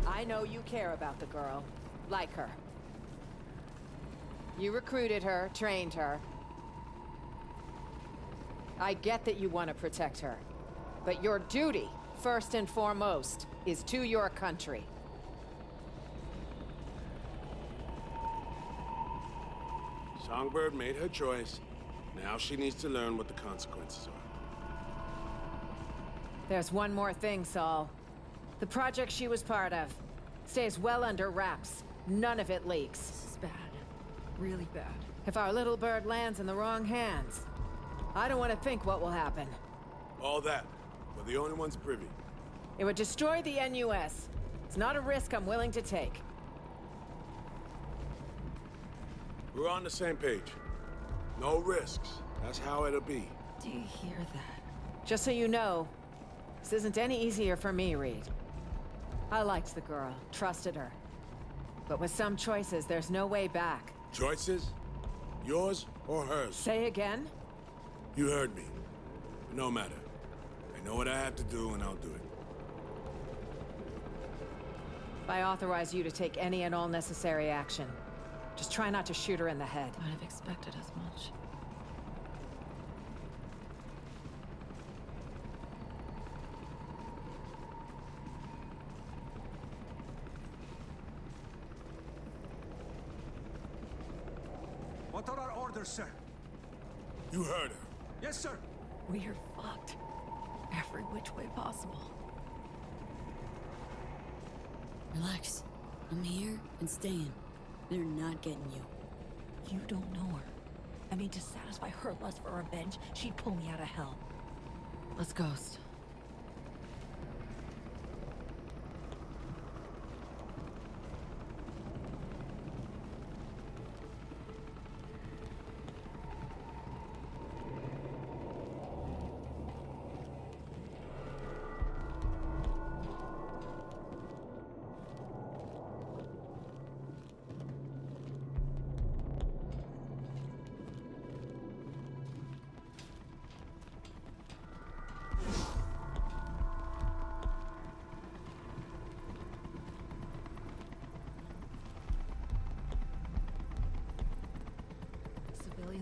I know you care about the girl. Like her. You recruited her, trained her. I get that you want to protect her. But your duty, first and foremost, is to your country. Songbird made her choice. Now she needs to learn what the consequences are. There's one more thing, Saul. The project she was part of stays well under wraps. None of it leaks. This is bad. Really bad. If our little bird lands in the wrong hands, I don't want to think what will happen. All that. We're the only ones privy. It would destroy the NUS. It's not a risk I'm willing to take. We're on the same page. No risks. That's how it'll be. Do you hear that? Just so you know, this isn't any easier for me, Reed. I liked the girl, trusted her. But with some choices, there's no way back. Choices? Yours or hers? Say again? You heard me. No matter. I know what I have to do, and I'll do it. I authorize you to take any and all necessary action. Just try not to shoot her in the head. I'd have expected as much. What are our orders, sir? You heard her. Yes, sir. We're fucked. Every which way possible. Relax. I'm here and staying. They're not getting you. You don't know her. I mean, to satisfy her lust for revenge, she'd pull me out of hell. Let's ghost.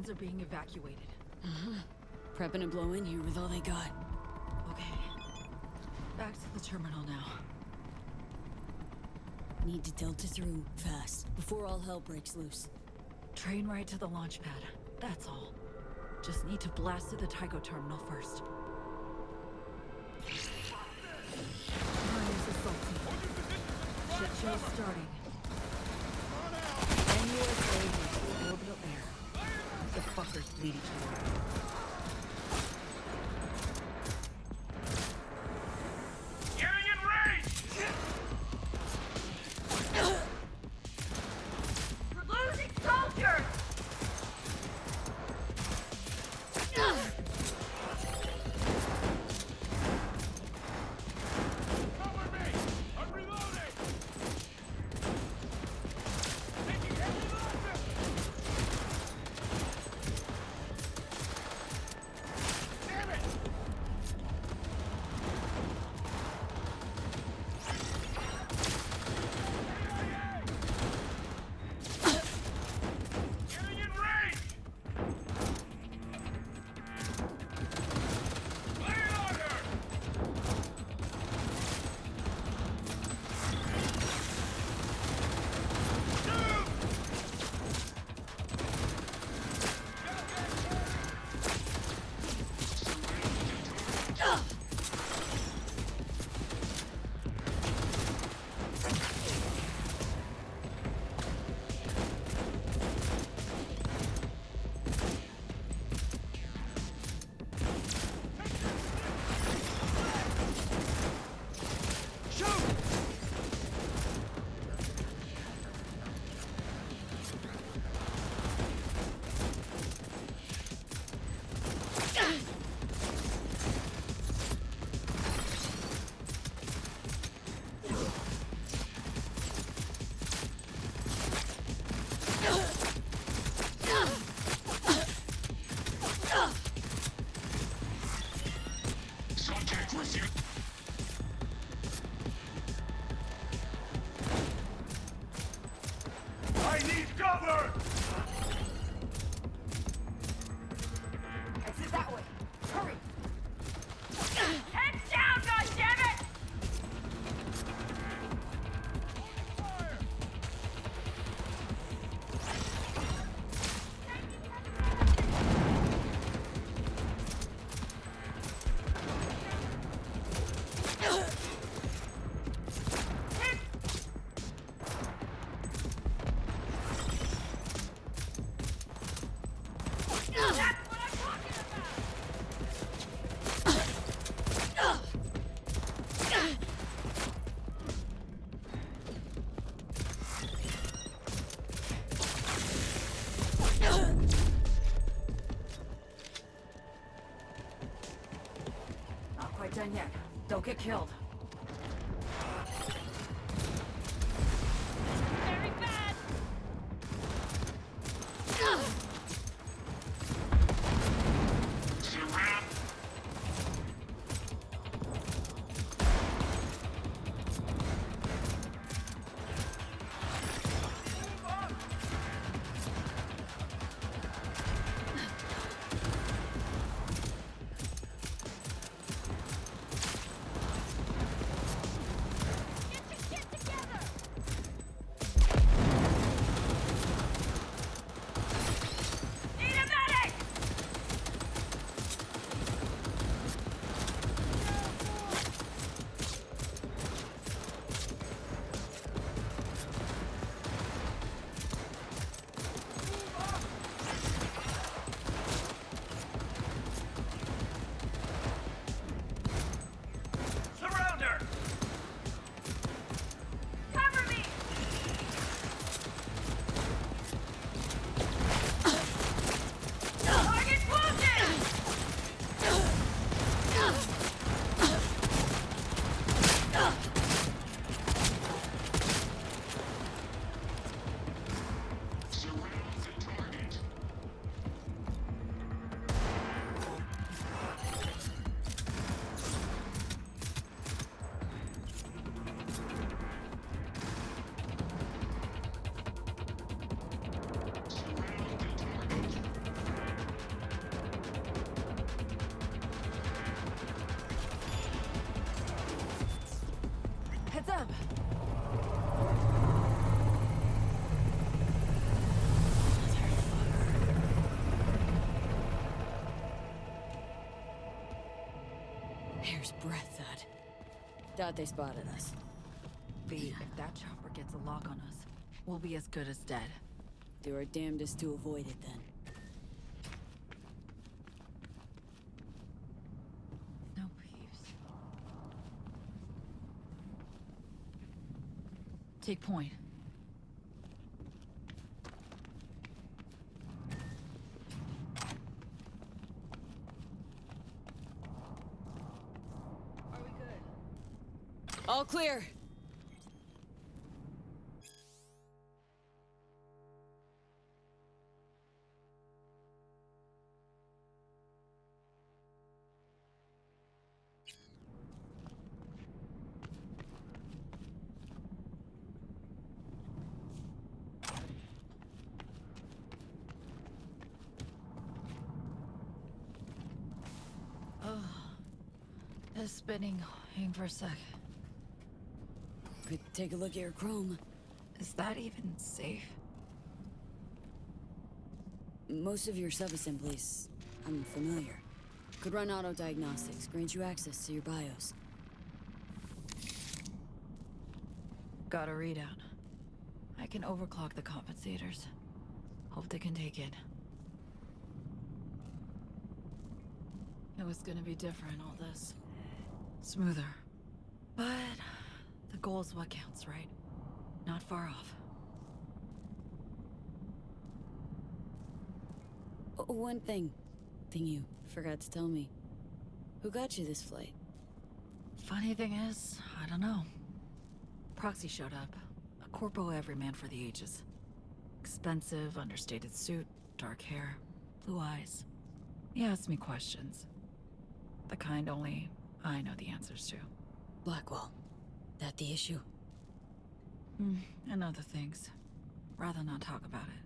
civilians are being evacuated. Prepping to blow in here with all they got. Okay. Back to the terminal now. Need to delta through fast, before all hell breaks loose. Train right to the launch pad. That's all. Just need to blast to the Tycho terminal first. Miners assaulting. Shit show's starting. NUSA versus orbital air. The fuckers bleed each other. Getting in range! We're losing soldiers! Cover me! I'm reloading! Taking heavy losses! Damn it! Getting in range! Lay it on her! Contact with you. I need cover! Exit that way. Hurry! Heads down, goddammit! That's what I'm talking Not quite done yet. Don't get killed. very bad! hair's breadth, that. Doubt they spotted us. V, if that chopper gets a lock on us, we'll be as good as dead. Do our damnedest to avoid it, then. No peeps. Take point. All clear. Oh, it's spinning. Hang for a sec. Could take a look at your chrome. Is that even safe? Most of your sub-assemblies, I'm familiar. Could run auto diagnostics, grant you access to your BIOS. Got a readout. I can overclock the compensators. Hope they can take it. It was gonna be different, all this. Smoother. But the goal's what counts, right? Not far off. Oh, one thing you forgot to tell me. Who got you this flight? Funny thing is, I don't know. Proxy showed up. A corpo everyman for the ages. Expensive, understated suit, dark hair, blue eyes. He asked me questions. The kind only I know the answers to. Blackwell. That the issue? And other things. Rather not talk about it.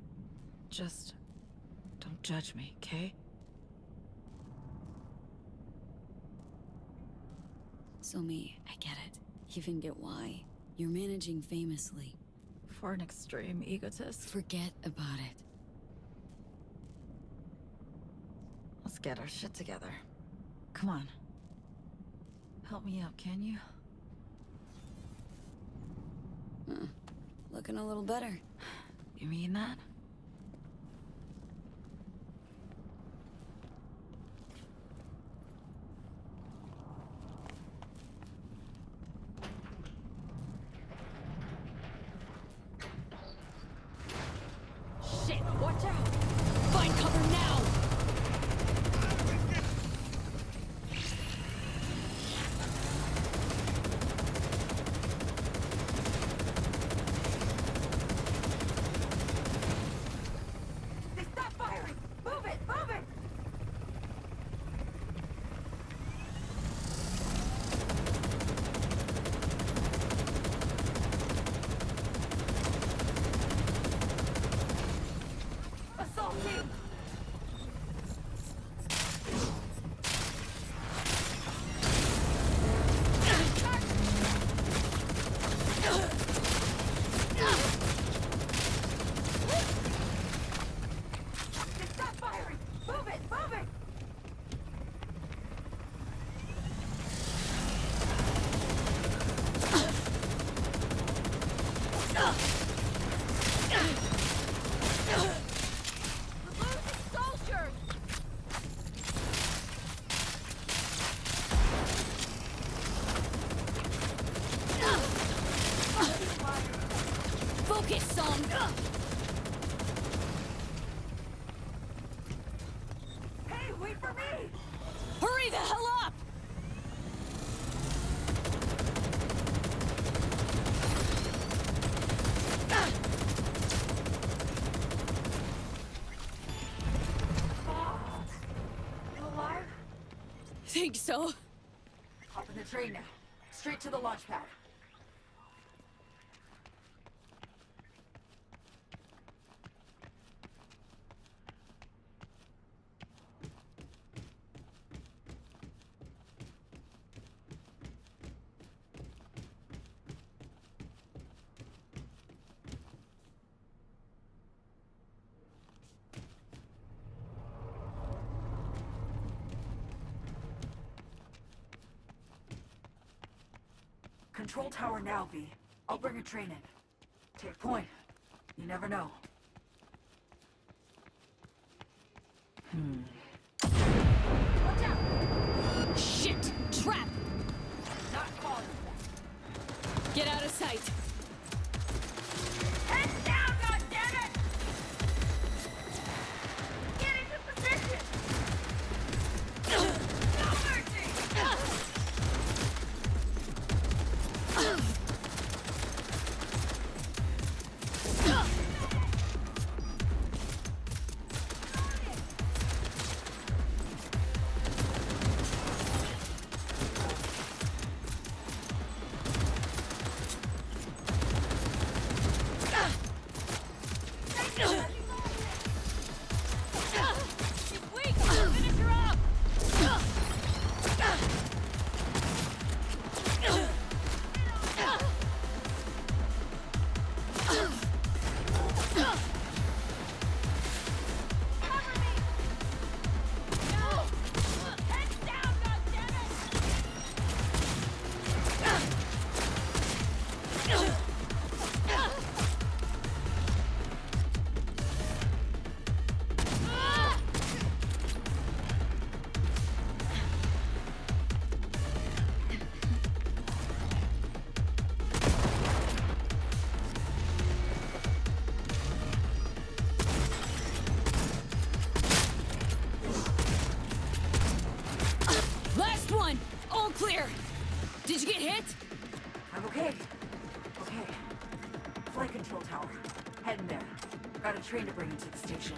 Just don't judge me, okay? So me, I get it. Even get why. You're managing famously. For an extreme egotist? Forget about it. Let's get our shit together. Come on. Help me out, can you? Looking a little better. You mean that? Shit, watch out! Find cover now! Stop firing! Move it! Move it! Assault team! Stop firing! Move it! Move it! We're losing soldiers! Focus, son! Hey, wait for me! Hurry the hell up! You alive? Think so? Hop in the train now. Straight to the launch pad. control tower now, V. I'll bring a train in. Take point. You never know. Watch out! Shit! Trap! Not falling. Get out of sight! Head down, goddammit! Get into position! No mercy! Last one! All clear! Did you get hit? I'm okay. Okay. Flight control tower. Heading there. Got a train to bring into the station.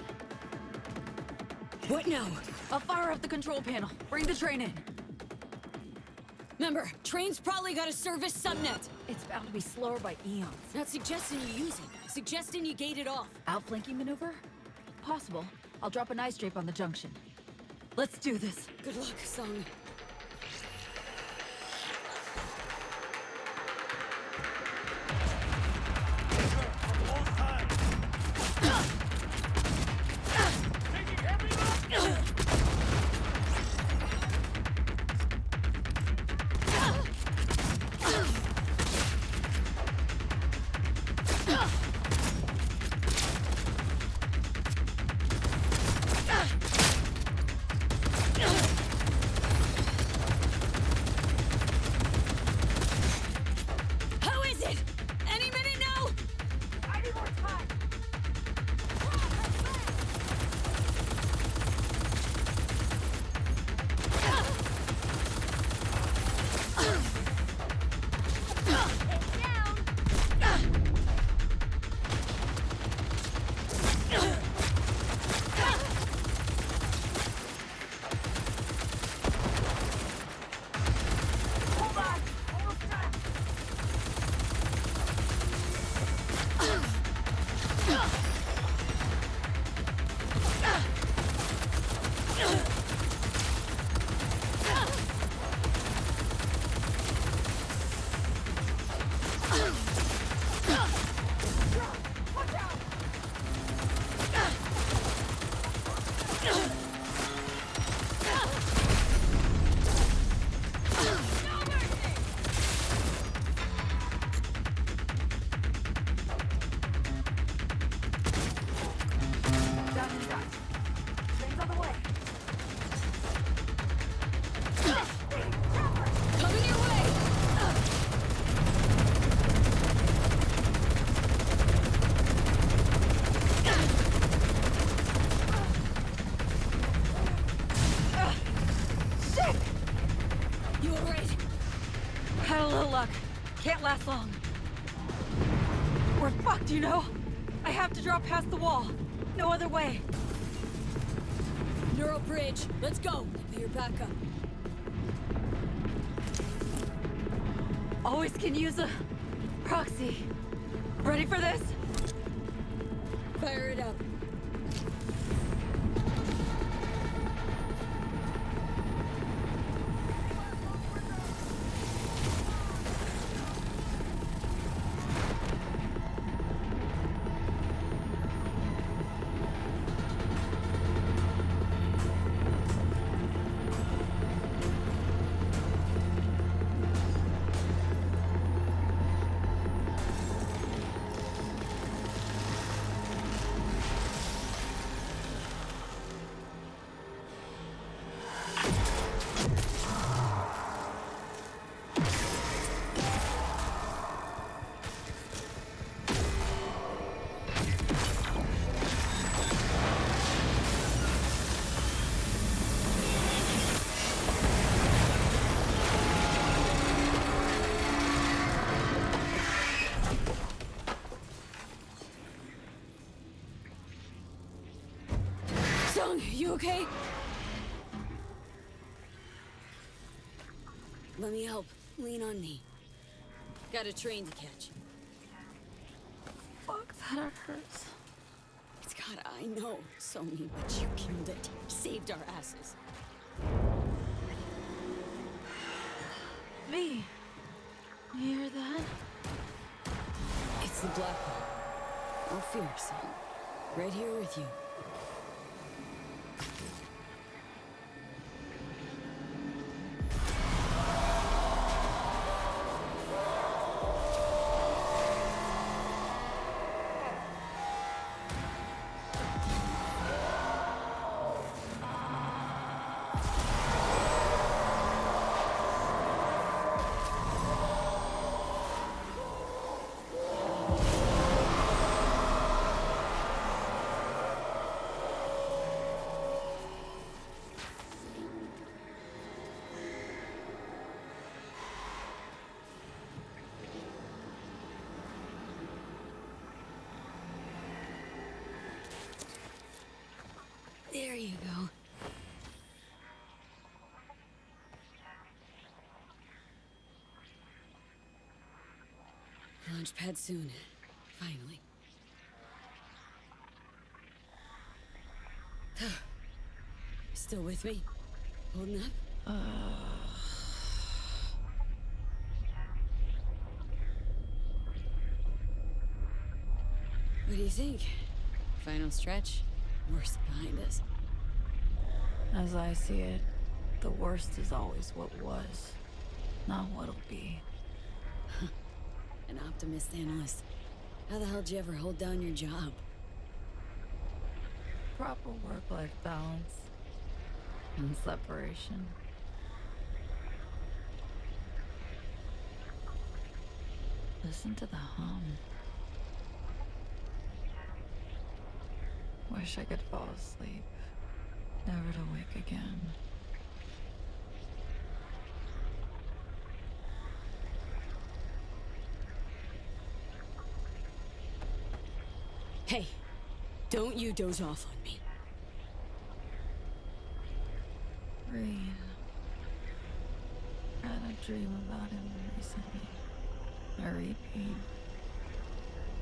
What now? I'll fire up the control panel. Bring the train in. Remember, train's probably got a service subnet. It's bound to be slower by eons. Not suggesting you use it. Suggesting you gate it off. Outflanking maneuver? Possible. I'll drop an ice drape on the junction. Let's do this. Good luck, Sung. How is it? Any minute now? I need more time! Coming your way! Shit! You alright? Had a little luck. Can't last long. We're fucked, you know? I have to drop past the wall. No other way. Neural bridge. Let's go. Be your backup. Always can use a proxy. Ready for this? Fire it up. okay? Let me help. Lean on me. Got a train to catch. Fuck, that hurts. It's got, I know, so me, but you killed it. Saved our asses. V, you hear that? It's the Black Hole. No fear, son. Right here with you. There you go. Launch pad soon. Finally. Still with me? Holding up? What do you think? Final stretch? Worst behind us. As I see it, the worst is always what was, not what'll be. An optimist analyst. How the hell did you ever hold down your job? Proper work-life balance and separation. Listen to the hum. Wish I could fall asleep, never to wake again. Hey, don't you doze off on me. Reed. I had a dream about him recently. I repeat.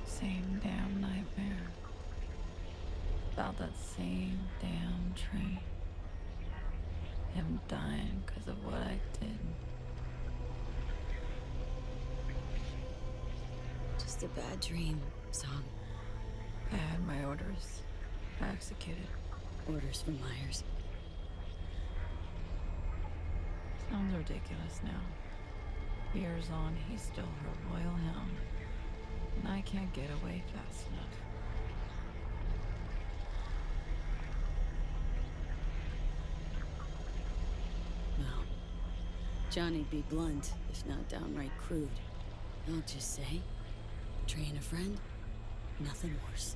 Same damn nightmare. About that same damn train. Him dying because of what I did. Just a bad dream, Song. I had my orders. I executed. Orders from Myers. Sounds ridiculous now. Years on, he's still her loyal hound. And I can't get away fast enough. Well, Johnny'd be blunt, if not downright crude. I'll just say, betraying a friend, nothing worse.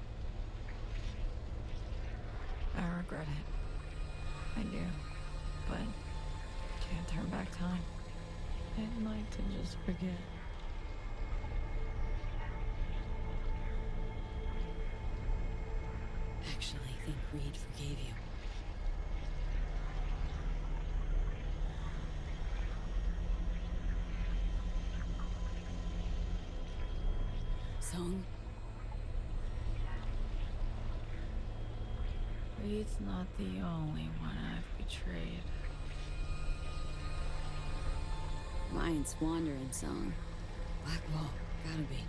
I regret it. I do. But can't turn back time. I'd like to just forget. Actually, I think Reed forgave you. Song? Reed's not the only one I've betrayed. Mind's wandering, Song. Blackwall, gotta be.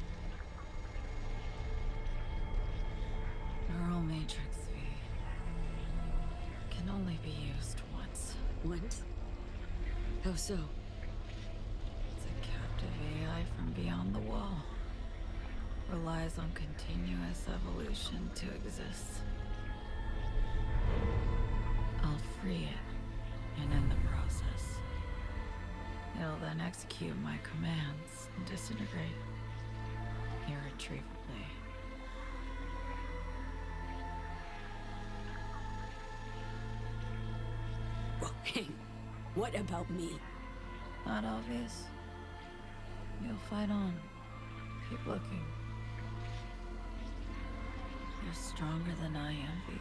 Neural Matrix V can only be used once. Once? How so? It's a captive AI from beyond the wall. Relies on continuous evolution to exist. I'll free it, and in the process, it'll then execute my commands and disintegrate irretrievably. Well, hang. What about me? Not obvious. You'll fight on. Keep looking. You're stronger than I am, V.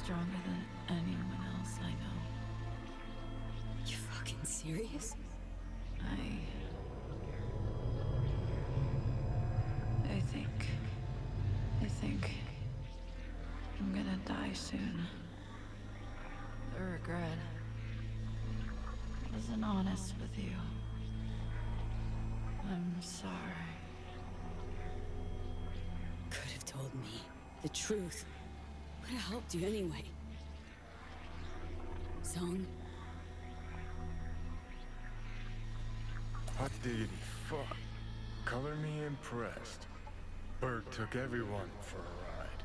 Stronger than anyone else I know. You fucking serious? I think I'm gonna die soon. The regret wasn't honest with you. I'm sorry. Could have told me the truth. Would have helped you anyway. Song? Hot diggity fuck. Color me impressed. Berg took everyone for a ride.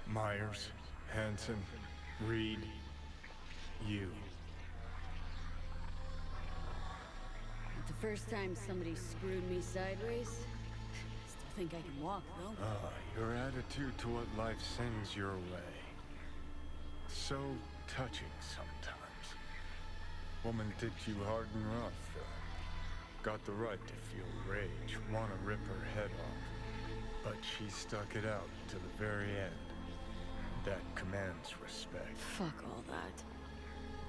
Myers, Hanson, Reed, you. The first time somebody screwed me sideways. Still think I can walk, though. Your attitude to what life sends your way. So touching sometimes. Woman did you hard and rough, though. Got the right to feel rage, want to rip her head off. But she stuck it out to the very end. That commands respect. Fuck all that.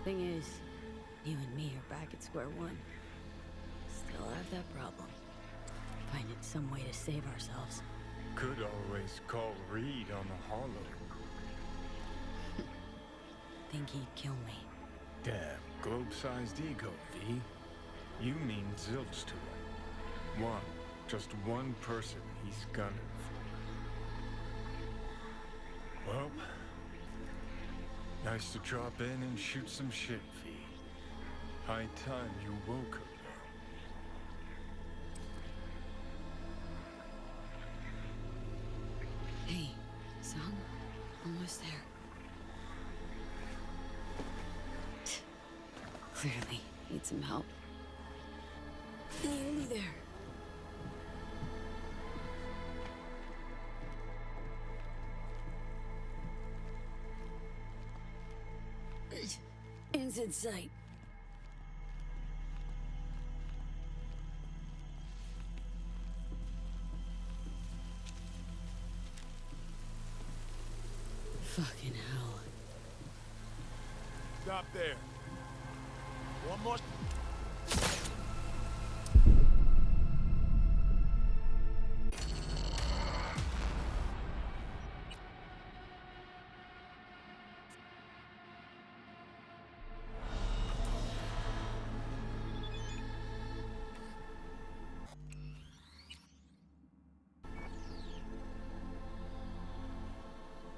Thing is, you and me are back at square one. Still have that problem. Finding some way to save ourselves. Could always call Reed on the hollow. Think he'd kill me. Damn, globe-sized ego, V. You mean zilch to him. Just one person he's gunning for. Well, nice to drop in and shoot some shit, V. High time you woke up. Hey, Song, almost there. Clearly, need some help. Nearly there. Ends in sight. Fucking hell. Stop there. One more.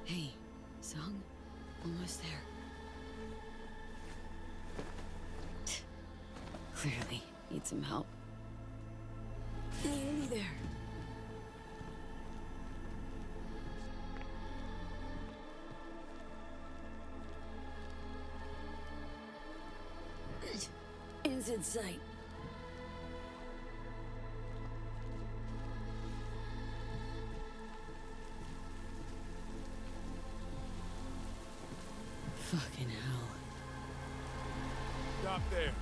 Hey, Song, almost there. Clearly, need some help. Nearly there. Ends in sight. Fucking hell. Stop there.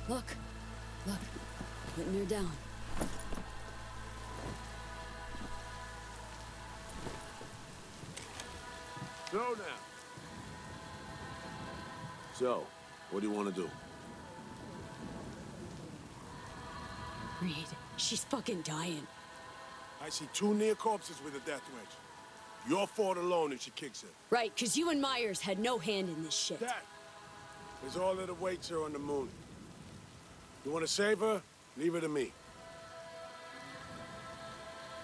Look. Putting her down. Slow now. So, what do you want to do? Reed, she's fucking dying. I see two near corpses with a death wedge. Your fault alone if she kicks it. Right, because you and Myers had no hand in this shit. That is all that awaits her on the moon. You want to save her? Leave her to me.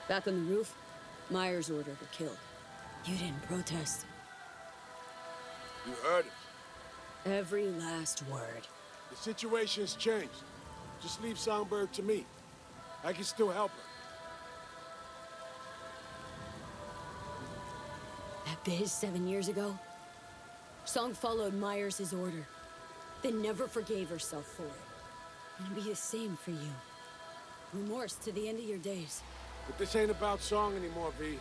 Back on the roof, Myers ordered her killed. You didn't protest. You heard it. Every last word. The situation's changed. Just leave Songbird to me. I can still help her. That biz 7 years ago? Song followed Myers' order, then never forgave herself for it. It'll be the same for you. Remorse to the end of your days. But this ain't about Song anymore, V.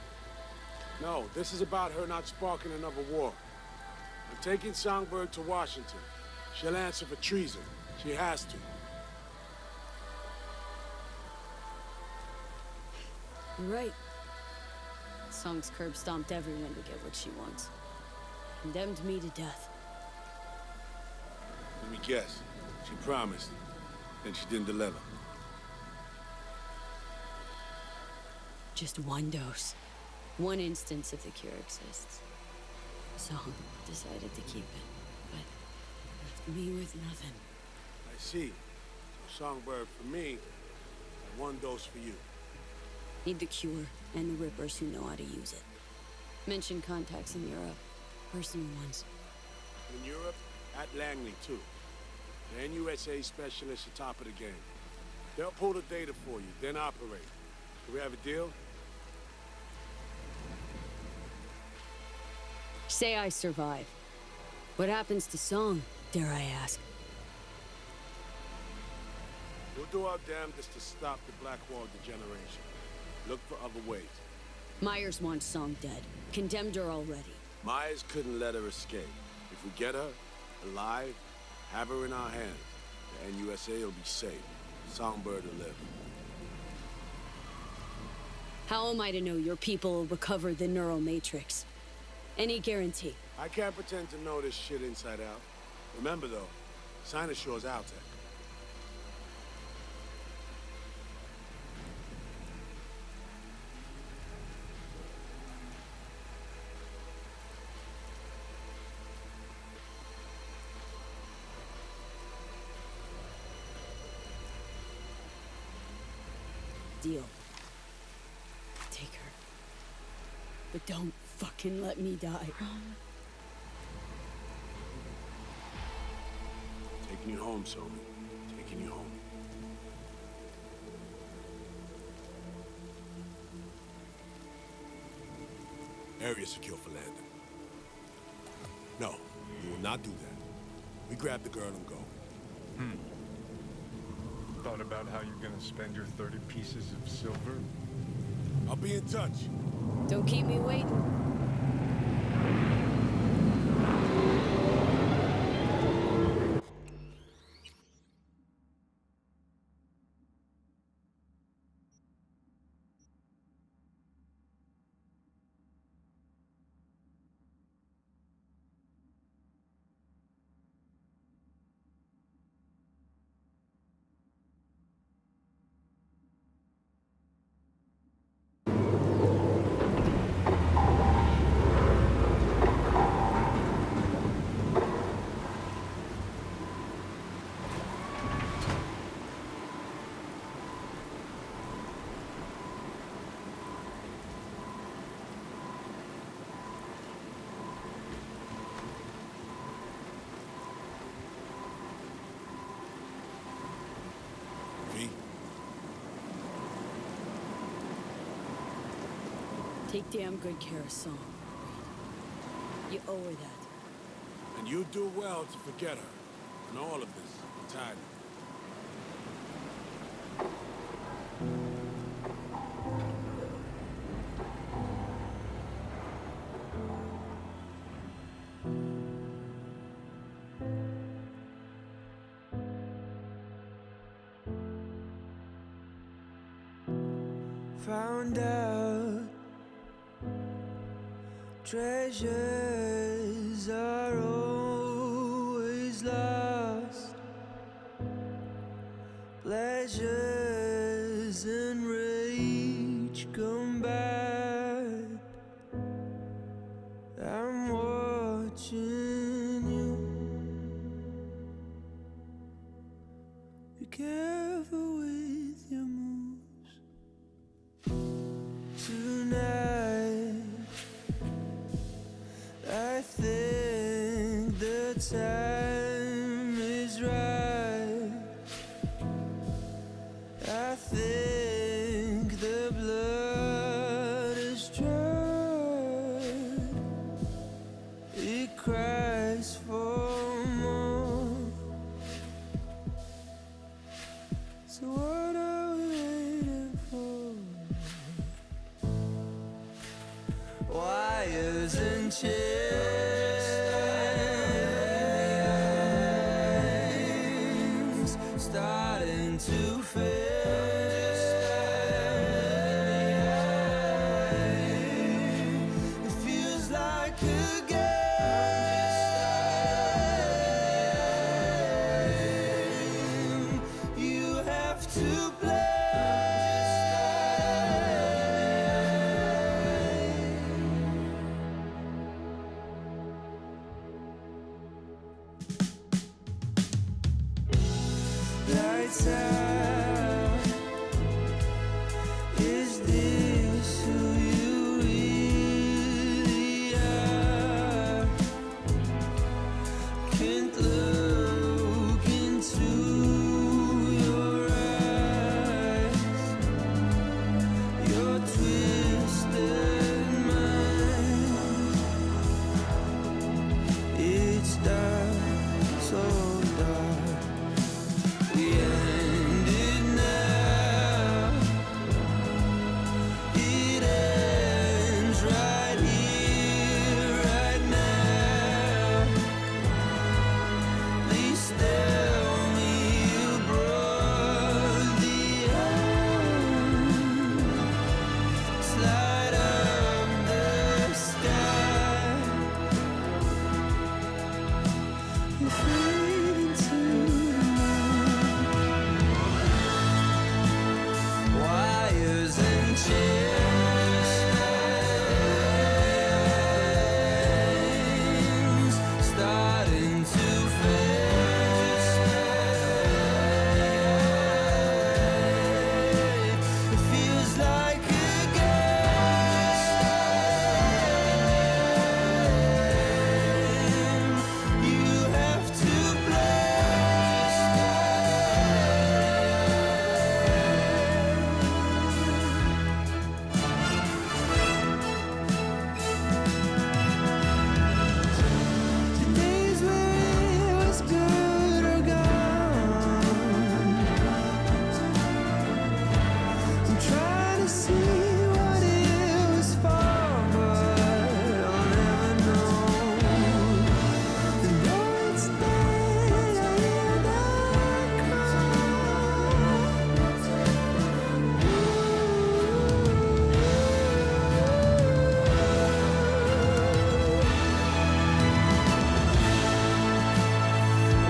No, this is about her not sparking another war. I'm taking Songbird to Washington. She'll answer for treason. She has to. You're right. Song's curb stomped everyone to get what she wants. Condemned me to death. Let me guess. She promised, then she didn't deliver. Just one dose. One instance of the cure exists. Song decided to keep it, but left me with nothing. I see. So Songbird for me, and one dose for you. Need the cure and the Rippers who know how to use it. Mention contacts in Europe. Personal ones. In Europe, at Langley, too. The NUSA specialists are top of the game. They'll pull the data for you, then operate. Do we have a deal? Say I survive. What happens to Song, dare I ask? We'll do our damnedest to stop the Blackwall degeneration. Look for other ways. Myers wants Song dead. Condemned her already. Myers couldn't let her escape. If we get her, alive, have her in our hands, the NUSA will be safe. Songbird will live. How am I to know your people will recover the neural matrix? Any guarantee? I can't pretend to know this shit inside out. Remember, though, Sinoshore's Altec. Deal. Take her. But don't fucking let me die. Taking you home, Sophie. Taking you home. Area secure for landing. No, we will not do that. We grab the girl and go. Thought about how you're gonna spend your 30 pieces of silver? I'll be in touch. Don't keep me waiting. Take damn good care of Song. You owe her that. And you do well to forget her. And all of this, entirely. Found out treasures are always lost. Pleasures and rage come back. I'm watching you. Be careful with your moves tonight. I think the time is right. I think the blood is dry. It cries for more. So what are we waiting for? Wires and chains starting to fade. to play. Lights out. Is this who you really are? Can't look into your eyes. Your twisted mind. It's dark, so dark. We end it now. It ends right here, right now. Please tell me you brought the end. Slide up the sky. You fade into the night. Wires and chains starting to fade. It feels like a game you have to play. The days where it was good are gone. I'm trying to see what it was for, but I'll never know. And though it's dead, I hear the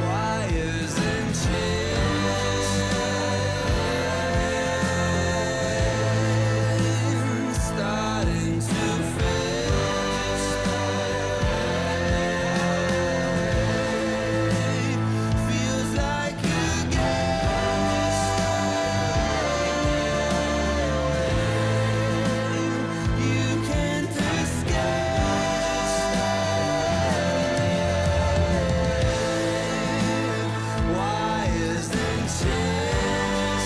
wires and chains starting to fade. Feels like a game you can't escape. Wires and chains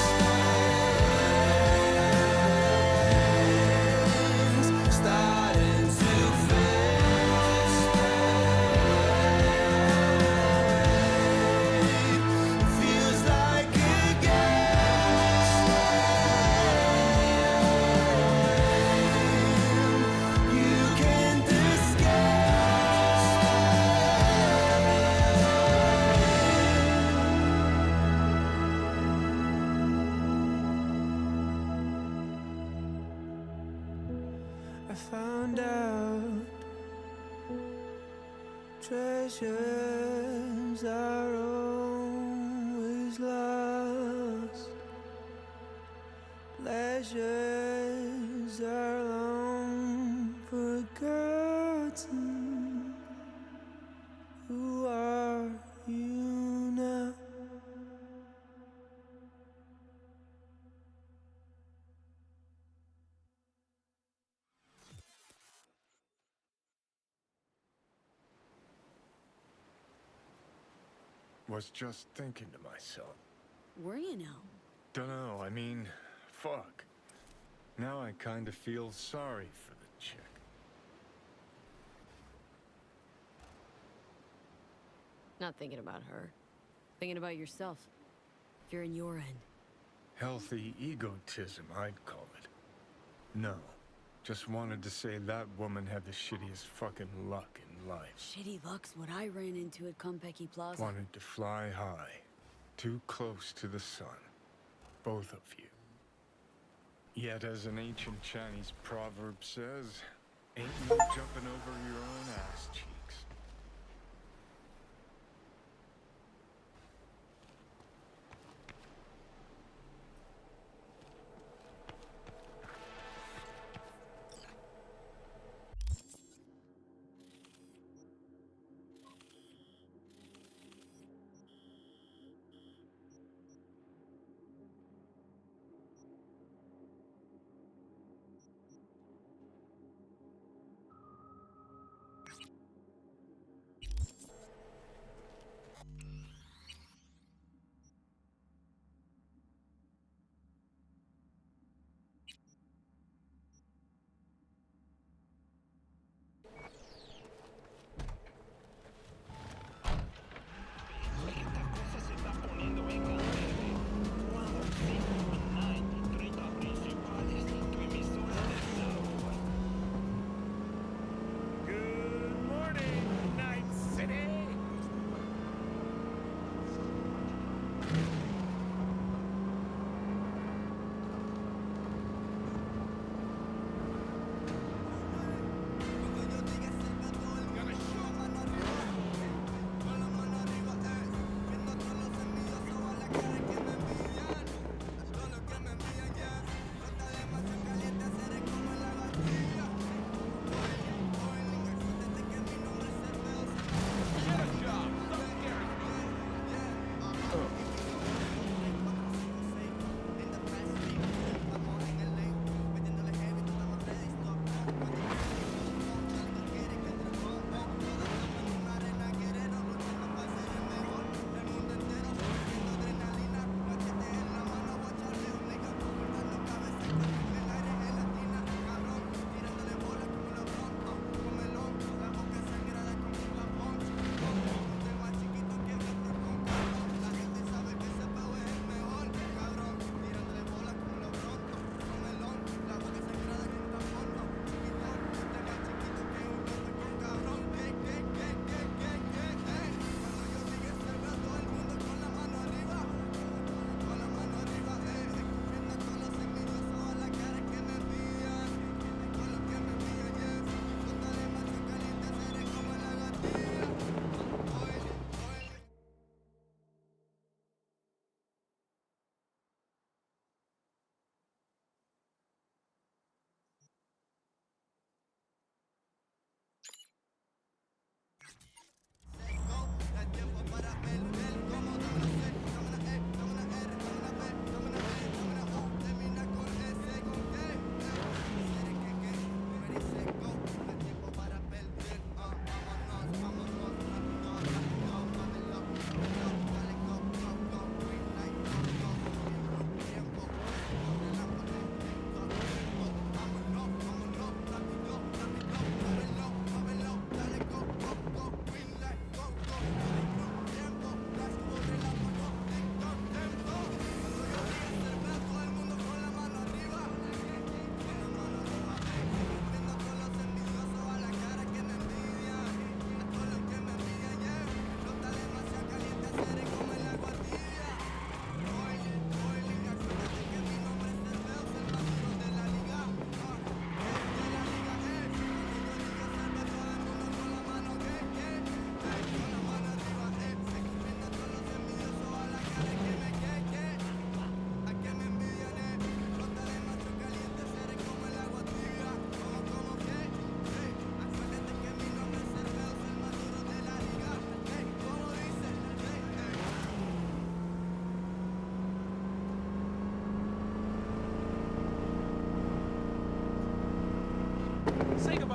starting to fade. Feels like a game you can't escape. I found out treasures are always lost. Pleasures are long forgotten. Who are you now? Was just thinking to myself. Were you now? Dunno, I mean, fuck. Now I kinda feel sorry for the chick. Not thinking about her. Thinking about yourself. If you're in your end. Healthy egotism, I'd call it. No. Just wanted to say that woman had the shittiest fucking luck in life. Shitty luck's what I ran into at Konpeki Plaza. Wanted to fly high. Too close to the sun. Both of you. Yet, as an ancient Chinese proverb says, ain't no jumping over your own ass cheeks.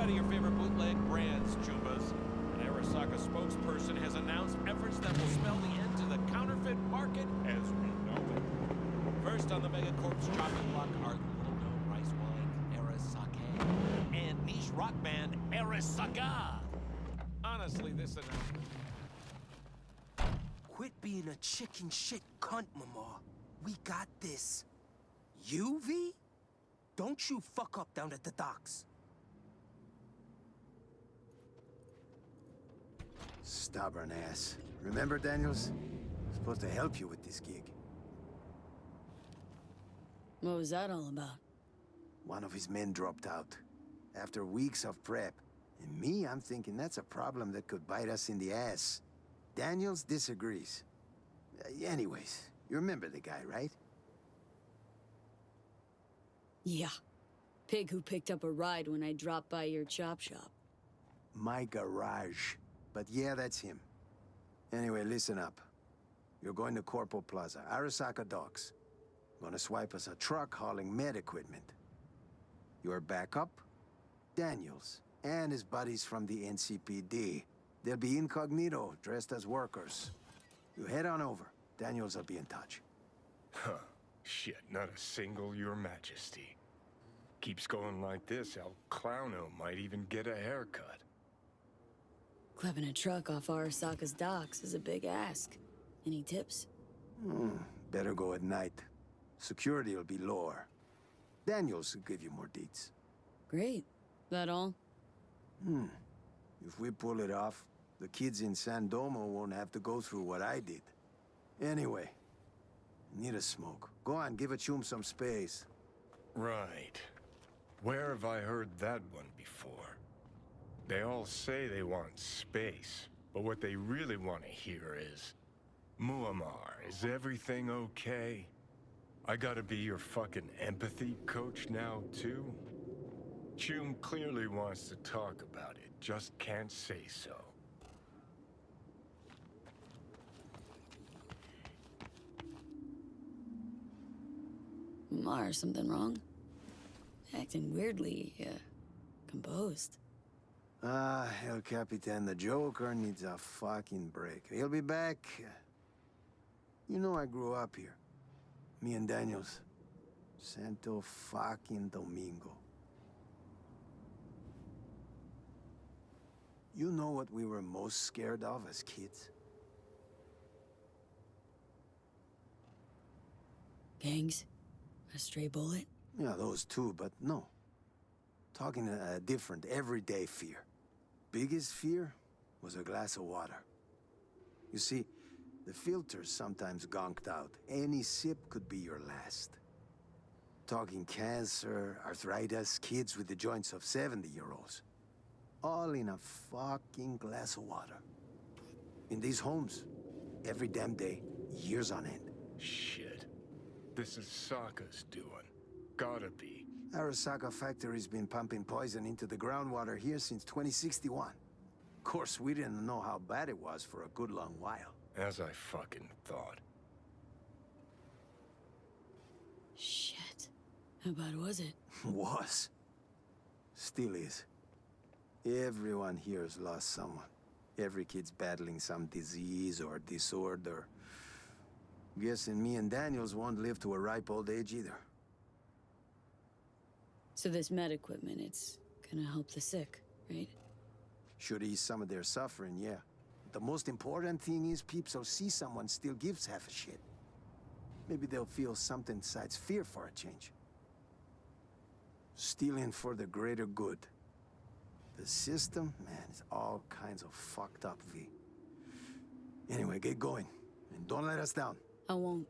Outside of your favorite bootleg brands, Chumbas, an Arasaka spokesperson has announced efforts that will spell the end to the counterfeit market as we know it. First on the Megacorp's chopping block are the little-known rice wine, Arasaka, and niche rock band, Arasaka. Honestly, this announcement... Quit being a chicken shit cunt, Mama. We got this. You, V? Don't you fuck up down at the docks. Stubborn ass. Remember, Daniels? Supposed to help you with this gig. What was that all about? One of his men dropped out. After weeks of prep. And me, I'm thinking that's a problem that could bite us in the ass. Daniels disagrees. Anyways, you remember the guy, right? Yeah. Pig who picked up a ride when I dropped by your chop shop. My garage. But yeah, that's him. Anyway, listen up. You're going to Corpo Plaza, Arasaka Docks. Gonna swipe us a truck hauling med equipment. Your backup? Daniels, and his buddies from the NCPD. They'll be incognito, dressed as workers. You head on over. Daniels will be in touch. Huh. Shit, not a single Your Majesty. Keeps going like this, El Clowno might even get a haircut. Clipping a truck off Arasaka's docks is a big ask. Any tips? Better go at night. Security will be lower. Daniels will give you more deets. Great. That all? If we pull it off, the kids in San Domo won't have to go through what I did. Anyway, need a smoke. Go on, give a chum some space. Right. Where have I heard that one before? They all say they want space, but what they really want to hear is, Muammar, is everything okay? I gotta be your fucking empathy coach now, too? Chum clearly wants to talk about it, just can't say so. Mar, something wrong? Acting weirdly, composed. El Capitan, the Joker needs a fucking break. He'll be back. You know I grew up here. Me and Daniels. Santo fucking Domingo. You know what we were most scared of as kids? Gangs? A stray bullet? Yeah, those too, but no. Talking a different, everyday fear. Biggest fear was a glass of water. You see, the filter's sometimes gonked out. Any sip could be your last. Talking cancer, arthritis, kids with the joints of 70-year-olds. All in a fucking glass of water. In these homes, every damn day, years on end. Shit. This is Sokka's doing. Gotta be. Arasaka Factory's been pumping poison into the groundwater here since 2061. Of course, we didn't know how bad it was for a good long while. As I fucking thought. Shit. How bad was it? Was. Still is. Everyone here has lost someone. Every kid's battling some disease or disorder. Guessing me and Daniels won't live to a ripe old age either. So this med equipment, it's gonna help the sick, right? Should ease some of their suffering, yeah. The most important thing is peeps will see someone still gives half a shit. Maybe they'll feel something besides fear for a change. Stealing for the greater good. The system, man, is all kinds of fucked up, V. Anyway, get going. And don't let us down. I won't.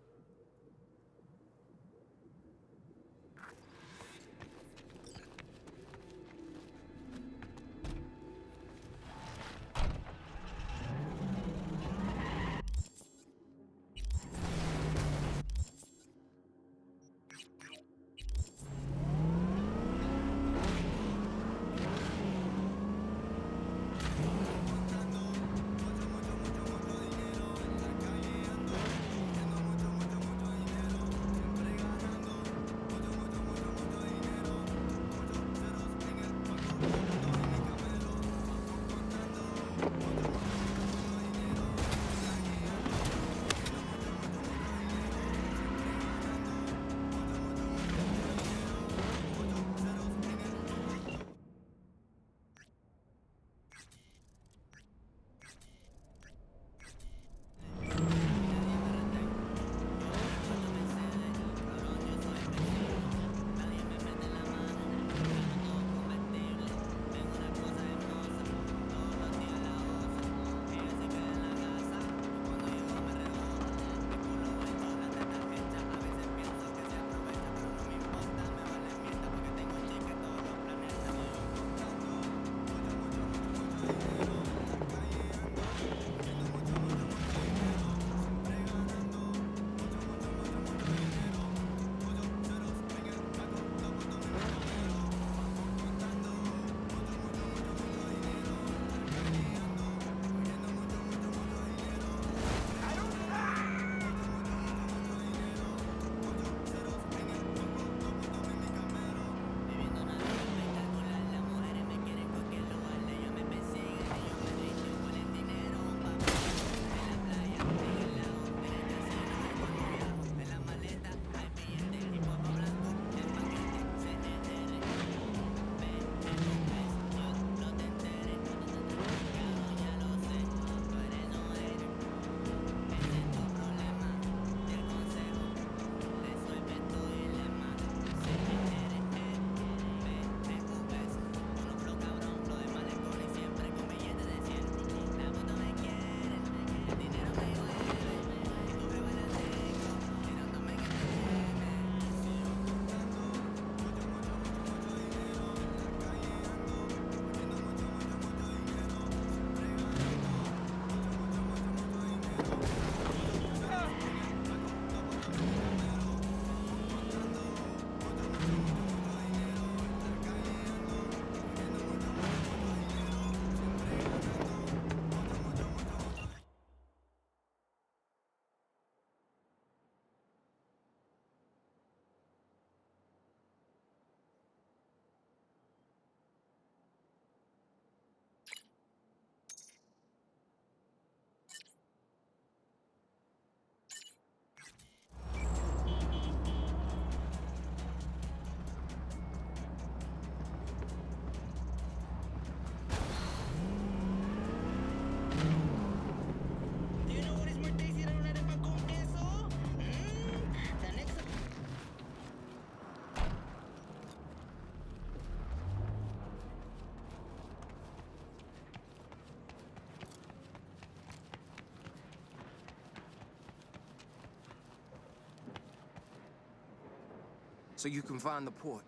So you can find the port.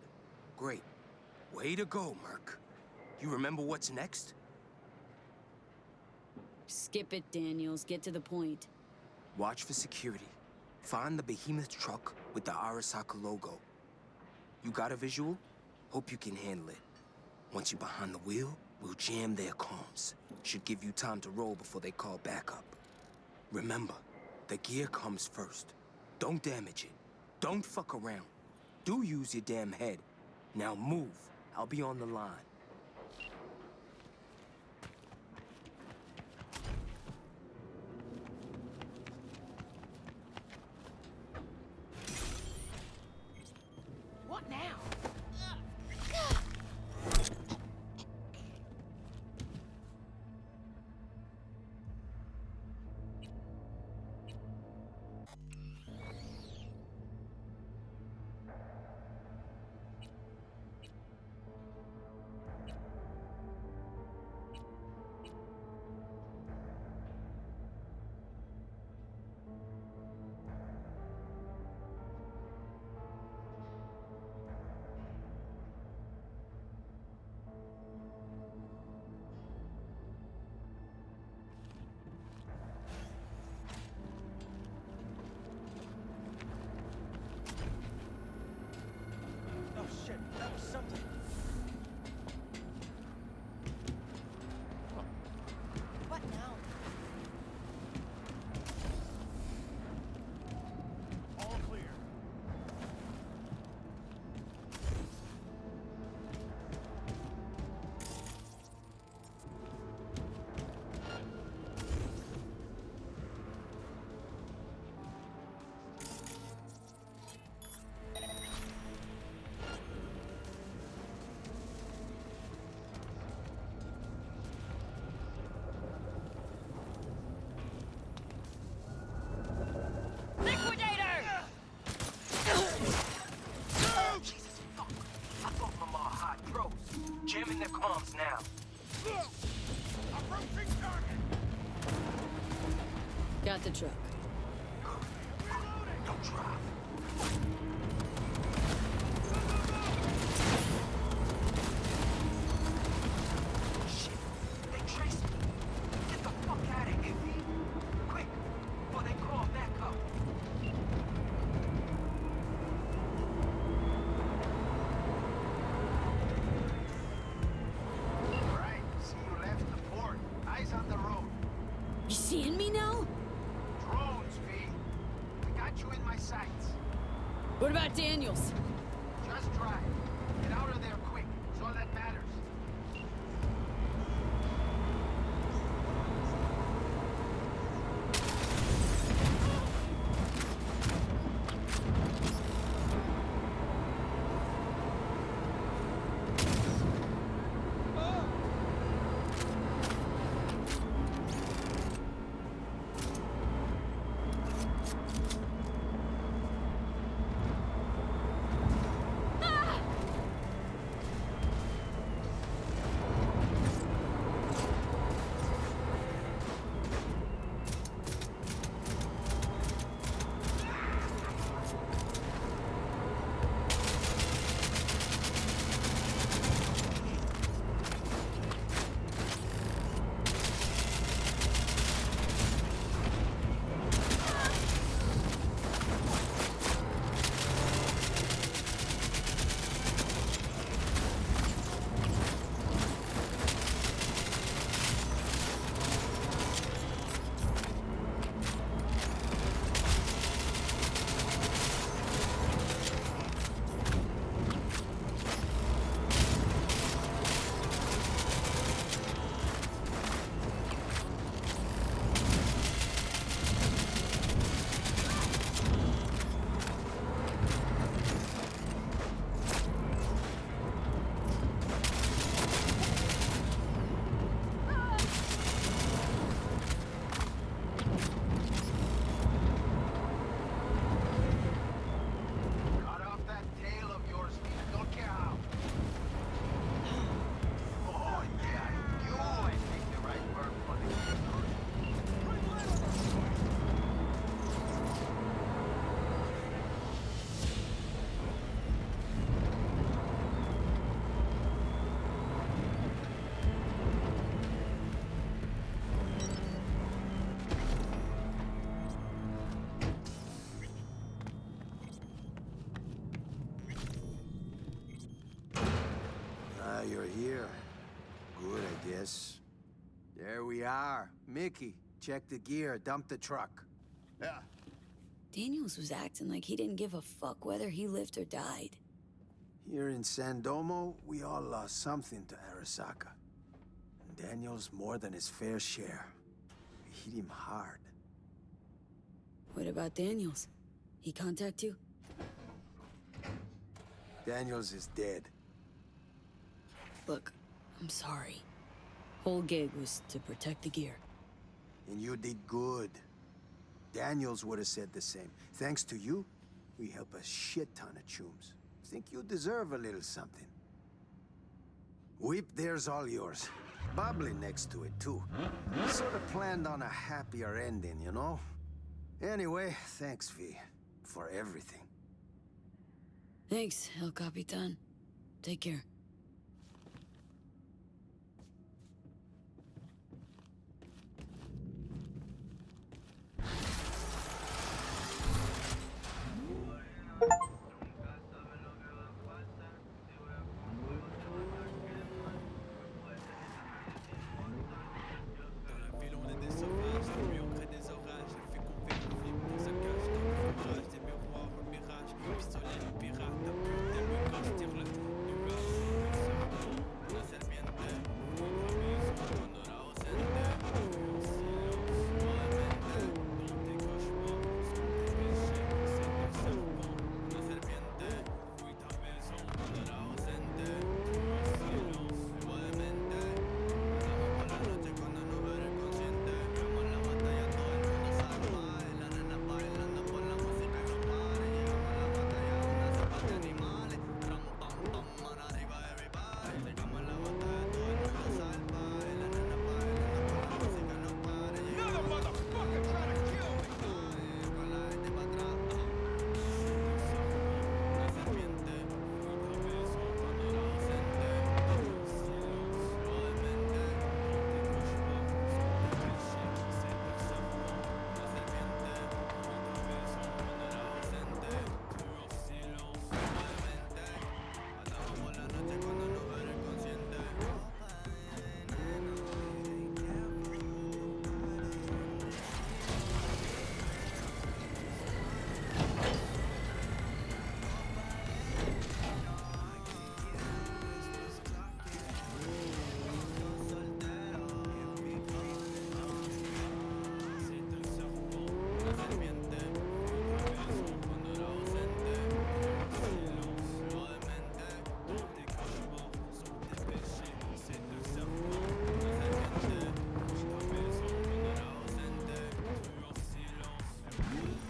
Great. Way to go, Merc. You remember what's next? Skip it, Daniels. Get to the point. Watch for security. Find the behemoth truck with the Arasaka logo. You got a visual? Hope you can handle it. Once you're behind the wheel, we'll jam their comms. Should give you time to roll before they call backup. Remember, the gear comes first. Don't damage it. Don't fuck around. Do use your damn head. Now move. I'll be on the line. What now? Oh shit, that was something. What now? All clear. Jesus fuck. I thought Mama hot pros. Jamming their comms now. Approaching target. Got the truck. Don't drive. Shit, they traced me. Get the fuck out of here, V. Quick, before they call back up. Right, see you left the port. Eyes on the road. You seeing me now? Drones, V. I got you in my sights. What about Daniels? Just drive. Get out of there quick. It's all that matters. you're here. Good, I guess. There we are. Mickey, check the gear, dump the truck. Yeah. Daniels was acting like he didn't give a fuck whether he lived or died. Here in San Domo, we all lost something to Arasaka. And Daniel's more than his fair share. We hit him hard. What about Daniels? He contact you? Daniels is dead. Look, I'm sorry. Whole gig was to protect the gear. And you did good. Daniels would have said the same. Thanks to you, we help a shit ton of chooms. Think you deserve a little something. Whip, there's all yours. Bubbly next to it, too. Sort of planned on a happier ending, you know? Anyway, thanks, V, for everything. Thanks, El Capitan. Take care.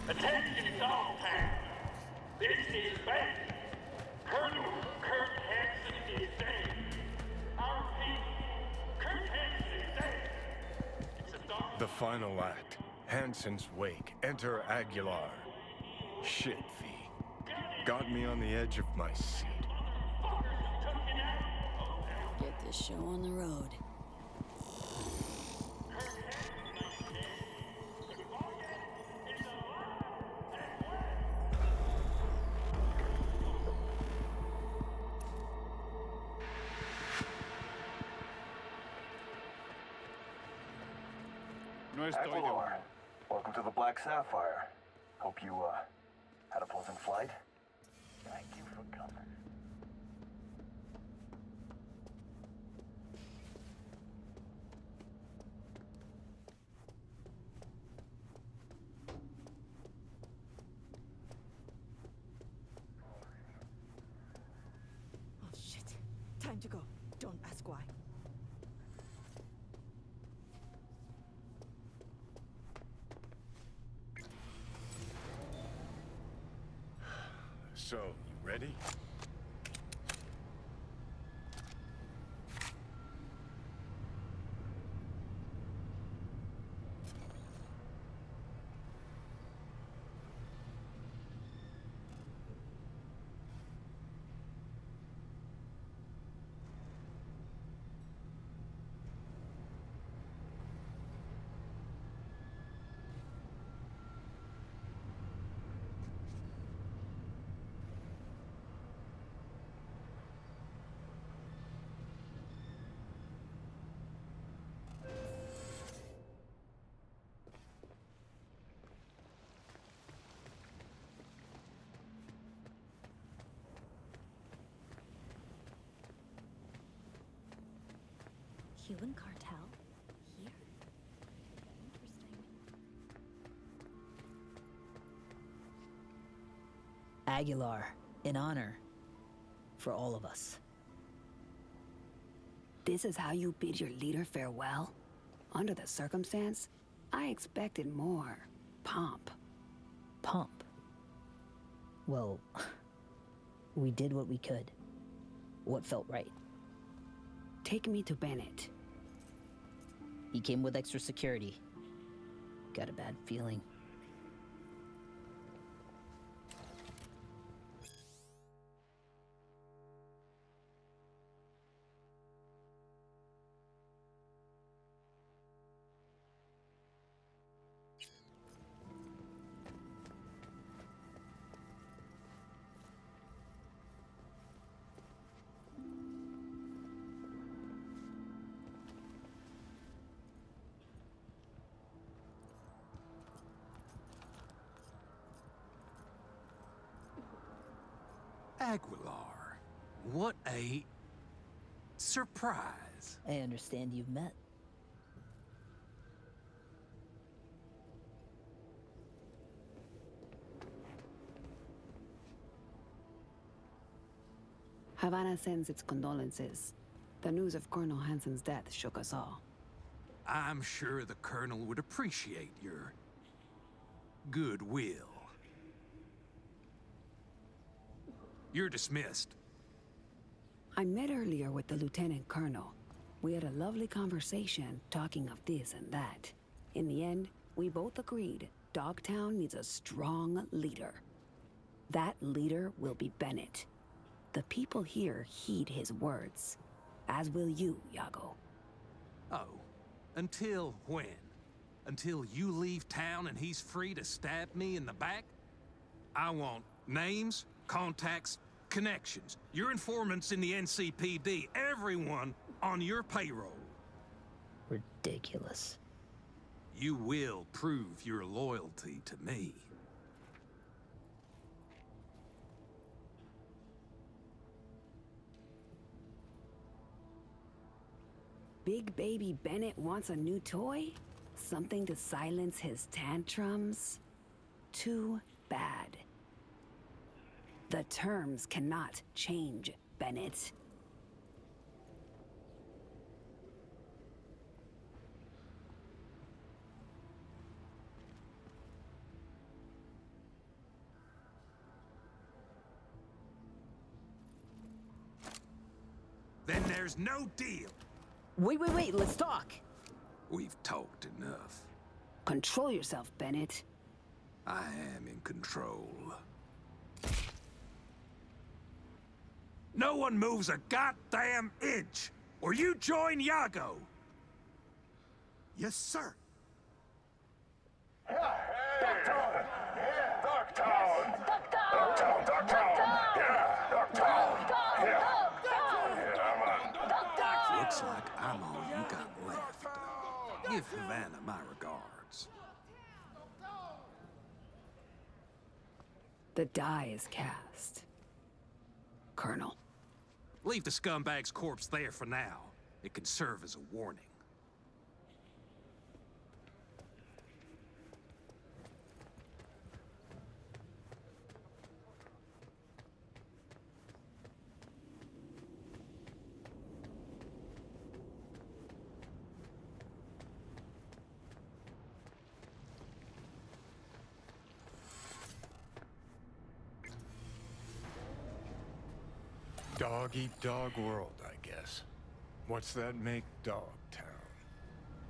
Attention Dogtown! This is Bank. Colonel Kurt Hansen is dead. Our people, Kurt Hansen is dead. It's a dark... The final act. Hansen's wake. Enter Aguilar. Shit, V. Got me on the edge of my seat. Get this show on the road. Aguilar, welcome to the Black Sapphire. Hope you, had a pleasant flight. Thank you for coming. Oh, shit. Time to go. Don't ask why. So, you ready? Cuban cartel here? Interesting. Aguilar, in honor. For all of us. This is how you bid your leader farewell? Under the circumstance, I expected more pomp. Pomp? Well, we did what we could. What felt right. Take me to Bennett. He came with extra security. Got a bad feeling. Aguilar, what a surprise. I understand you've met. Havana sends its condolences. The news of Colonel Hansen's death shook us all. I'm sure the Colonel would appreciate your goodwill. You're dismissed. I met earlier with the Lieutenant Colonel. We had a lovely conversation talking of this and that. In the end, we both agreed Dogtown needs a strong leader. That leader will be Bennett. The people here heed his words, as will you, Iago. Oh, until when? Until you leave town and he's free to stab me in the back? I want names, contacts, connections, your informants in the NCPD, everyone on your payroll. Ridiculous. You will prove your loyalty to me. Big baby Bennett wants a new toy? Something to silence his tantrums? Too bad. The terms cannot change, Bennett. Then there's no deal. Wait, let's talk. We've talked enough. Control yourself, Bennett. I am in control. No one moves a goddamn inch, or you join Iago. Yes, sir. Dogtown! Yeah, Dogtown! Yeah, Dogtown! Looks like I'm all you got left. Give Havana my regards. The die is cast. Colonel. Leave the scumbag's corpse there for now. It can serve as a warning. Dog-eat-dog world, I guess. What's that make Dogtown?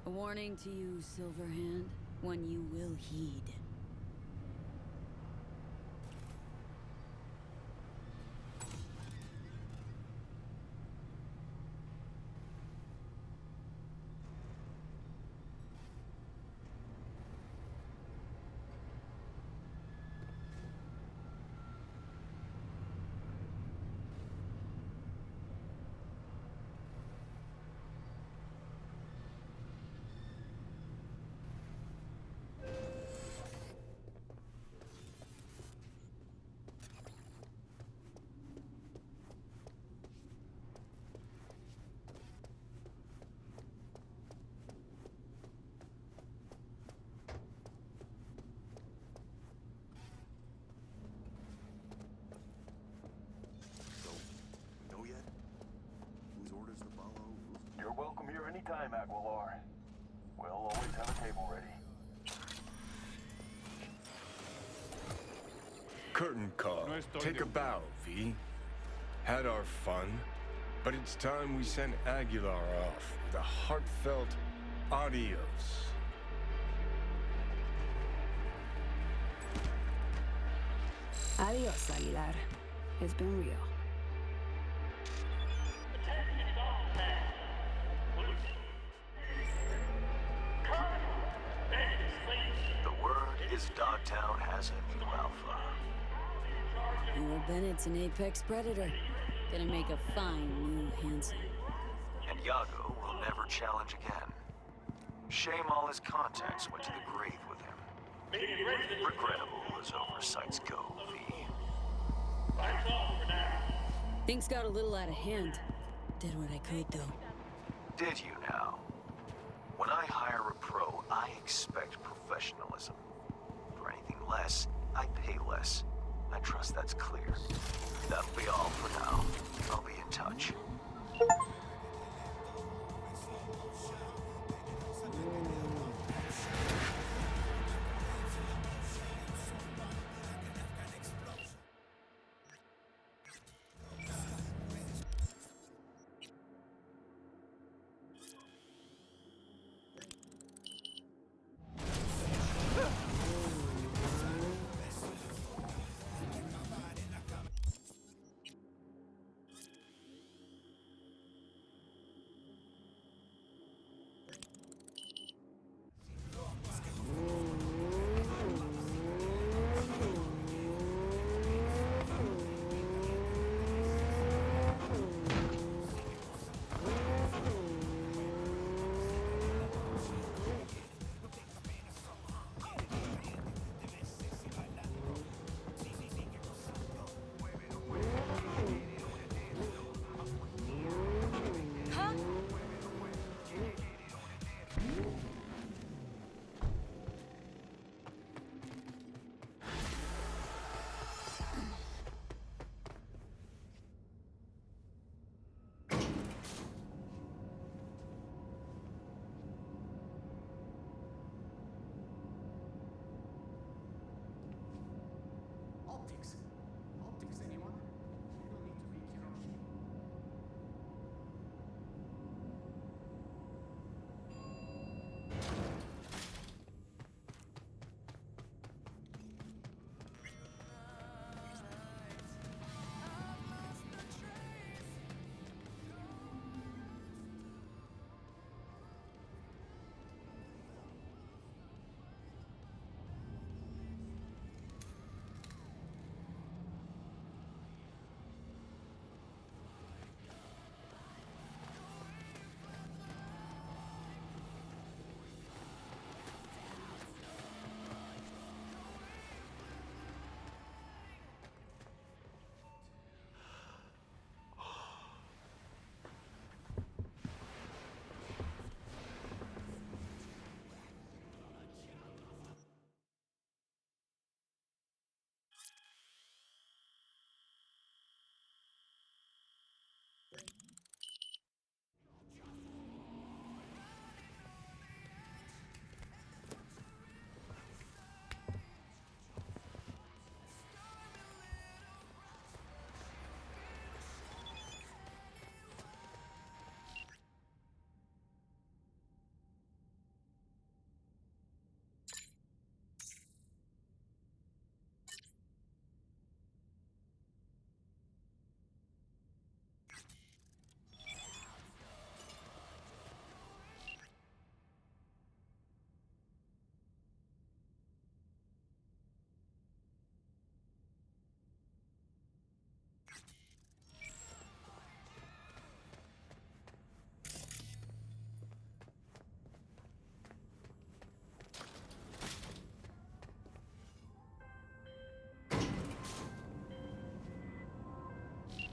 A warning to you, Silverhand, one you will heed. Anytime, Aguilar. We'll always have a table ready. Curtain call. Take a bow, V. Had our fun, but it's time we sent Aguilar off with a heartfelt adios. Adios, Aguilar. It's been real. The word is Dogtown has a new alpha. Will Bennett's an apex predator. Gonna make a fine new Hanson. And Yago will never challenge again. Shame all his contacts went to the grave with him. Regrettable as oversights go, V. Things got a little out of hand. Did what I could, though. Did you now? When I hire a pro, I expect professionalism. For anything less, I pay less. I trust that's clear. That'll be all for now. I'll be in touch.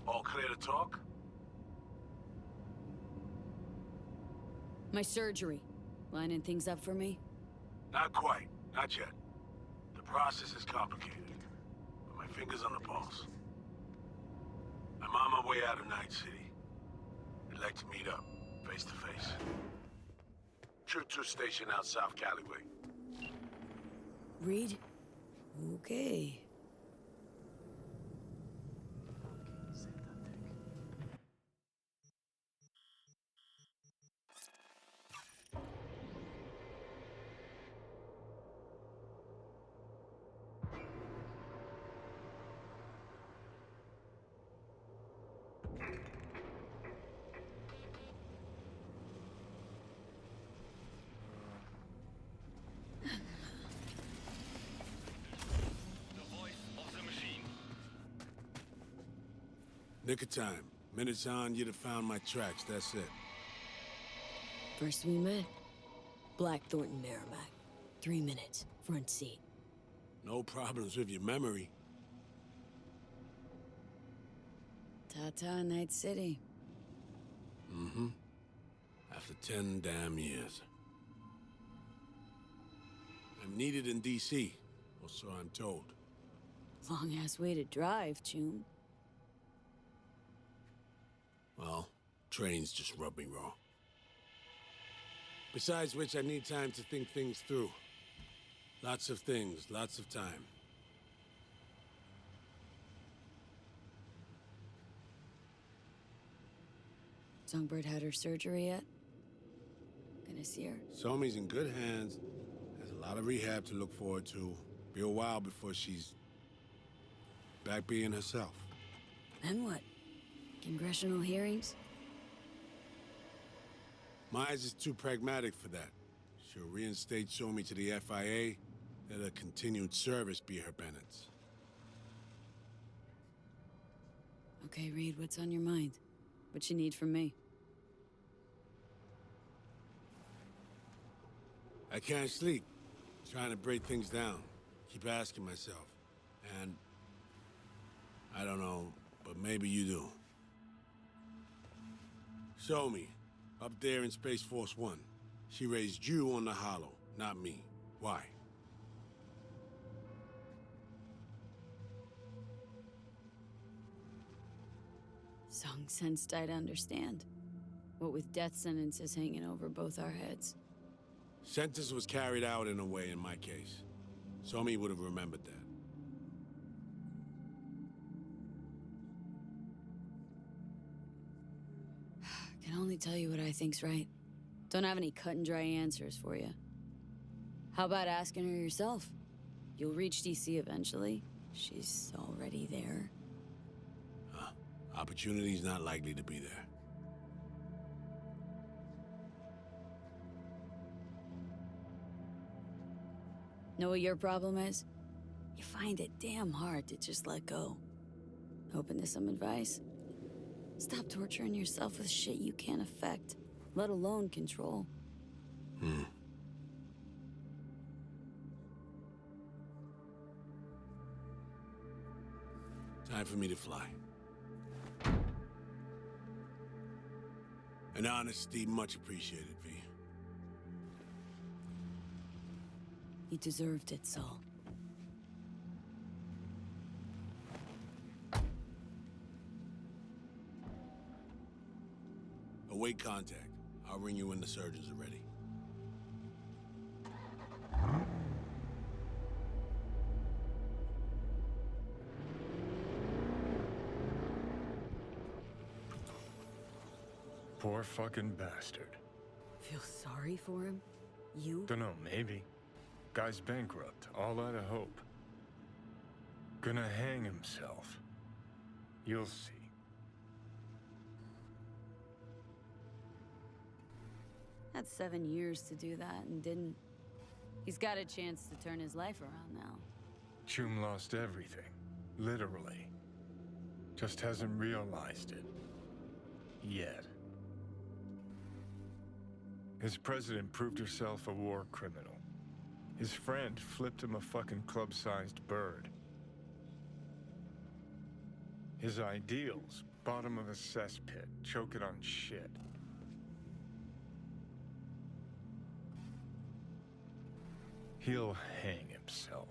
All clear to talk? My surgery. Lining things up for me? Not quite. Not yet. The process is complicated. But my finger's on the pulse. I'm on my way out of Night City. I'd like to meet up, face to face. Choo-choo station out South Callaway. Reed? Okay. Nick of time. Minutes on, you'd have found my tracks, that's it. First we met. Black Thornton Merrimack. 3 minutes. Front seat. No problems with your memory. Ta-ta, Night City. Mm-hmm. After 10 damn years. I'm needed in D.C., or so I'm told. Long-ass way to drive, Choom. Well, trains just rub me wrong. Besides which, I need time to think things through. Lots of things, lots of time. Songbird had her surgery yet? Gonna see her? Somi's in good hands. Has a lot of rehab to look forward to. Be a while before she's back being herself. Then what? Congressional hearings? Myers is too pragmatic for that. She'll reinstate Somi to the FIA, let her continued service be her penance. Okay, Reed, what's on your mind? What you need from me? I can't sleep. Trying to break things down. Keep asking myself. And I don't know, but maybe you do. Somi, up there in Space Force One. She raised you on the Hollow, not me. Why? Song sensed I'd understand. What with death sentences hanging over both our heads. Sentence was carried out in a way in my case. Somi would have remembered that. Can only tell you what I think's right. Don't have any cut-and-dry answers for you. How about asking her yourself? You'll reach DC eventually. She's already there. Opportunity's not likely to be there. Know what your problem is? You find it damn hard to just let go. Open to some advice? Stop torturing yourself with shit you can't affect, let alone control. Time for me to fly. An honesty much appreciated, V. You deserved it, Saul. Await contact. I'll ring you when the surgeons are ready. Poor fucking bastard. Feel sorry for him? You? Dunno, maybe. Guy's bankrupt, all out of hope. Gonna hang himself. You'll see. Had 7 years to do that and didn't. He's got a chance to turn his life around now. Choom lost everything. Literally. Just hasn't realized it. Yet. His president proved herself a war criminal. His friend flipped him a fucking club-sized bird. His ideals, bottom of a cesspit, choking on shit. He'll hang himself.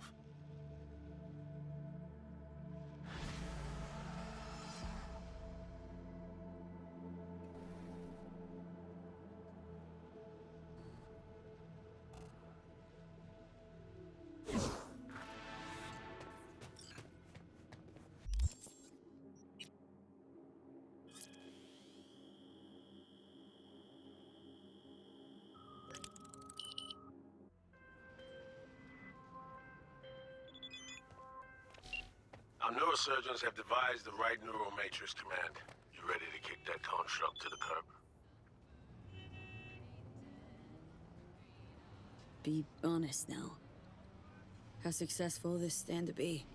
neurosurgeons have devised the right neural matrix command. You ready to kick that construct to the curb? Be honest now. How successful this stand to be?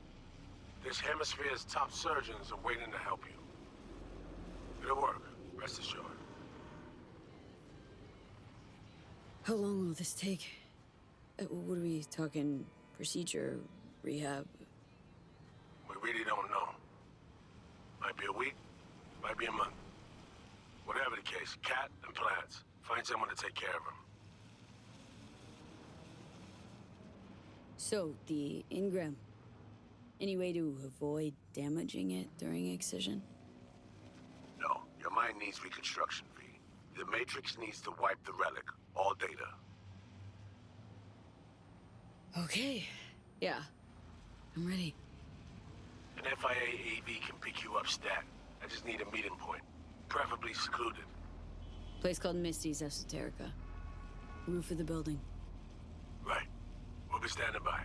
This hemisphere's top surgeons are waiting to help you. It'll work, rest assured. How long will this take? What are we talking? Procedure? Rehab? We really don't know. Might be a week, might be a month. Whatever the case, Cat and plants. Find someone to take care of him. So, the engram. Any way to avoid damaging it during excision? No, your mind needs reconstruction, V. The Matrix needs to wipe the relic. All data. Okay. Yeah. I'm ready. An FIA AV can pick you up stat. I just need a meeting point. Preferably secluded. Place called Misty's Esoterica. Roof of the building. Right. We'll be standing by.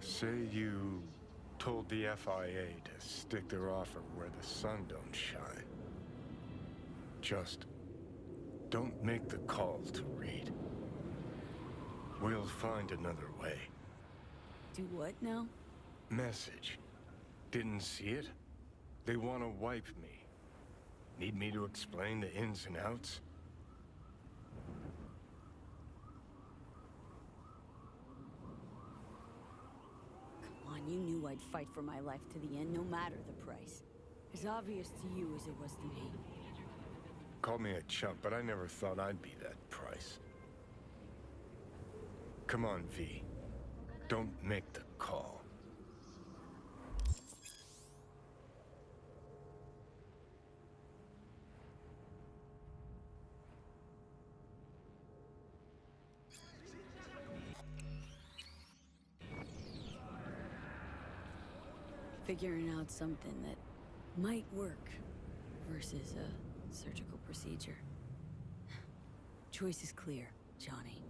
Say you told the FIA to stick their offer where the sun don't shine. Just don't make the call to Reed. We'll find another way. Do what now? Message. Didn't see it? They want to wipe me. Need me to explain the ins and outs? Come on, you knew I'd fight for my life to the end, no matter the price. As obvious to you as it was to me. Call me a chump, but I never thought I'd be that price. Come on, V. Don't make the call. Figuring out something that might work versus a surgical procedure. Choice is clear, Johnny.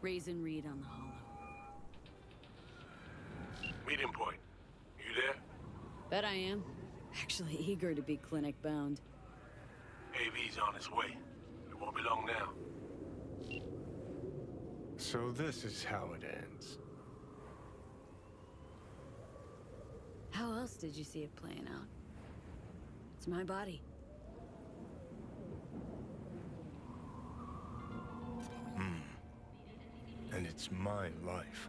Raisin Reed on the hollow. Meeting point. You there? Bet I am. Actually eager to be clinic-bound. AV's on its way. It won't be long now. So this is how it ends. How else did you see it playing out? It's my body. And it's my life.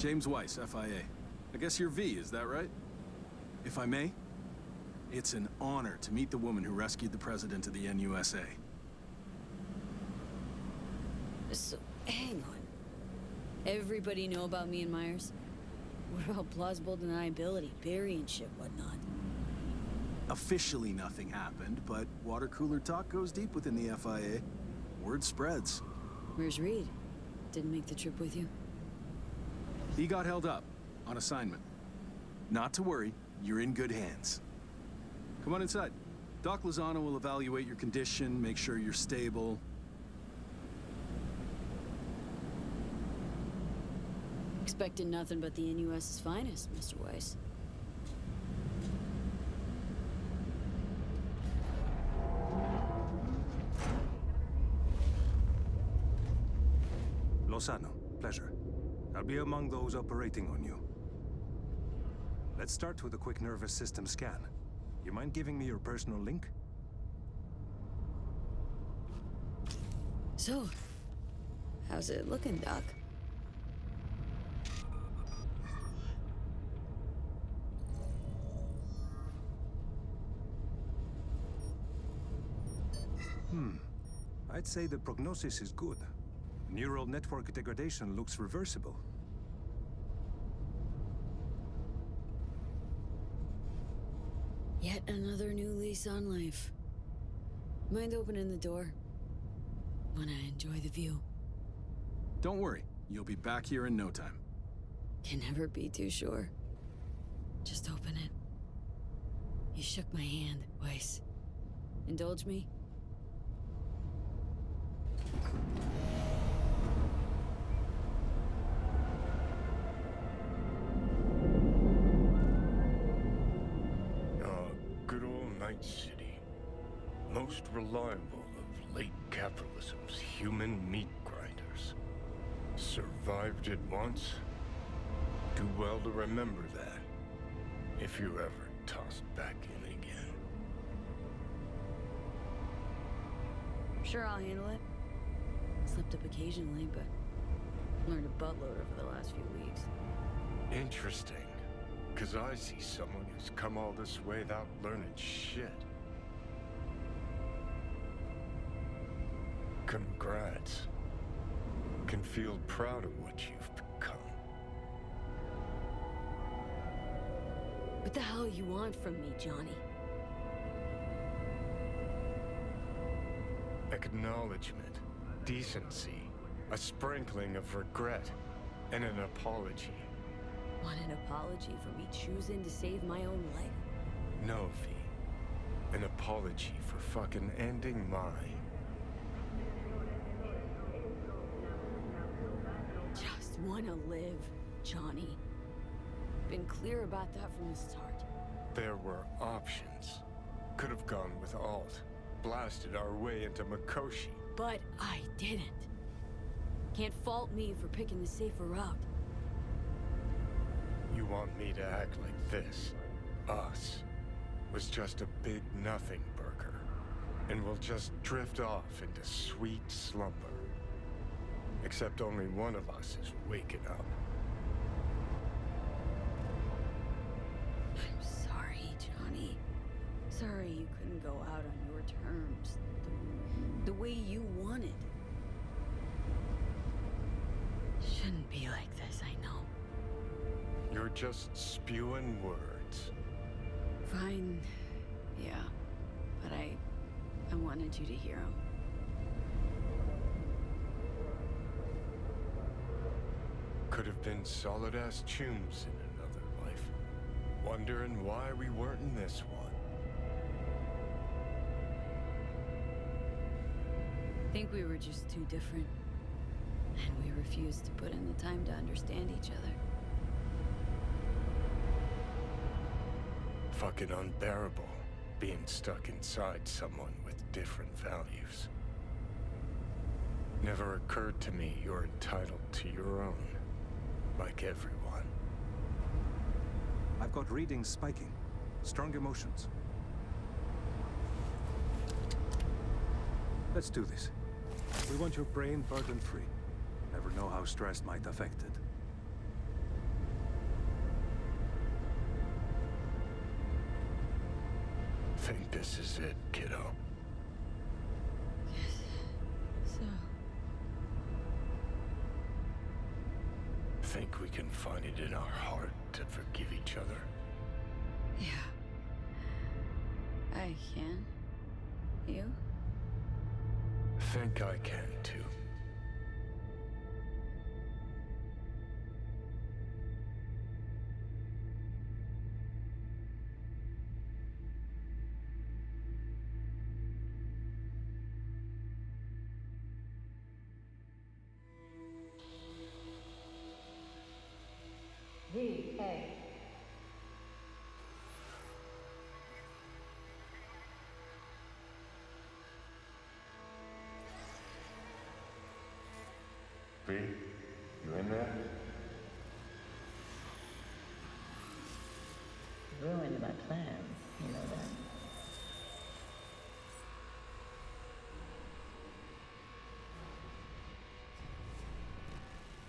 James Weiss, FIA. I guess you're V, is that right? If I may, it's an honor to meet the woman who rescued the president of the NUSA. So, hang on. Everybody know about me and Myers? What about plausible deniability, burying shit, whatnot? Officially nothing happened, but water cooler talk goes deep within the FIA. Word spreads. Where's Reed? Didn't make the trip with you? He got held up on assignment. Not to worry, you're in good hands. Come on inside. Doc Lozano will evaluate your condition, make sure you're stable. Expecting nothing but the NUS's finest, Mr. Weiss. Lozano, pleasure. I'll be among those operating on you. Let's start with a quick nervous system scan. You mind giving me your personal link? So, how's it looking, Doc? I'd say the prognosis is good. Neural network degradation looks reversible. Yet another new lease on life. Mind opening the door? Wanna enjoy the view. Don't worry, you'll be back here in no time. Can never be too sure. Just open it. You shook my hand, Weiss. Indulge me? Good old Night City. Most reliable of late capitalism's human meat grinders. Survived it once. Do well to remember that, if you're ever tossed back in again. Sure, I'll handle it. Slipped up occasionally, but learned a buttload over the last few weeks. Interesting. Because I see someone who's come all this way without learning shit. Congrats. Can feel proud of what you've become. What the hell you want from me, Johnny? Acknowledgement, decency, a sprinkling of regret, and an apology. Want an apology for me choosing to save my own life? No, V. An apology for fucking ending mine. Just wanna live, Johnny. Been clear about that from the start. There were options. Could have gone with Alt. Blasted our way into Mikoshi. But I didn't. Can't fault me for picking the safer route. You want me to act like this, us, was just a big nothing burger, and we'll just drift off into sweet slumber. Except only one of us is waking up. I'm sorry, Johnny. Sorry you couldn't go out on your terms. The way you wanted. Shouldn't be like this, I know. You're just spewing words. Fine. Yeah. But I wanted you to hear them. Could have been solid-ass chums in another life. Wondering why we weren't in this one. Think we were just too different. And we refused to put in the time to understand each other. Fucking unbearable, being stuck inside someone with different values. Never occurred to me you're entitled to your own, like everyone. I've got readings spiking. Strong emotions. Let's do this. We want your brain burden-free. Never know how stress might affect it. think this is it, kiddo? So, Think we can find it in our heart to forgive each other? Yeah. I can. You? Think I can, too. V.A. V, you in there? Ruined my plans, you know that.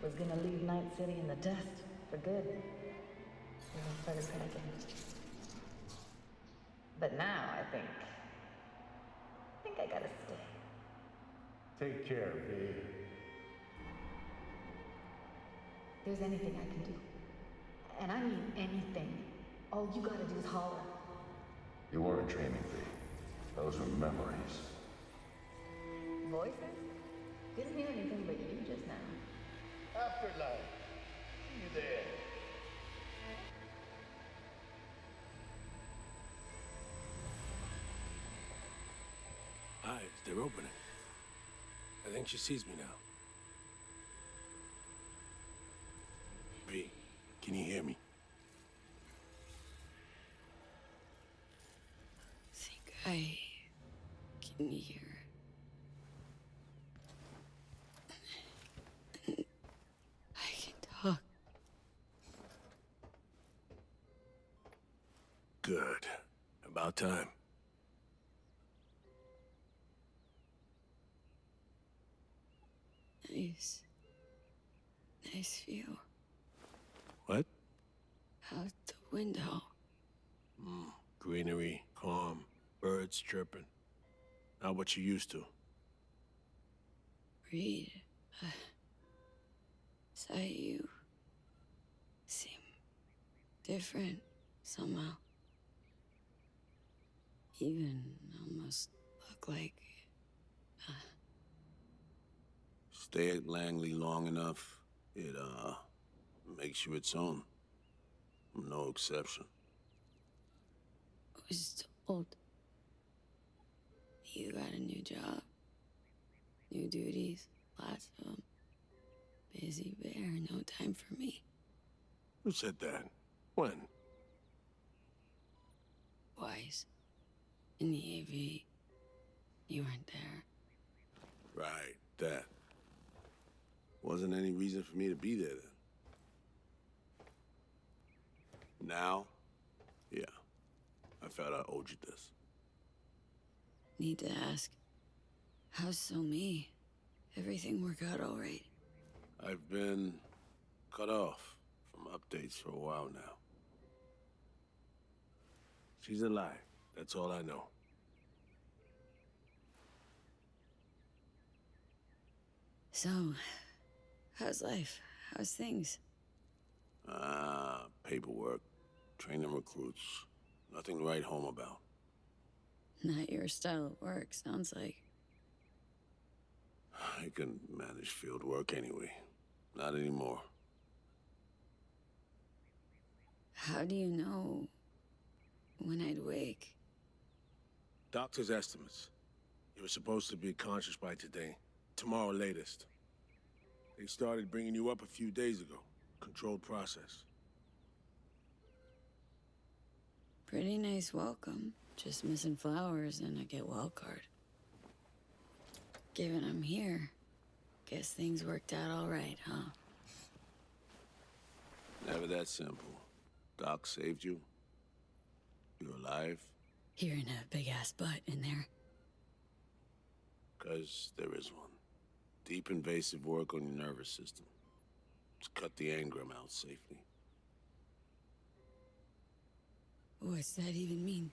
Was gonna leave Night City in the dust for good. When I started packing. But now I think I gotta stay. Take care, V. If there's anything I can do, and I mean anything, all you gotta do is holler. You weren't training, V. Those were memories. Voices? Didn't hear anything but you just now. Afterlife. See you there. Eyes, they're opening. I think she sees me now. V, can you hear me? Think I can hear. I can talk. Good. About time. Nice view. What? Out the window. Greenery, calm, birds chirping. Not what you used to. Reed, saw you seem different somehow. Even almost look like... Stay at Langley long enough, it, makes you its own. No exception. I was told you got a new job, new duties, lots of them. Busy bear, no time for me. Who said that? When? Twice. In the AV. You weren't there. Right, that. Wasn't any reason for me to be there then. Now? Yeah. I felt I owed you this. Need to ask, how's So Me? Everything work out all right? I've been cut off from updates for a while now. She's alive. That's all I know. So, how's life? How's things? Paperwork, training recruits. Nothing to write home about. Not your style of work, sounds like. I can manage field work anyway. Not anymore. How do you know when I'd wake? Doctor's estimates. You were supposed to be conscious by today. Tomorrow latest. They started bringing you up a few days ago. Controlled process. Pretty nice welcome. Just missing flowers and I get wild card. Given I'm here, guess things worked out all right, huh? Never that simple. Doc saved you. You're alive. Hearing a big-ass butt in there. 'Cause there is one. Deep invasive work on your nervous system. To cut the engram out safely. What's that even mean?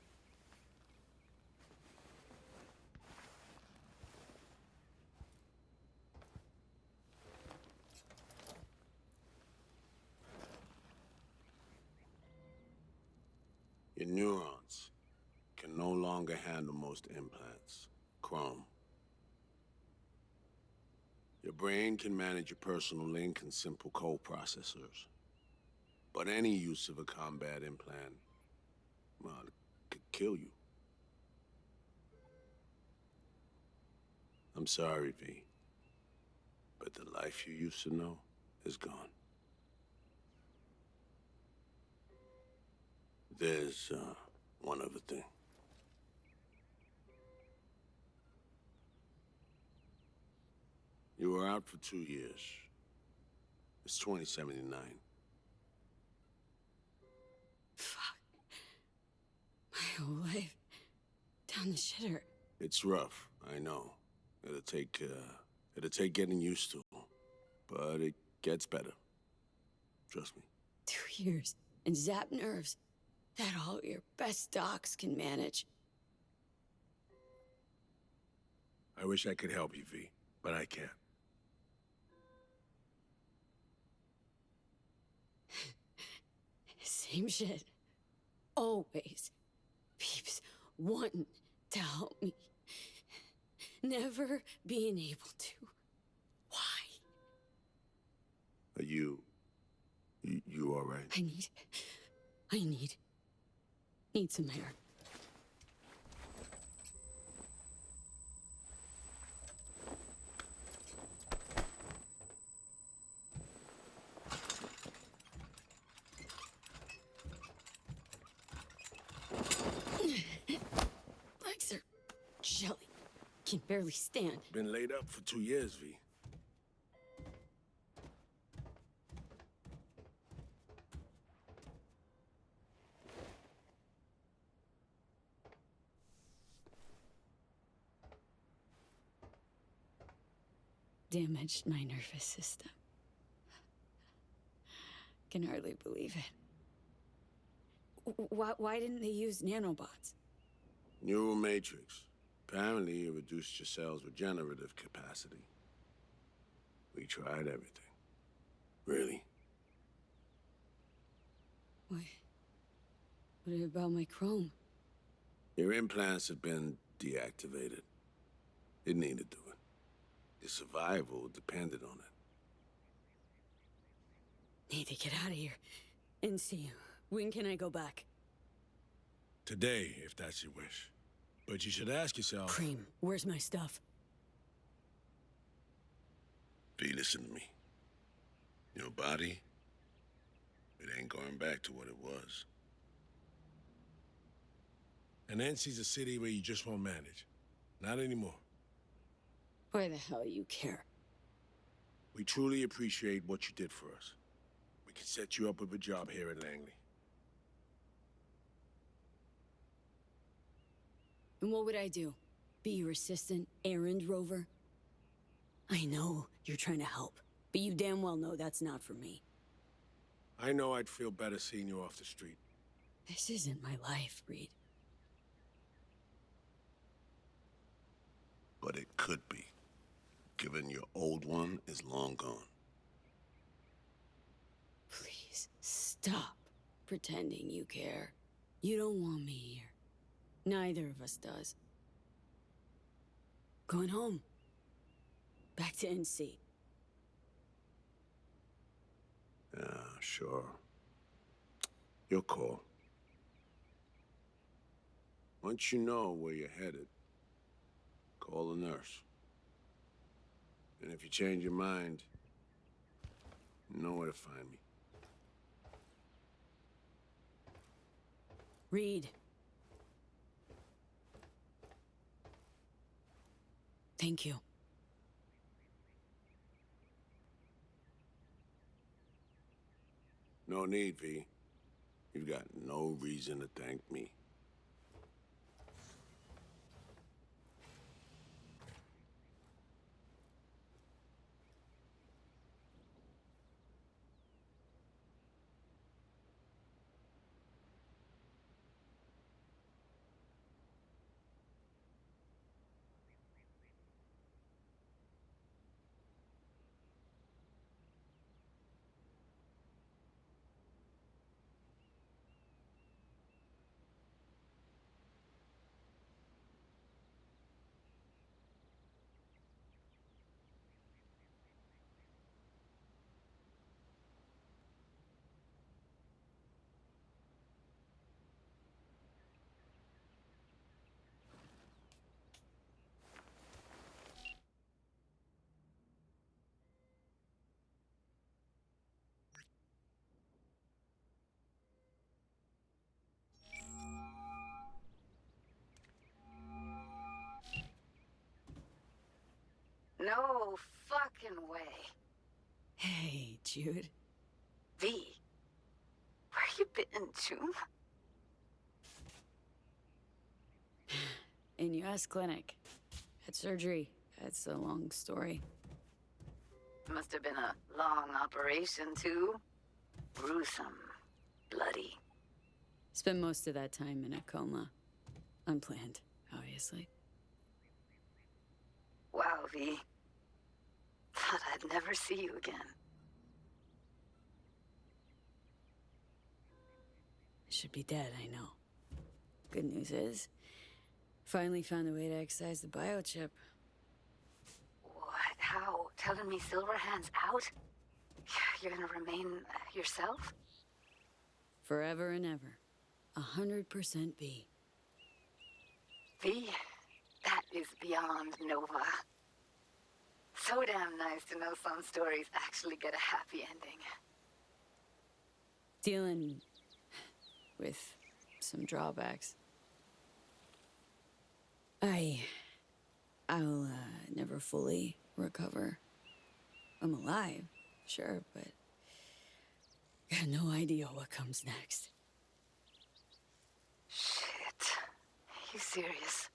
Your neurons can no longer handle most implants. Chrome. Your brain can manage your personal link and simple code processors. But any use of a combat implant, well, it could kill you. I'm sorry, V. But the life you used to know is gone. There's, one other thing. You were out for 2 years. It's 2079. Fuck. My whole life. Down the shitter. It's rough, I know. It'll take getting used to. But it gets better. Trust me. 2 years. And zap nerves. That all your best docs can manage. I wish I could help you, V, but I can't. Same shit. Always. Peeps wanting to help me. Never being able to. Why? Are you all right? I need some air. Legs are jelly. Can barely stand. Been laid up for 2 years, V. Damaged my nervous system. Can hardly believe it. Why didn't they use nanobots? Neural matrix. Apparently, it reduced your cell's regenerative capacity. We tried everything. Really? What about my chrome? Your implants have been deactivated. It needed doing. Your survival depended on it. Need to get out of here. And see, when can I go back? Today, if that's your wish. But you should ask yourself... Cream, where's my stuff? V, listen to me. Your body, it ain't going back to what it was. And NC's a city where you just won't manage. Not anymore. Why the hell you care? We truly appreciate what you did for us. We can set you up with a job here at Langley. And what would I do? Be your assistant, errand rover? I know you're trying to help, but you damn well know that's not for me. I know I'd feel better seeing you off the street. This isn't my life, Reed. But it could be, given your old one is long gone. Please, stop pretending you care. You don't want me here. Neither of us does. Going home. Back to NC. Yeah, sure. Your call. Once you know where you're headed, call a nurse. And if you change your mind, you know where to find me. Reed. Thank you. No need, V. You've got no reason to thank me. No fucking way. Hey, Jude. V, where you been, June? In US clinic. Had surgery. It's a long story. Must have been a long operation, too. Gruesome. Bloody. Spent most of that time in a coma. Unplanned, obviously. Wow, V. Thought I'd never see you again. I should be dead, I know. Good news is, finally found a way to excise the biochip. What? How? Telling me Silverhand's out? You're gonna remain yourself? Forever and ever. 100% B. V, that is beyond Nova. So damn nice to know some stories actually get a happy ending. Dealing with some drawbacks. I'll never fully recover. I'm alive, sure, but I got no idea what comes next. Shit. You serious?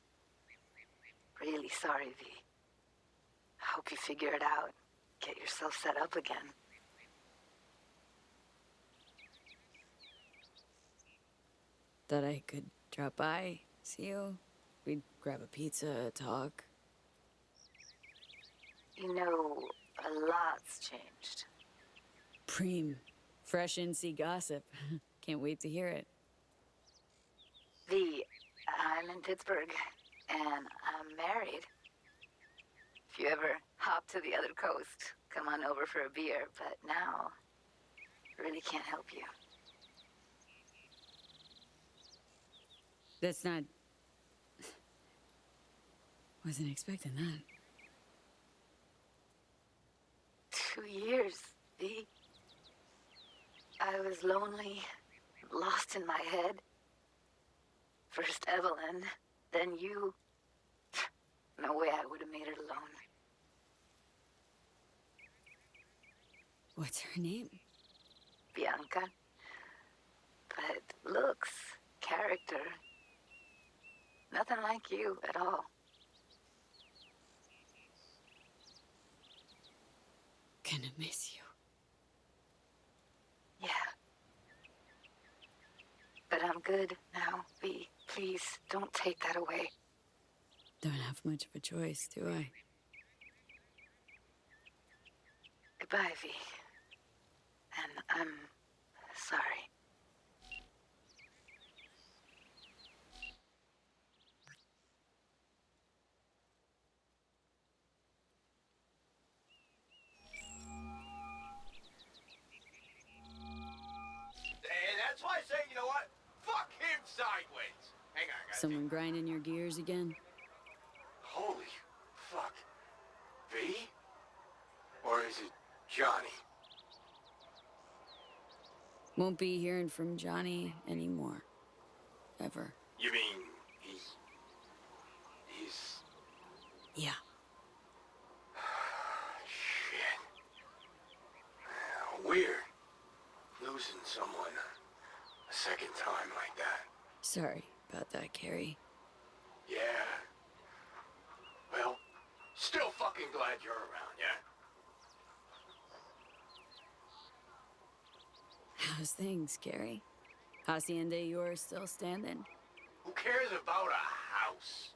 Really sorry, V. Hope you figure it out. Get yourself set up again. Thought I could drop by, see you. We'd grab a pizza, talk. You know, a lot's changed. Preem. Fresh NC gossip. Can't wait to hear it. V, I'm in Pittsburgh, and I'm married. If you ever hop to the other coast, come on over for a beer, but now, really can't help you. That's not... Wasn't expecting that. 2 years, V. I was lonely, lost in my head. First Evelyn, then you. No way I would have made it alone. What's her name? Bianca. But looks, character, nothing like you at all. Gonna miss you. Yeah. But I'm good now, V. Please, don't take that away. Don't have much of a choice, do I? Goodbye, V. And I'm sorry. And that's why I say, you know what? Fuck him sideways. Hang on, I gotta Someone grinding your gears again? Holy fuck. V? Or is it Johnny? Won't be hearing from Johnny anymore. Ever. You mean he's... Yeah. Shit. Weird. Losing someone a second time like that. Sorry about that, Carrie. Yeah. Well, still fucking glad you're around, yeah? How's things, Carrie? Hacienda yours still standing? Who cares about a house?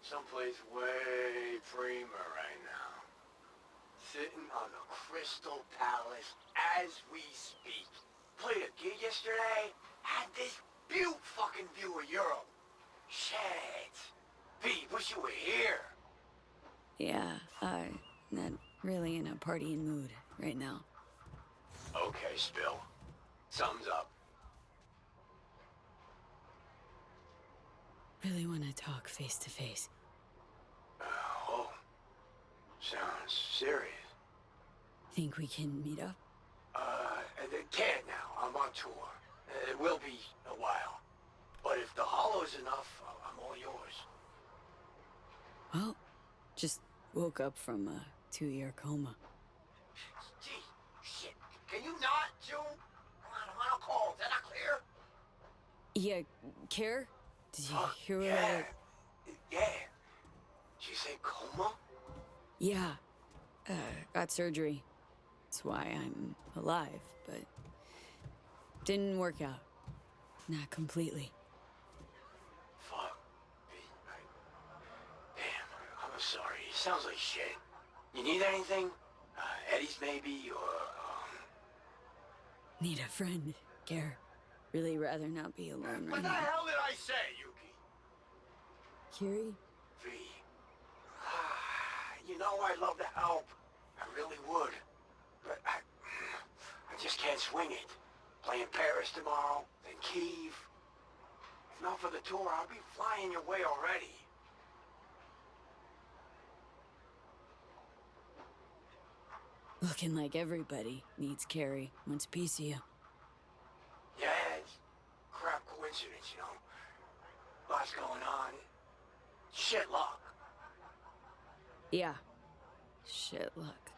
Someplace way prima right now. Sitting on the Crystal Palace as we speak. Played a gig yesterday, had this fucking view of Europe. Shit. V, wish you were here. Yeah, not really in a partying mood right now. Okay, Spill. Sums up. Really want to talk face to face. Oh. Sounds serious. Think we can meet up? They can't now. I'm on tour. It will be a while. But if the hollow's enough, I'm all yours. Well, just woke up from a 2-year coma. Gee, shit. Can you not, June? I'm on a call. Is that not clear? Yeah, Care? Did you hear what Yeah. Yeah. She said coma? Yeah. Got surgery. That's why I'm alive, but didn't work out. Not completely. Fuck. Damn, I'm sorry. It sounds like shit. You need anything? Eddie's maybe, or, Need a friend, Care. Really rather not be alone What right the now. hell did I say, Yuki? Kiri? V. You know I'd love to help. I really would. But I just can't swing it. Playing Paris tomorrow, then Kyiv. If not for the tour, I'll be flying your way already. Looking like everybody needs Carrie once a piece of you. Yeah, it's crap coincidence, you know. Lots going on. Shit luck. Yeah. Shit luck.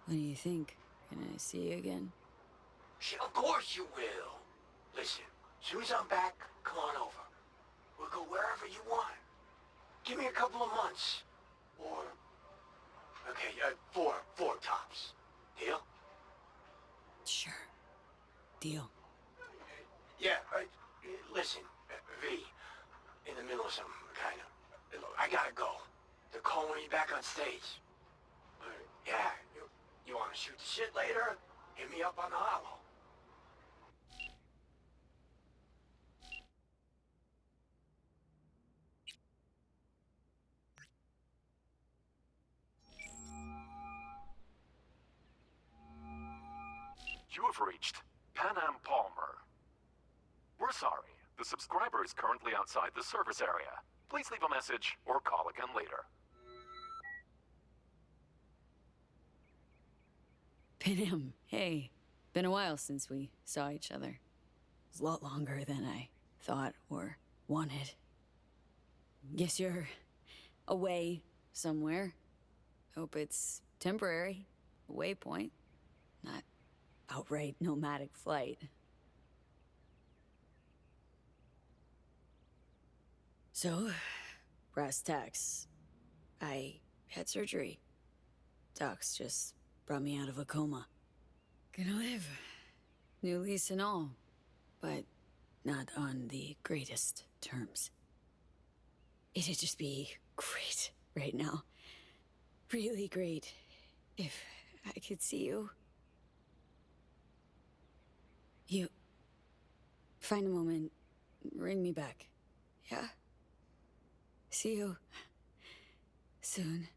What do you think? Can I see you again? Shit, of course you will. Listen, as soon as I'm back, come on over. We'll go wherever you want. Give me a couple of months. Or... Okay, four tops. Deal? Sure. Deal. Yeah, listen, V. In the middle of something, kinda. Look, I gotta go. They're calling me back on stage. But, yeah, you wanna shoot the shit later? Hit me up on the hollow. You have reached Pan Am Palmer. We're sorry. The subscriber is currently outside the service area. Please leave a message or call again later. Pan, hey. Been a while since we saw each other. It was a lot longer than I thought or wanted. Guess you're away somewhere. Hope it's temporary. A waypoint. Not outright nomadic flight. So, brass tacks. I had surgery. Docs just brought me out of a coma. Gonna live. New lease and all. But not on the greatest terms. It'd just be great right now. Really great. If I could see you. You... Find a moment. Ring me back. Yeah? See you... soon.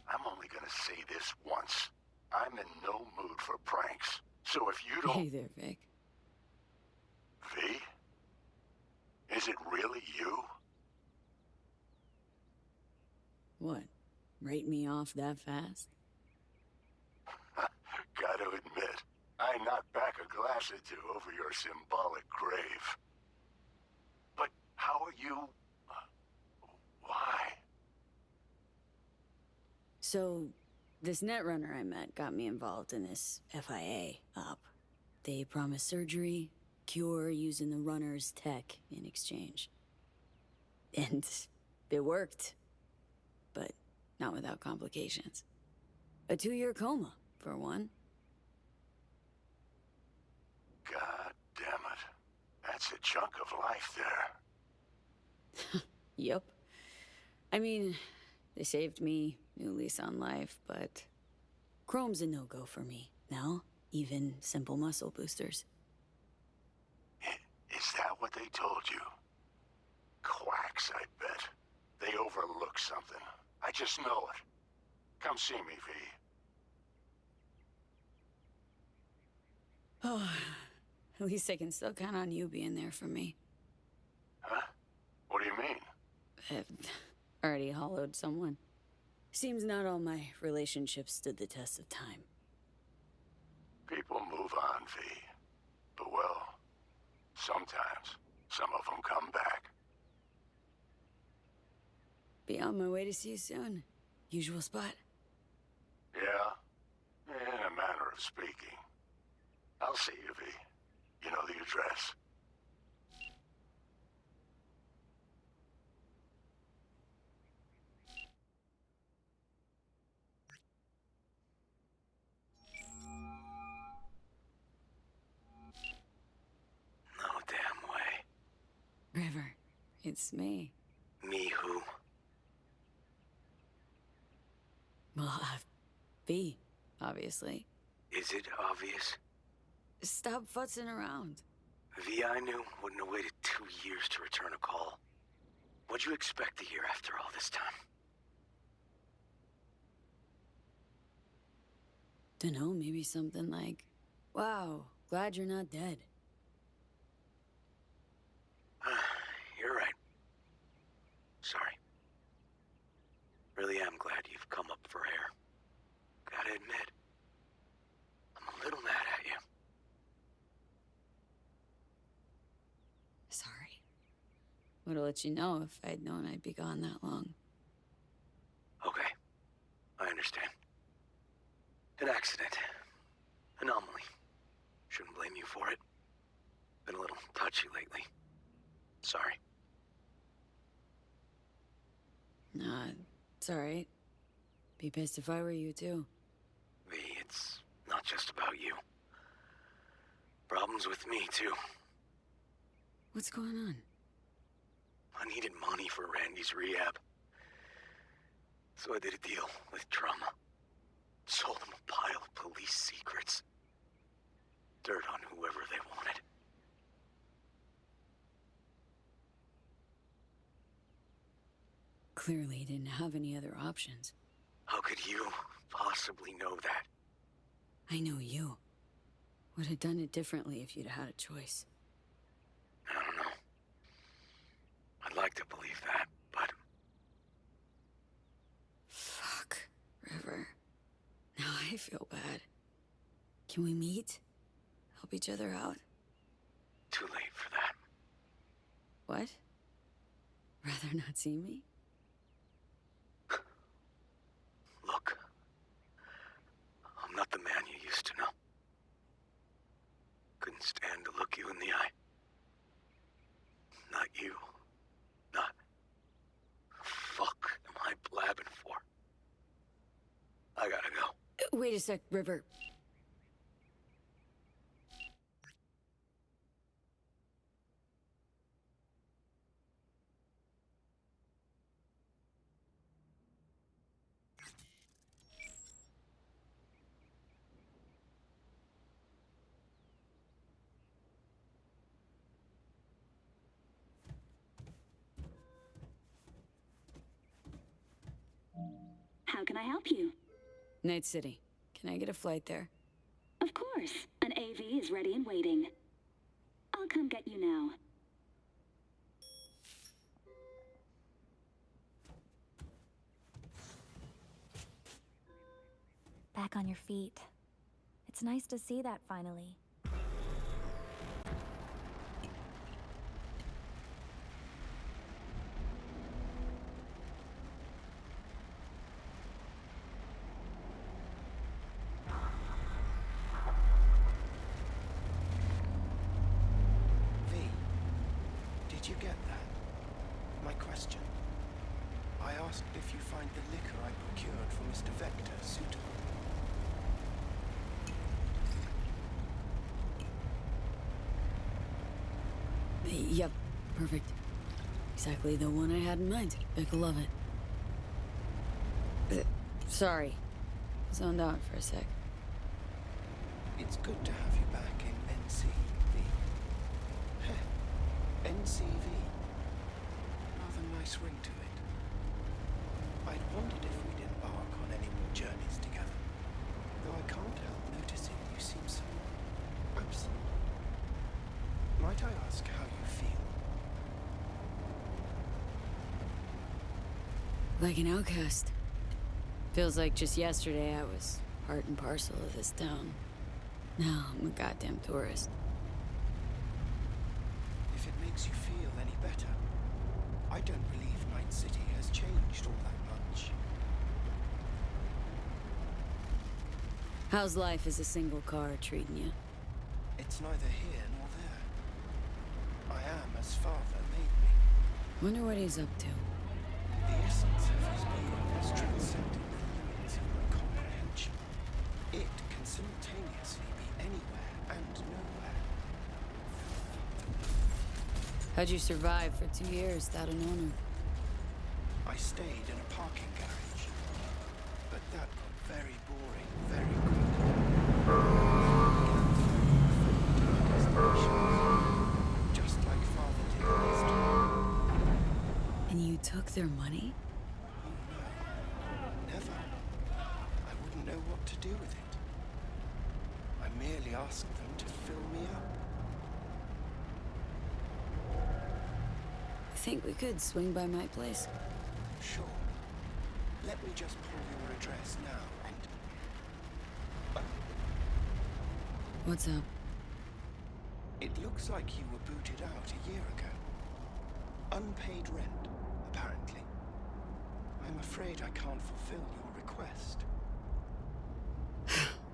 I'm only gonna say this once. I'm in no mood for pranks. So if you don't... Hey there, Vic. V? Is it really you? What? Write me off that fast? Gotta admit, I knocked back a glass or two over your symbolic grave. But how are you... why? So, this netrunner I met got me involved in this FIA op. They promised surgery, cure using the runner's tech in exchange. And it worked. But not without complications. A 2-year coma, for one. God damn it. That's a chunk of life there. Yep. I mean, they saved me, new lease on life, but... Chrome's a no-go for me, now. Even simple muscle boosters. Is that what they told you? Quacks, I bet. They overlook something. I just know it. Come see me, V. Oh, At least I can still count on you being there for me. Huh? What do you mean? I've already hollowed someone. Seems not all my relationships stood the test of time. People move on, V. But well, sometimes some of them come back. Be on my way to see you soon. Usual spot. Yeah? In a manner of speaking. I'll see you, V. You know the address. No damn way. River, it's me. Me who? Well, V, obviously. Is it obvious? Stop futzing around. V I knew wouldn't have waited 2 years to return a call. What'd you expect a year after all this time? Dunno, maybe something like, wow, glad you're not dead. You're right. Sorry. Really am glad you've come up for air. Gotta admit, I'm a little mad at you. Sorry. Would've let you know if I'd known I'd be gone that long. Okay. I understand. An accident. Anomaly. Shouldn't blame you for it. Been a little touchy lately. Sorry. Nah, it's alright. Be pissed if I were you, too. V, it's not just about you. Problems with me, too. What's going on? I needed money for Randy's rehab. So I did a deal with Trauma. Sold him a pile of police secrets. Dirt on whoever they wanted. Clearly he didn't have any other options. How could you possibly know that? I know you. Would have done it differently if you'd had a choice. I don't know. I'd like to believe that, but... Fuck, River. Now I feel bad. Can we meet? Help each other out? Too late for that. What? Rather not see me? Look. I'm not the man you used to know. Couldn't stand to look you in the eye. Not you. Not... Fuck am I blabbing for? I gotta go. Wait a sec, River. How can I help you? Night City. Can I get a flight there? Of course. An AV is ready and waiting. I'll come get you now. Back on your feet. It's nice to see that finally. Did you get that? My question. I asked if you find the liquor I procured for Mr. Vector suitable. Yep, perfect. Exactly the one I had in mind. Beck will love it. Sorry. Zoned out for a sec. It's good to have you back in NCV. Heh. NCV. Rather nice ring to it. I'd wondered if we'd embark on any more journeys together. Though I can't help noticing you seem so absent. Like an outcast. Feels like just yesterday I was part and parcel of this town. Now I'm a goddamn tourist. If it makes you feel any better, I don't believe Night City has changed all that much. How's life as a single car treating you? It's neither here nor there. I am as Father made me. Wonder what he's up to. The essence of his being has transcended the limits of my comprehension. It can simultaneously be anywhere and nowhere. How'd you survive for 2 years without an owner? I stayed in a parking garage, but that got very boring very quickly. Just like Father did his time. And you took their money? Oh no, never. I wouldn't know what to do with it. I merely asked them to fill me up. I think we could swing by my place. Sure. Let me just pull your address now and... What's up? It looks like you were booted out a year ago. Unpaid rent, apparently. I'm afraid I can't fulfill your request.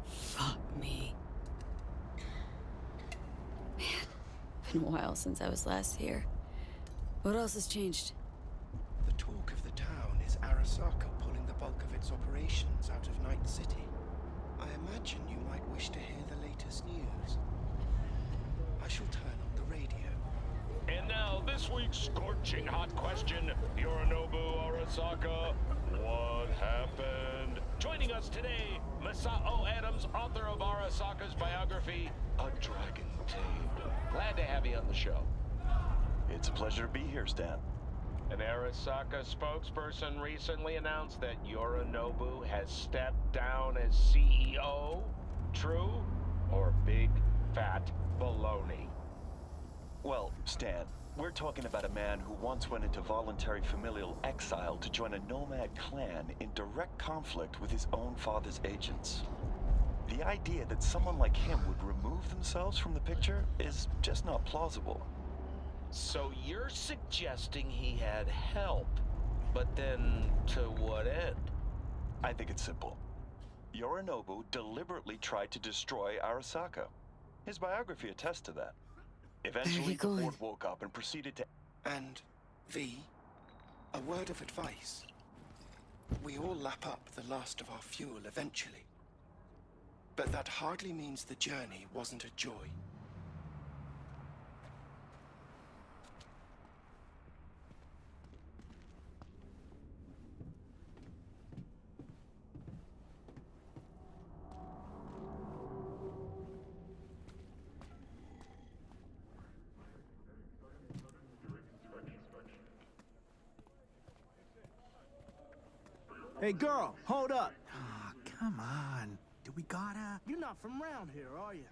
Fuck me. Man, been a while since I was last here. What else has changed? The talk of the town is Arasaka pulling the bulk of its operations out of Night City. I imagine you might wish to hear the latest news. I shall turn on the radio. And now, this week's scorching hot question. Yorinobu Arasaka, what happened? Joining us today, Masao Adams, author of Arasaka's biography, A Dragon Tamed. Glad to have you on the show. It's a pleasure to be here, Stan. An Arasaka spokesperson recently announced that Yorinobu has stepped down as CEO. True or big fat baloney? Well, Stan, we're talking about a man who once went into voluntary familial exile to join a nomad clan in direct conflict with his own father's agents. The idea that someone like him would remove themselves from the picture is just not plausible. So you're suggesting he had help, but then to what end? I think it's simple. Yorinobu deliberately tried to destroy Arasaka. His biography attests to that. Eventually, the board woke up and proceeded to... And, V, a word of advice. We all lap up the last of our fuel eventually. But that hardly means the journey wasn't a joy. Hey, girl, hold up. Ah, come on. Do we gotta? You're not from around here, are you?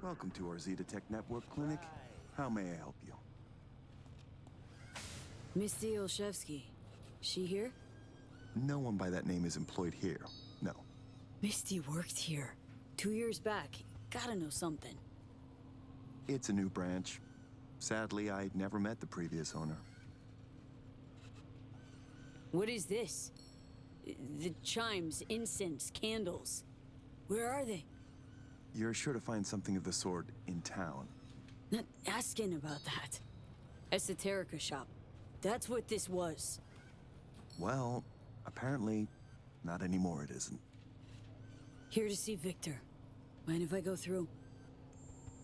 Welcome to our Zetatech Network Clinic. How may I help you? Misty Olszewski. She here? No one by that name is employed here. No. Misty worked here. 2 years back. Gotta know something. It's a new branch. Sadly, I never met the previous owner. What is this? The chimes, incense, candles. Where are they? You're sure to find something of the sort in town. Not asking about that. Esoterica shop. That's what this was. Well, apparently, not anymore it isn't. Here to see Victor. Mind if I go through?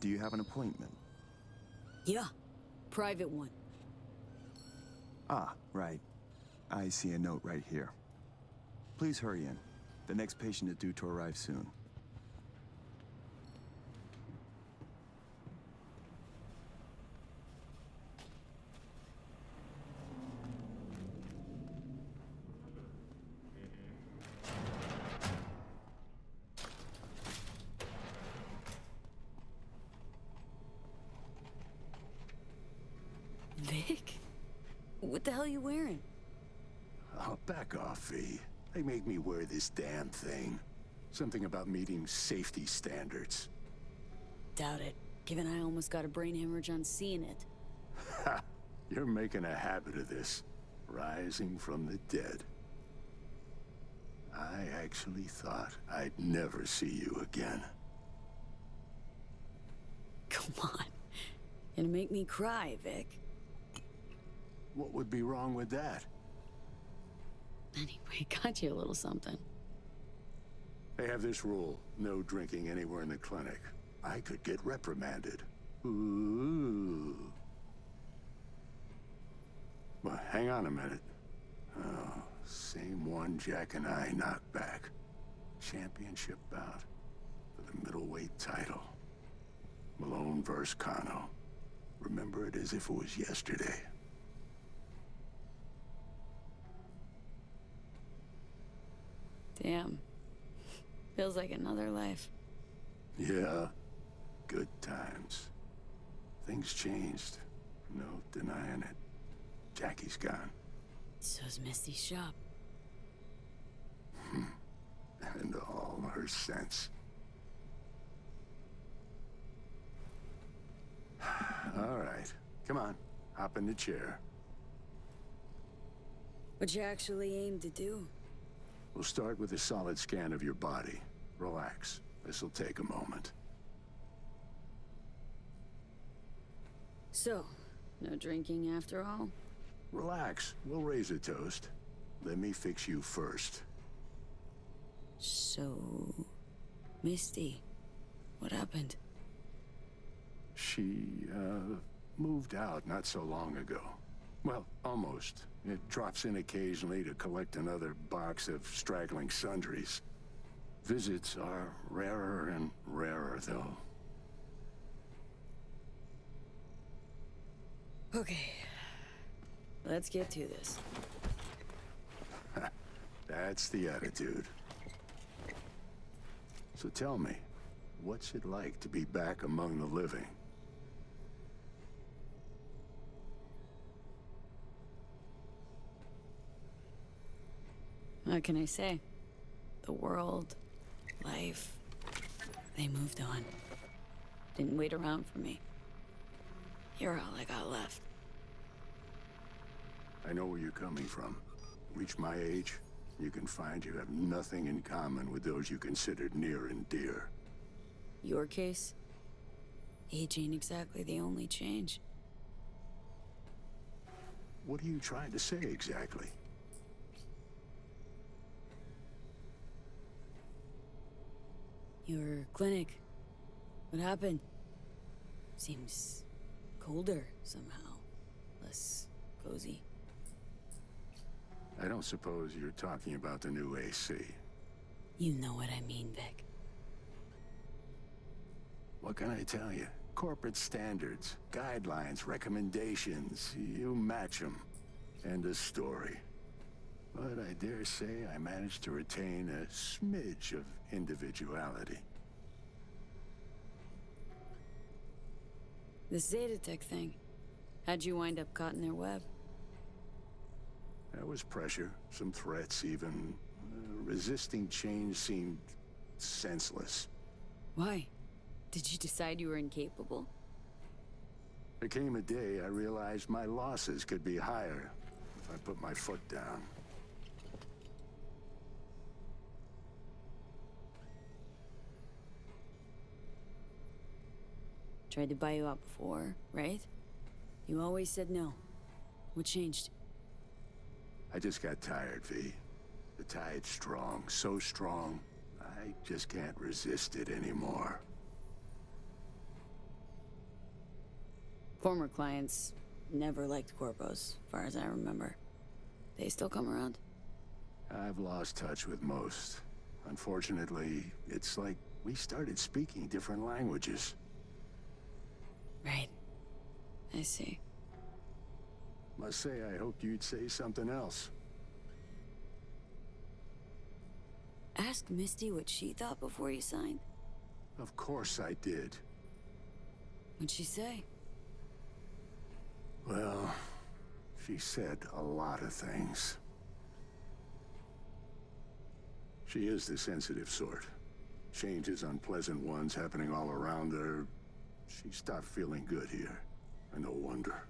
Do you have an appointment? Yeah. Private one. Ah, right. I see a note right here. Please hurry in. The next patient is due to arrive soon. Vic? What the hell are you wearing? Oh, back off, V. They make me wear this damn thing. Something about meeting safety standards. Doubt it, given I almost got a brain hemorrhage on seeing it. Ha! You're making a habit of this. Rising from the dead. I actually thought I'd never see you again. Come on. Gonna make me cry, Vic. What would be wrong with that? Anyway, got you a little something. They have this rule, no drinking anywhere in the clinic. I could get reprimanded. Ooh. Well, hang on a minute. Oh, same one Jack and I knocked back. Championship bout for the middleweight title. Malone versus Kano. Remember it as if it was yesterday. Damn. Feels like another life. Yeah. Good times. Things changed. No denying it. Jackie's gone. So's Misty's shop. And all her sense. All right. Come on. Hop in the chair. What you actually aim to do? We'll start with a solid scan of your body. Relax. This'll take a moment. So, no drinking after all? Relax. We'll raise a toast. Let me fix you first. So... Misty, what happened? She, moved out not so long ago. Well, almost. It drops in occasionally to collect another box of straggling sundries. Visits are rarer and rarer, though. Okay. Let's get to this. That's the attitude. So tell me, what's it like to be back among the living? What can I say? The world, life, they moved on. Didn't wait around for me. You're all I got left. I know where you're coming from. Reach my age, you can find you have nothing in common with those you considered near and dear. Your case? Age ain't exactly the only change. What are you trying to say exactly? Your clinic. What happened? Seems colder somehow. Less cozy. I don't suppose you're talking about the new AC. You know what I mean, Vic. What can I tell you? Corporate standards, guidelines, recommendations, you match them. End of story. But I dare say I managed to retain a smidge of individuality. The Zetatech thing. How'd you wind up caught in their web? There was pressure, some threats even. Resisting change seemed senseless. Why? Did you decide you were incapable? There came a day I realized my losses could be higher if I put my foot down. Tried to buy you out before, right? You always said no. What changed? I just got tired, V. The tide's strong, so strong, I just can't resist it anymore. Former clients never liked corpos, as far as I remember. They still come around? I've lost touch with most. Unfortunately, it's like we started speaking different languages. Right. I see. Must say, I hoped you'd say something else. Ask Misty what she thought before you signed? Of course I did. What'd she say? Well, She said a lot of things. She is the sensitive sort. Changes, unpleasant ones happening all around her. She stopped feeling good here. And no wonder.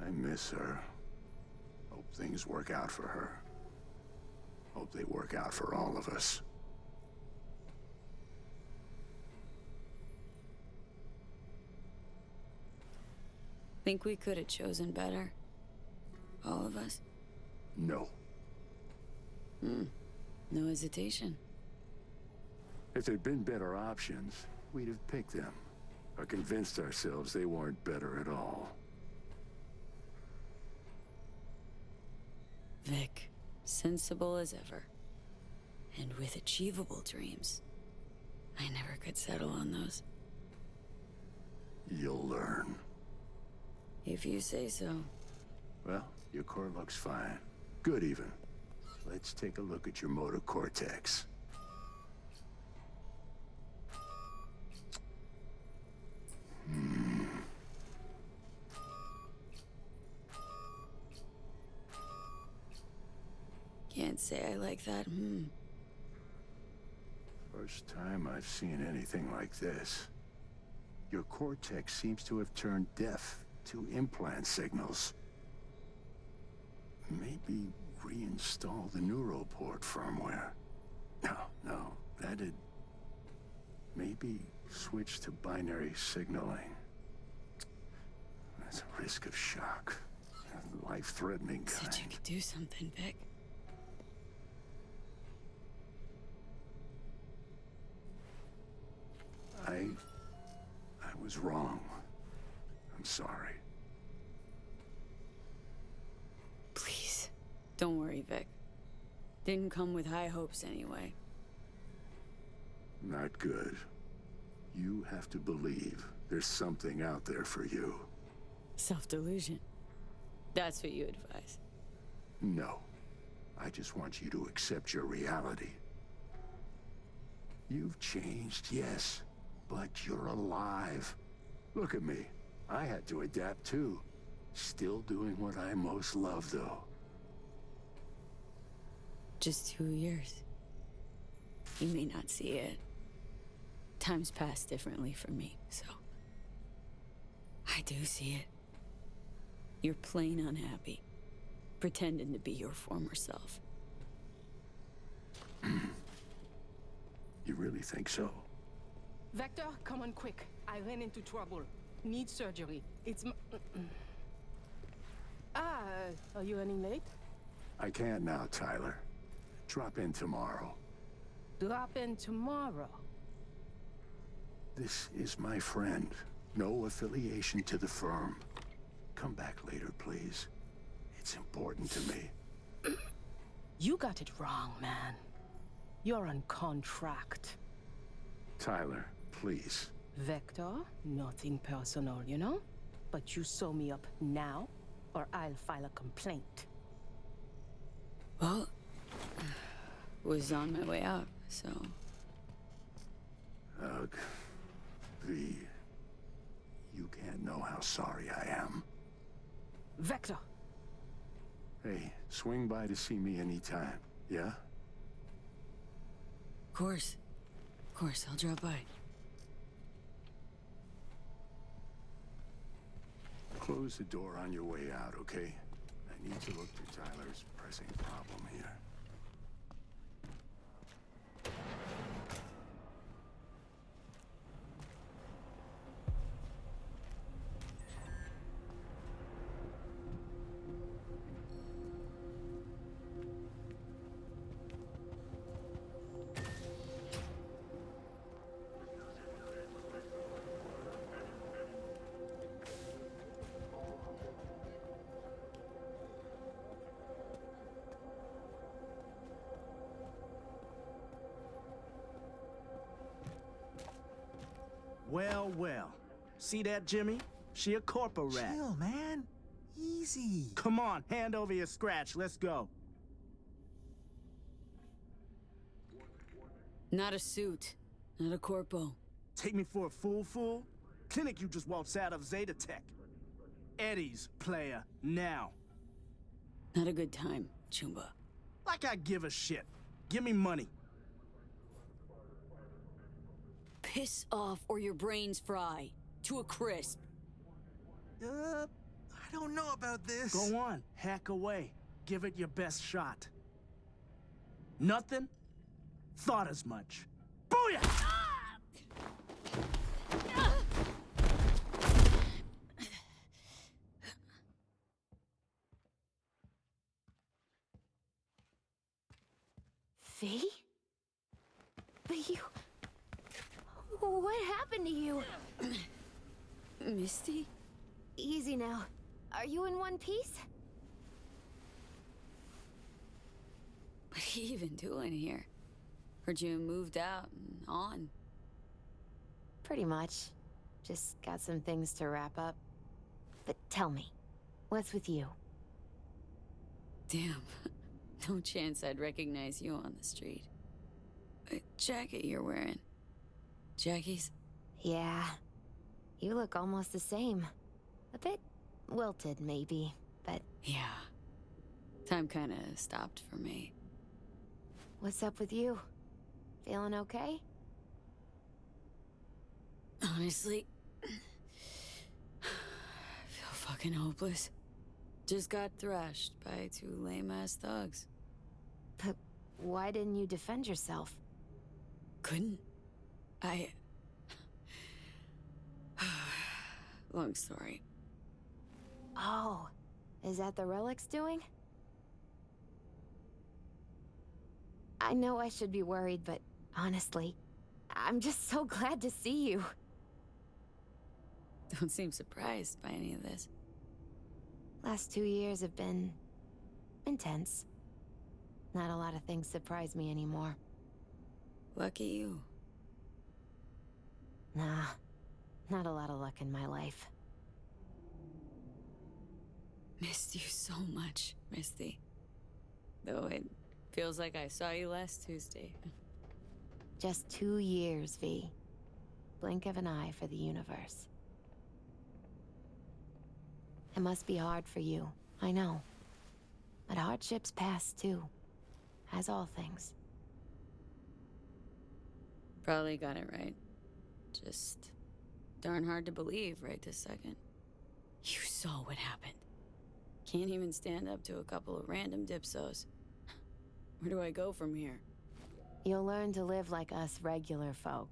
I miss her. Hope things work out for her. Hope they work out for all of us. Think we could have chosen better? All of us? No. No hesitation. If there'd been better options, we'd have picked them. Or convinced ourselves they weren't better at all. Vic, sensible as ever. And with achievable dreams. I never could settle on those. You'll learn. If you say so. Well, your core looks fine. Good even. Let's take a look at your motor cortex. Can't say I like that, First time I've seen anything like this. Your cortex seems to have turned deaf to implant signals. Maybe reinstall the neuroport firmware. No, that'd... Maybe switch to binary signaling. That's a risk of shock. Life-threatening kind. Said you could do something, Vic. I was wrong. I'm sorry. Please, don't worry, Vic. Didn't come with high hopes anyway. Not good. You have to believe there's something out there for you. Self-delusion. That's what you advise. No. I just want you to accept your reality. You've changed, yes, but you're alive. Look at me. I had to adapt too. Still doing what I most love, though. Just 2 years. You may not see it. Time's passed differently for me, so... I do see it. You're plain unhappy. Pretending to be your former self. You really think so? Vector, come on quick. I ran into trouble. Need surgery. It's are you running late? I can't now, Tyler. Drop in tomorrow. Drop in tomorrow. This is my friend. No affiliation to the firm. Come back later, please. It's important to me. You got it wrong, man. You're on contract. Tyler, please. Vector, nothing personal, you know? But you sew me up now, or I'll file a complaint. Well, was on my way out, so... Ugh. V. You can't know how sorry I am. Vector! Hey, swing by to see me anytime, yeah? Of course, I'll drop by. Close the door on your way out, okay? I need to look to Tyler's pressing problem here. Well, well. See that, Jimmy? She a corporate rat. Chill, man. Easy. Come on, hand over your scratch. Let's go. Not a suit. Not a corpo. Take me for a fool? Clinic you just waltzed out of Zeta Tech. Eddie's, player, now. Not a good time, Chumba. Like I give a shit. Give me money. Piss off or your brains fry. To a crisp. I don't know about this. Go on, hack away. Give it your best shot. Nothing? Thought as much. Booyah! V? But you... What happened to you? Misty? Easy now. Are you in one piece? What are you even doing here? Heard you moved out and on. Pretty much. Just got some things to wrap up. But tell me, what's with you? Damn. No chance I'd recognize you on the street. A jacket you're wearing. Jackie's? Yeah. You look almost the same. A bit wilted, maybe, but... Yeah. Time kinda stopped for me. What's up with you? Feeling okay? Honestly... I feel fucking hopeless. Just got thrashed by 2 lame-ass thugs. But why didn't you defend yourself? Couldn't. Long story. Oh, is that the Relic's doing? I know I should be worried, but honestly, I'm just so glad to see you. Don't seem surprised by any of this. Last 2 years have been... intense. Not a lot of things surprise me anymore. Lucky you. Nah, not a lot of luck in my life. Missed you so much, Misty. Though it feels like I saw you last Tuesday. Just 2 years, V. Blink of an eye for the universe. It must be hard for you, I know. But hardships pass too. As all things. Probably got it right. Just darn hard to believe right this second. You saw what happened. Can't even stand up to a couple of random dipsos. Where do I go from here? You'll learn to live like us regular folk.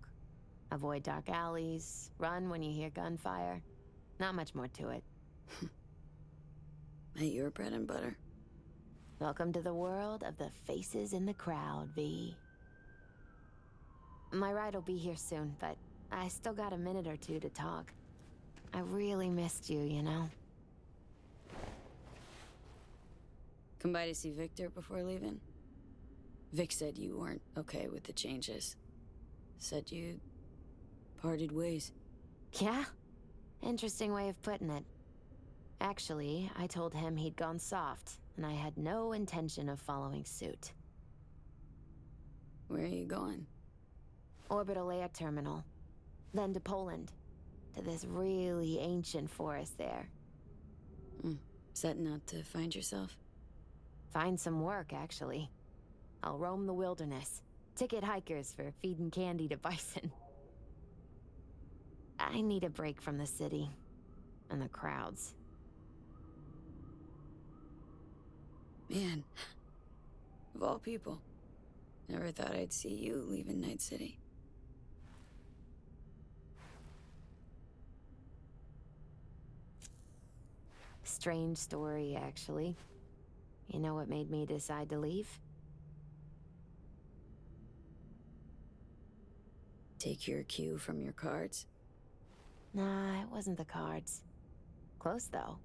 Avoid dark alleys, run when you hear gunfire. Not much more to it. Ain't your bread and butter? Welcome to the world of the faces in the crowd, V. My ride will be here soon, but I still got a minute or two to talk. I really missed you, you know? Come by to see Victor before leaving? Vic said you weren't okay with the changes. Said you parted ways. Yeah? Interesting way of putting it. Actually, I told him he'd gone soft, and I had no intention of following suit. Where are you going? Orbital air terminal. Then to Poland. To this really ancient forest there. Setting out to find yourself? Find some work, actually. I'll roam the wilderness. Ticket hikers for feeding candy to bison. I need a break from the city. And the crowds. Man. Of all people. Never thought I'd see you leaving Night City. Strange story, actually. You know what made me decide to leave? Take your cue from your cards? Nah, it wasn't the cards. Close, though.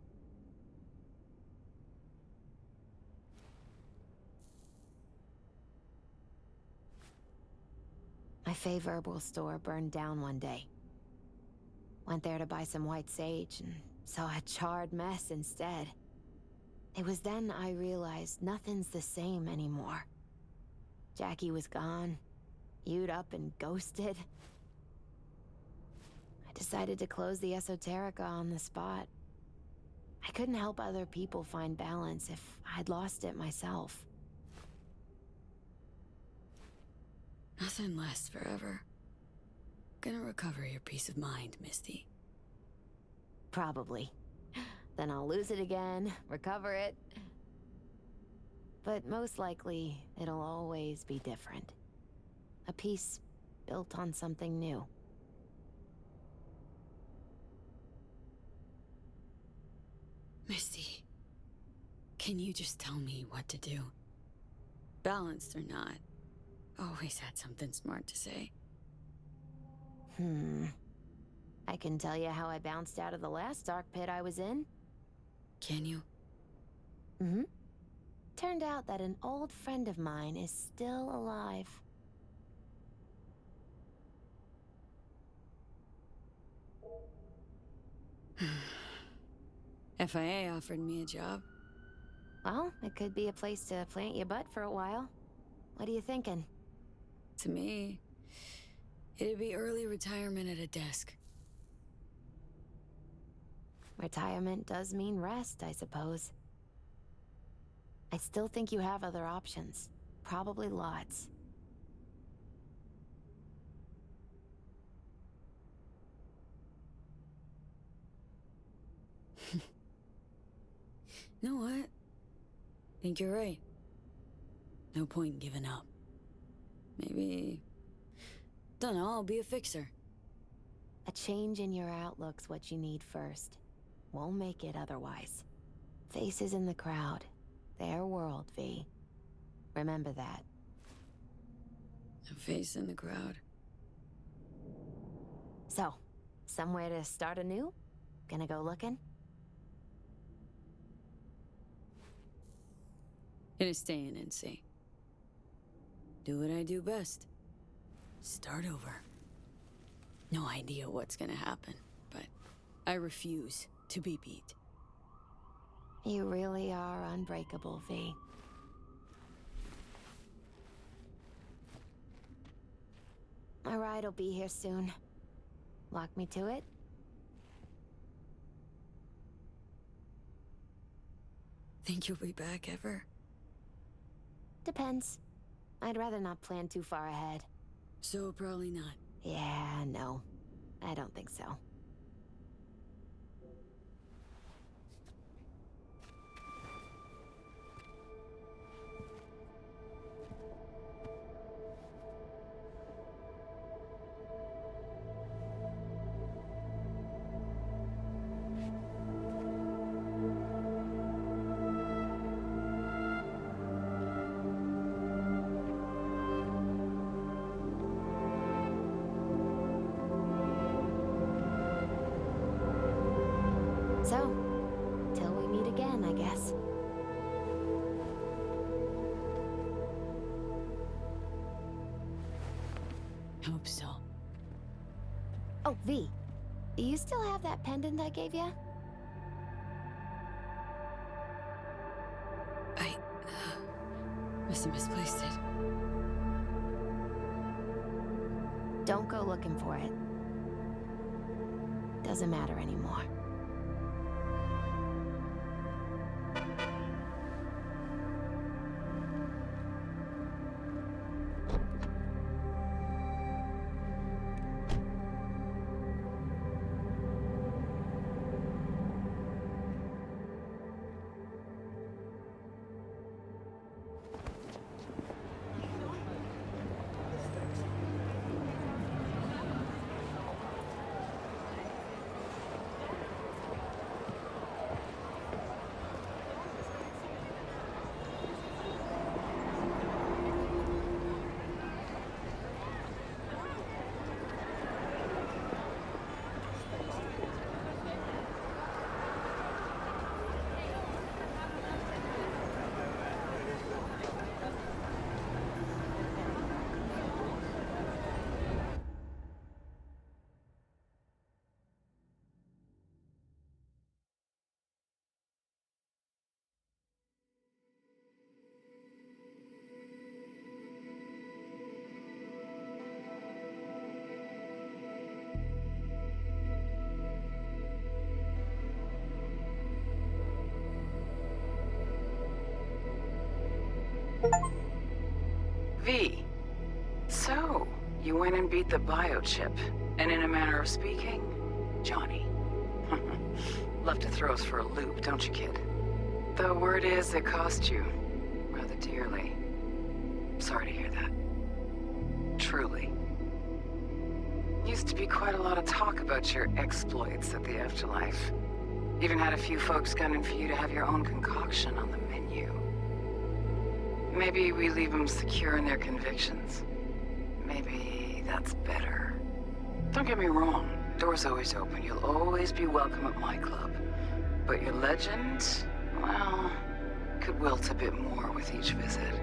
My fave herbal store burned down one day. Went there to buy some white sage and saw a charred mess instead. It was then I realized nothing's the same anymore. Jackie was gone, you'd up and ghosted. I decided to close the Esoterica on the spot. I couldn't help other people find balance if I'd lost it myself. Nothing lasts forever. Gonna recover your peace of mind, Misty. Probably. Then I'll lose it again, recover it. But most likely, it'll always be different. A piece built on something new. Misty, can you just tell me what to do? Balanced or not, always had something smart to say. I can tell you how I bounced out of the last dark pit I was in. Can you? Turned out that an old friend of mine is still alive. FIA offered me a job. Well, it could be a place to plant your butt for a while. What are you thinking? To me, it'd be early retirement at a desk. Retirement does mean rest, I suppose. I still think you have other options. Probably lots. You know what? Think you're right. No point in giving up. Maybe... Dunno, I'll be a fixer. A change in your outlook's what you need first. Won't make it otherwise. Faces in the crowd. Their world, V. Remember that. A face in the crowd. So, somewhere to start anew? Gonna go looking? Gonna stay in NC. Do what I do best. Start over. No idea what's gonna happen, but I refuse to be beat. You really are unbreakable, V. My ride'll be here soon. Lock me to it? Think you'll be back ever? Depends. I'd rather not plan too far ahead. So probably not. Yeah, no. I don't think so. So, till we meet again, I guess. Hope so. Oh, V. Do you still have that pendant I gave you? I... must have misplaced it. Don't go looking for it. Doesn't matter anymore. V. So, you went and beat the biochip. And in a manner of speaking, Johnny. Love to throw us for a loop, don't you, kid? The word is it cost you. Rather dearly. Sorry to hear that. Truly. Used to be quite a lot of talk about your exploits at the afterlife. Even had a few folks gunning for you to have your own concoction on the menu. Maybe we leave them secure in their convictions. Maybe that's better. Don't get me wrong, door's always open. You'll always be welcome at my club. But your legend, well, could wilt a bit more with each visit.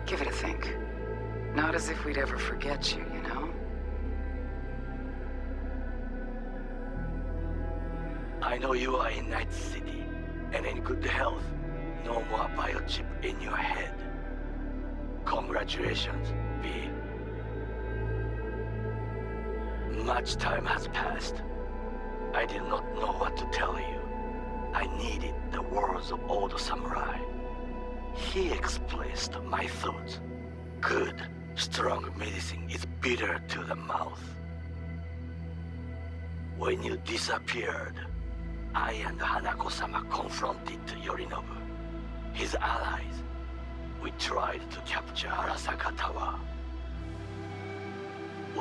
Give it a think. Not as if we'd ever forget you, you know? I know you are in Night City, and in good health. No more biochip in your head. Congratulations, V. Much time has passed. I did not know what to tell you. I needed the words of old samurai. He expressed my thoughts. Good, strong medicine is bitter to the mouth. When you disappeared, I and Hanako-sama confronted Yorinobu, his allies. We tried to capture Arasaka Tower.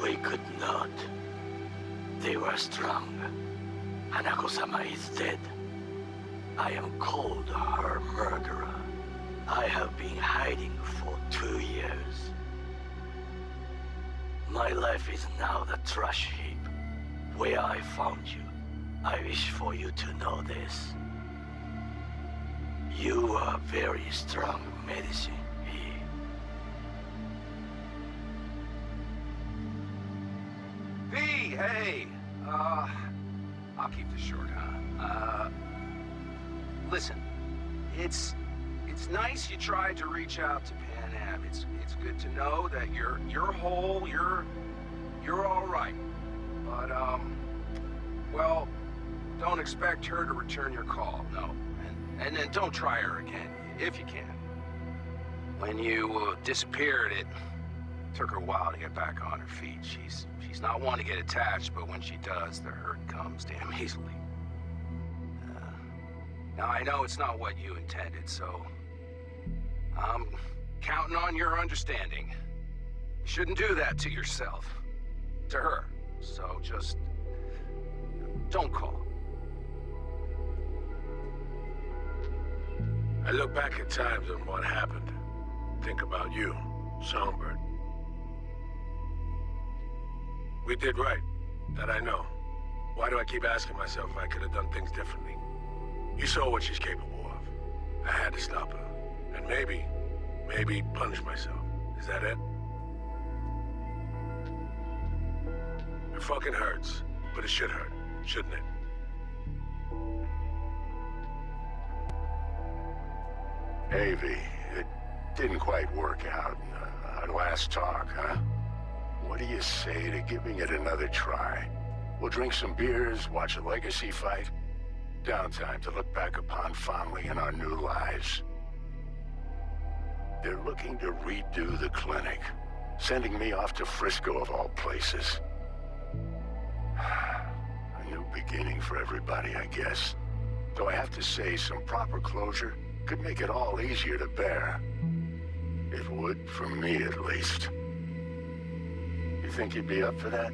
We could not. They were strong. Hanako-sama is dead. I am called her murderer. I have been hiding for 2 years. My life is now the trash heap where I found you. I wish for you to know this. You are very strong medicine, V. V, hey! I'll keep this short, huh? Listen, it's nice you tried to reach out to Pan Am. It's good to know that you're whole, you're all right. But, well, don't expect her to return your call, no. And then don't try her again, if you can. When you disappeared, it took her a while to get back on her feet. She's not one to get attached, but when she does, the hurt comes damn easily. Now, I know it's not what you intended, so I'm counting on your understanding. You shouldn't do that to yourself, to her. So just don't call. I look back at times and what happened. Think about you, Songbird. We did right. That I know. Why do I keep asking myself if I could have done things differently? You saw what she's capable of. I had to stop her. And maybe punish myself. Is that it? It fucking hurts. But it should hurt, shouldn't it? Hey, V, it didn't quite work out in our last talk, huh? What do you say to giving it another try? We'll drink some beers, watch a legacy fight. Downtime to look back upon fondly in our new lives. They're looking to redo the clinic, sending me off to Frisco of all places. A new beginning for everybody, I guess. Though I have to say, some proper closure could make it all easier to bear. It would, for me at least. You think you'd be up for that?